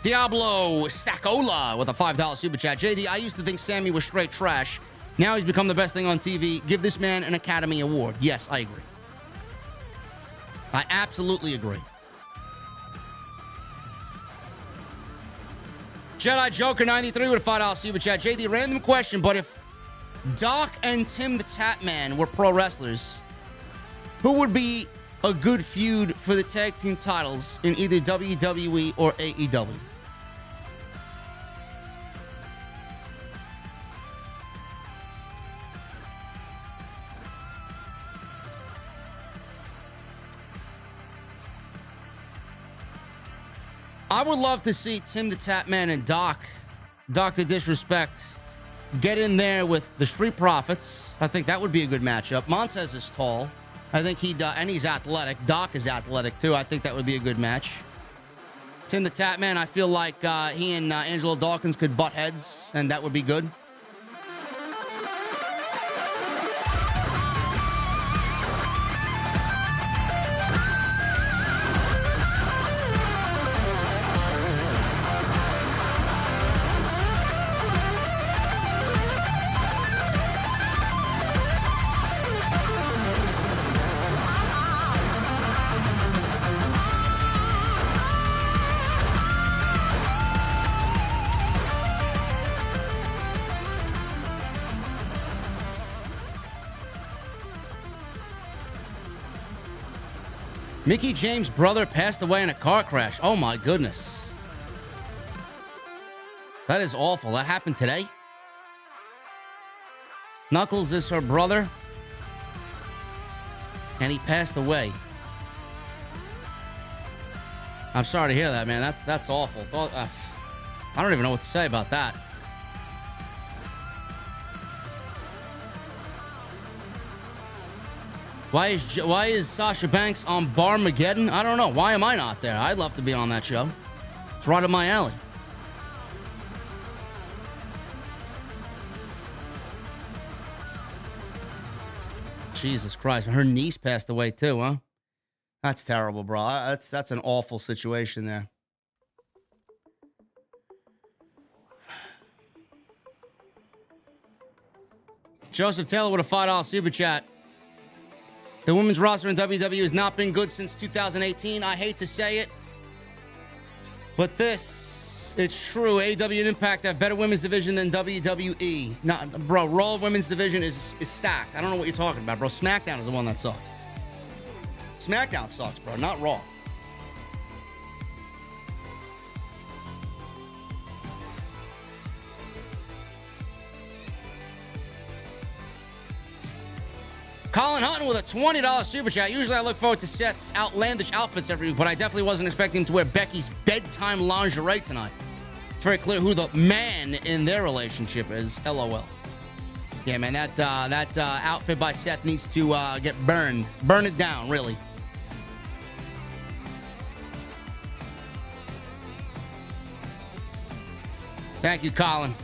Diablo Stackola with a $5 super chat. JD, I used to think Sammy was straight trash. Now he's become the best thing on TV. Give this man an Academy Award. Yes, I agree. I absolutely agree. Jedi Joker 93 with a $5 super chat. JD, random question, but if Doc and Tim the Tap Man were pro wrestlers, who would be a good feud for the tag team titles in either WWE or AEW? I would love to see Tim the Tap Man and Dr. Disrespect get in there with the Street Profits. I think that would be a good matchup. Montez is tall. I think and he's athletic. Doc is athletic too. I think that would be a good match. Tim the Tap Man, I feel like he and Angelo Dawkins could butt heads, and that would be good. Mickie James' brother passed away in a car crash. Oh my goodness. That is awful. That happened today? Knuckles is her brother. And he passed away. I'm sorry to hear that, man. That's awful. I don't even know what to say about that. Why is Sasha Banks on Barmageddon? I don't know. Why am I not there? I'd love to be on that show. It's right up my alley. Jesus Christ. Her niece passed away too, huh? That's terrible, bro. That's an awful situation there. Joseph Taylor with a $5 super chat. The women's roster in WWE has not been good since 2018. I hate to say it, but it's true. AEW and Impact have better women's division than WWE. Bro, Raw women's division is stacked. I don't know what you're talking about, bro. SmackDown is the one that sucks. SmackDown sucks, bro, not Raw. Colin Hutton with a $20 super chat. Usually I look forward to Seth's outlandish outfits every week, but I definitely wasn't expecting him to wear Becky's bedtime lingerie tonight. It's very clear who the man in their relationship is. LOL. Yeah, man, that outfit by Seth needs to get burned. Burn it down, really. Thank you, Colin.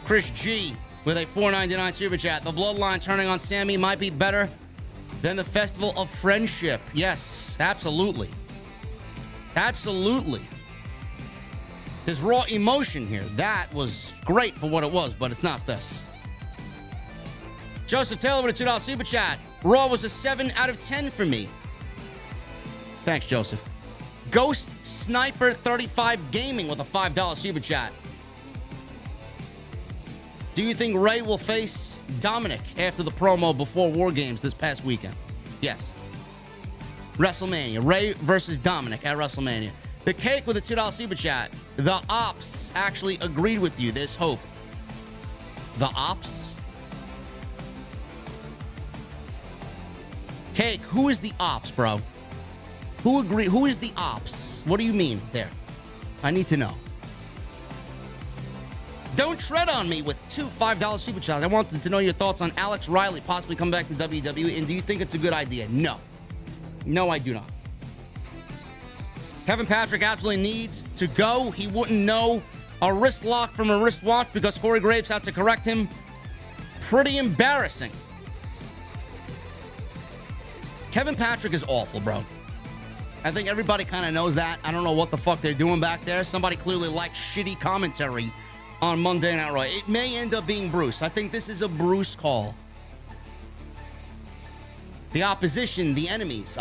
Chris G with a $4.99 super chat. The Bloodline turning on Sami might be better than the Festival of Friendship. Yes, absolutely. Absolutely. There's raw emotion here. That was great for what it was, but it's not this. Joseph Taylor with a $2 super chat. Raw was a 7 out of 10 for me. Thanks, Joseph. Ghost Sniper 35 Gaming with a $5 super chat. Do you think Ray will face Dominic after the promo before War Games this past weekend? Yes. WrestleMania. Ray versus Dominic at WrestleMania. The Cake with a $2 super chat. The Ops actually agreed with you. There's hope. The Ops? Cake, who is the Ops, bro? Who is the Ops? What do you mean there? I need to know. Don't tread on me with two $5 super chats. I wanted to know your thoughts on Alex Riley possibly coming back to WWE, and do you think it's a good idea? No. No, I do not. Kevin Patrick absolutely needs to go. He wouldn't know a wrist lock from a wrist watch because Corey Graves had to correct him. Pretty embarrassing. Kevin Patrick is awful, bro. I think everybody kind of knows that. I don't know what the fuck they're doing back there. Somebody clearly likes shitty commentary on Monday Night Raw. It may end up being Bruce. I think this is a Bruce call. The opposition, the enemies.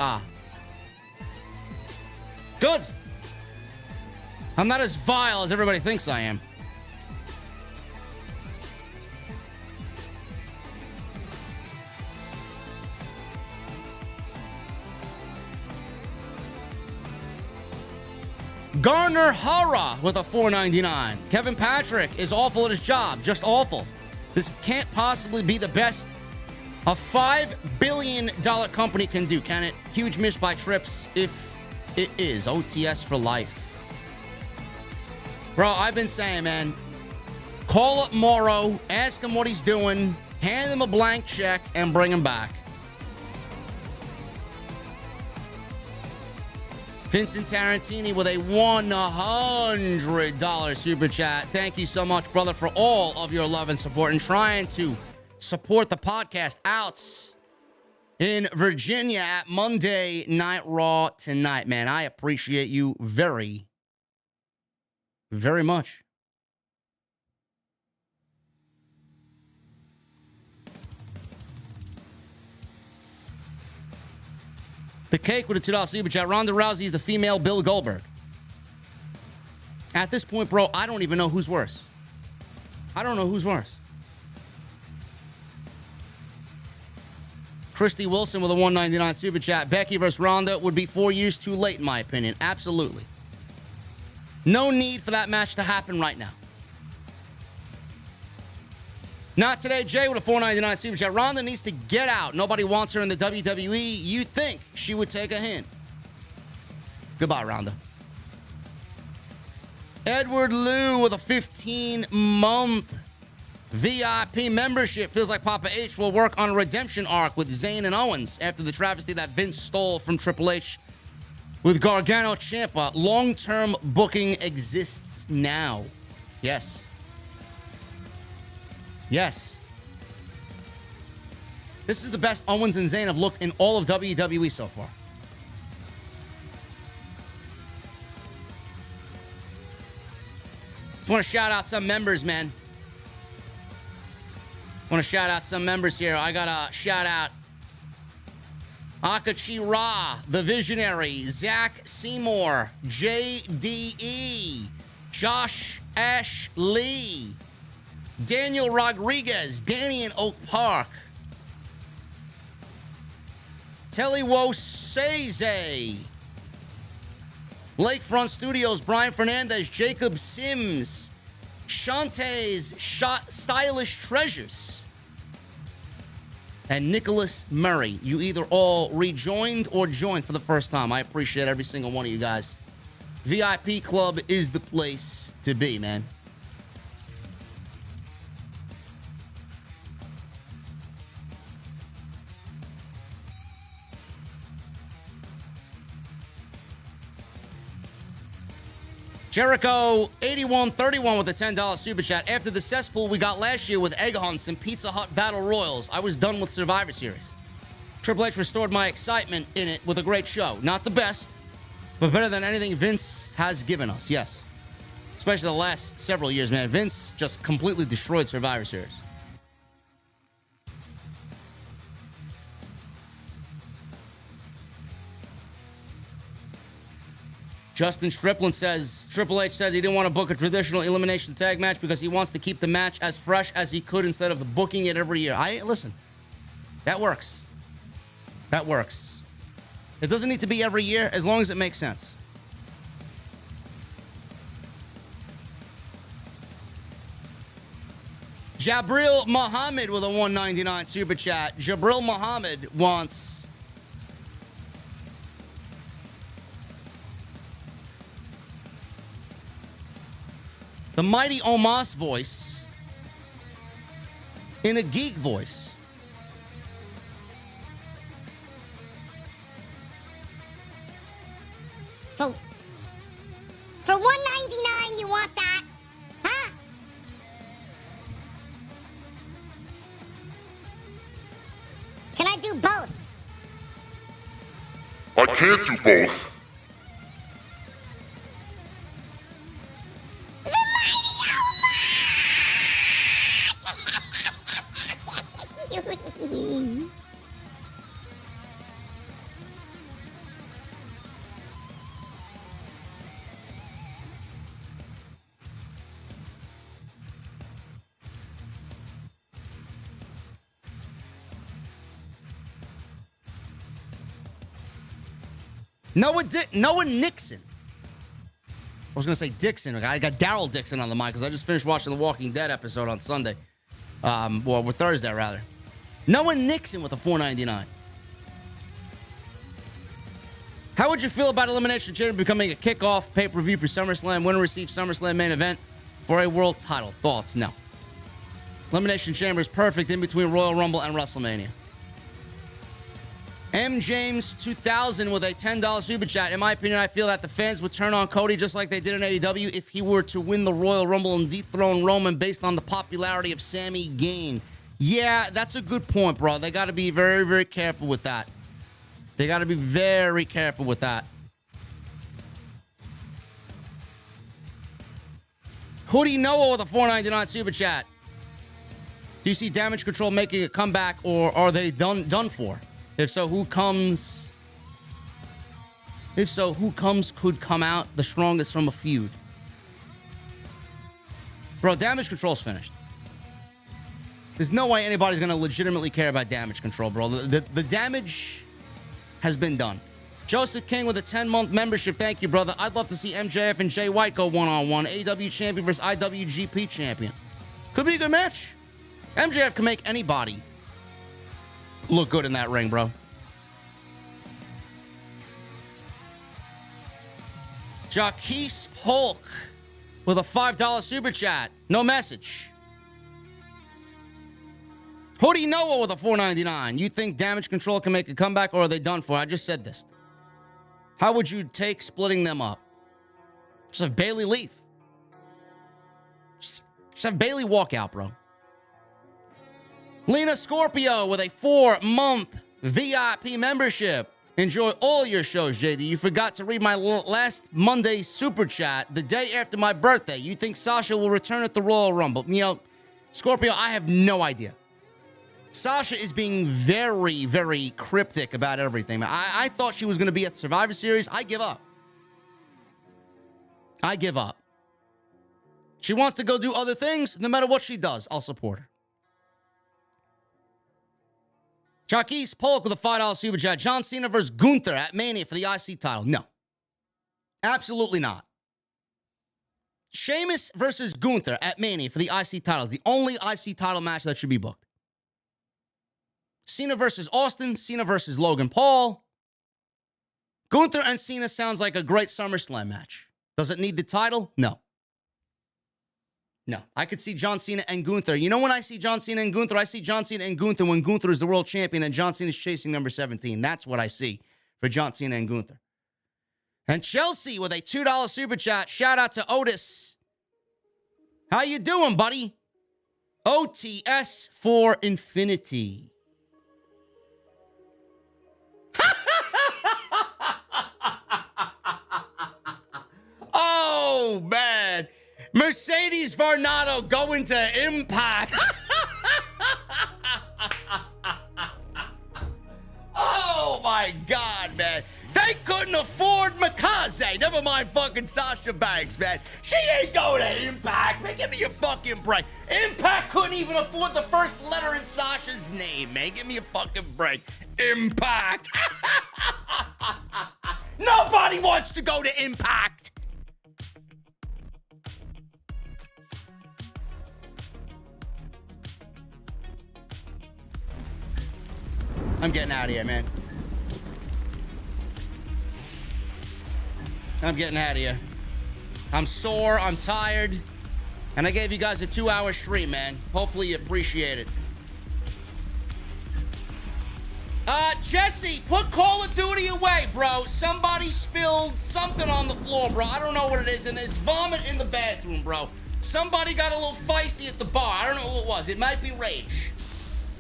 Good. I'm not as vile as everybody thinks I am. Garner Hara with a $4.99. Kevin Patrick is awful at his job. Just awful. This can't possibly be the best a $5 billion company can do, can it? Huge miss by Trips if it is. OTS for life. Bro, I've been saying, man, call up Morrow, ask him what he's doing, hand him a blank check, and bring him back. Vincent Tarantini with a $100 super chat. Thank you so much, brother, for all of your love and support and trying to support the podcast outs in Virginia at Monday Night Raw tonight, man. I appreciate you very, very much. The Cake with a $2 super chat. Ronda Rousey is the female Bill Goldberg. At this point, bro, I don't even know who's worse. I don't know who's worse. Christy Wilson with a $1.99 super chat. Becky versus Ronda would be 4 years too late, in my opinion. Absolutely. No need for that match to happen right now. Not today, Jay with a $4.99 super chat. Ronda needs to get out. Nobody wants her in the WWE. You'd think she would take a hint. Goodbye, Ronda. Edward Liu with a 15-month VIP membership. Feels like Papa H will work on a redemption arc with Zayn and Owens after the travesty that Vince stole from Triple H with Gargano Ciampa. Long-term booking exists now. Yes. Yes. This is the best Owens and Zayn have looked in all of WWE so far. I want to shout out some members, man. I want to shout out some members here. I got to shout out Akachi Ra, The Visionary, Zach Seymour, JDE, Josh Ash Lee, Daniel Rodriguez, Danny in Oak Park, Telewo Seze, Lakefront Studios, Brian Fernandez, Jacob Sims, Shantae's Stylish Treasures, and Nicholas Murray. You either all rejoined or joined for the first time. I appreciate every single one of you guys. VIP Club is the place to be, man. Jericho 8131 with a $10 super chat. After the cesspool we got last year with Egg Hunts and Pizza Hut Battle Royals, I was done with Survivor Series. Triple H restored my excitement in it with a great show. Not the best, but better than anything Vince has given us, yes. Especially the last several years, man. Vince just completely destroyed Survivor Series. Justin Strickland says, Triple H says he didn't want to book a traditional elimination tag match because he wants to keep the match as fresh as he could instead of booking it every year. Listen, that works. That works. It doesn't need to be every year as long as it makes sense. Jabril Muhammad with a $1.99 super chat. Jabril Muhammad wants the mighty Omos voice in a geek voice. For $1.99, you want that? Huh? Can I do both? I can't do both. Noah Nixon. I was going to say Dixon. I got Daryl Dixon on the mic because I just finished watching the Walking Dead episode on Sunday. Or Thursday, rather. Noah Nixon with a $4.99. How would you feel about Elimination Chamber becoming a kickoff pay-per-view for SummerSlam? Winner receives SummerSlam main event for a world title. Thoughts? No. Elimination Chamber is perfect in between Royal Rumble and WrestleMania. M. James 2000 with a $10 super chat. In my opinion, I feel that the fans would turn on Cody just like they did in AEW if he were to win the Royal Rumble and dethrone Roman based on the popularity of Sami gained. Yeah, that's a good point, bro. They got to be very, very careful with that. They got to be very careful with that. Hoodie Noah with a $4.99 super chat. Do you see Damage Control making a comeback, or are they done for? If so, who comes could come out the strongest from a feud? Bro, Damage Control's finished. There's no way anybody's going to legitimately care about damage control, bro. The damage has been done. Joseph King with a 10-month membership. Thank you, brother. I'd love to see MJF and Jay White go one-on-one. AEW champion versus IWGP champion. Could be a good match. MJF can make anybody look good in that ring, bro. Jaquise Polk with a $5 super chat. No message. Who do you know with a $4.99? You think damage control can make a comeback, or are they done for? I just said this. How would you take splitting them up? Just have Bayley leave. Just have Bayley walk out, bro. Lena Scorpio with a 4-month VIP membership. Enjoy all your shows, JD. You forgot to read my last Monday super chat the day after my birthday. You think Sasha will return at the Royal Rumble? You know, Scorpio, I have no idea. Sasha is being very, very cryptic about everything. I thought she was going to be at Survivor Series. I give up. I give up. She wants to go do other things. No matter what she does, I'll support her. Jaquise Polk with a $5 super chat. John Cena versus Gunther at Mania for the IC title. No. Absolutely not. Sheamus versus Gunther at Mania for the IC title is the only IC title match that should be booked. Cena versus Austin. Cena versus Logan Paul. Gunther and Cena sounds like a great SummerSlam match. Does it need the title? No. No. I could see John Cena and Gunther. You know when I see John Cena and Gunther? I see John Cena and Gunther when Gunther is the world champion and John Cena is chasing number 17. That's what I see for John Cena and Gunther. And Chelsea with a $2 super chat. Shout out to Otis. How you doing, buddy? OTS for infinity. Oh, man. Mercedes Varnado going to Impact. Oh, my God, man. They couldn't afford Mikaze. Never mind fucking Sasha Banks, man. She ain't going to Impact, man. Give me a fucking break. Impact couldn't even afford the first letter in Sasha's name, man. Give me a fucking break. Impact. Nobody wants to go to Impact. I'm getting out of here, man. I'm getting out of here. I'm sore, I'm tired, and I gave you guys a 2-hour stream, man. Hopefully you appreciate it. Jesse, put Call of Duty away, bro. Somebody spilled something on the floor, bro. I don't know what it is, and there's vomit in the bathroom, bro. Somebody got a little feisty at the bar. I don't know who it was. It might be Rage.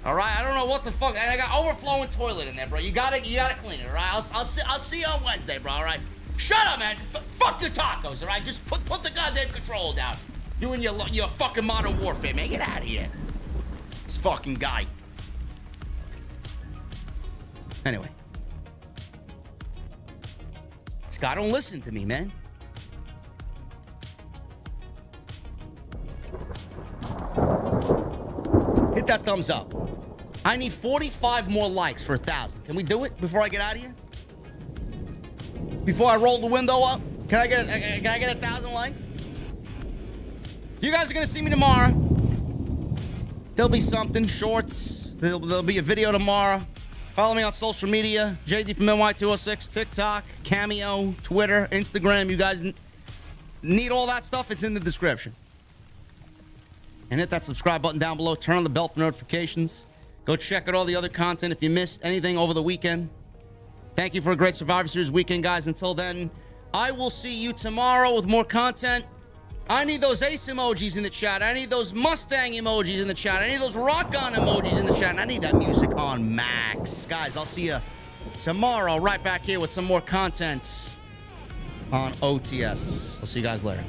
All right, I don't know what the fuck. And I got overflowing toilet in there, bro. You gotta clean it, all right? I'll see you on Wednesday, bro. All right. Shut up, man. Fuck your tacos, all right? Just put the goddamn control down. You and your fucking Modern Warfare, man. Get out of here. This fucking guy. Anyway. This guy don't listen to me, man. Hit that thumbs up. I need 45 more likes for 1,000. Can we do it before I get out of here? Before I roll the window up? Can I get 1,000 likes? You guys are gonna see me tomorrow. There'll be something, shorts. There'll be a video tomorrow. Follow me on social media. JD from NY206, TikTok, Cameo, Twitter, Instagram. You guys need all that stuff. It's in the description. And hit that subscribe button down below. Turn on the bell for notifications. Go check out all the other content if you missed anything over the weekend. Thank you for a great Survivor Series weekend, guys. Until then, I will see you tomorrow with more content. I need those ace emojis in the chat. I need those Mustang emojis in the chat. I need those rock on emojis in the chat. And I need that music on max. Guys, I'll see you tomorrow right back here with some more content on OTS. I'll see you guys later.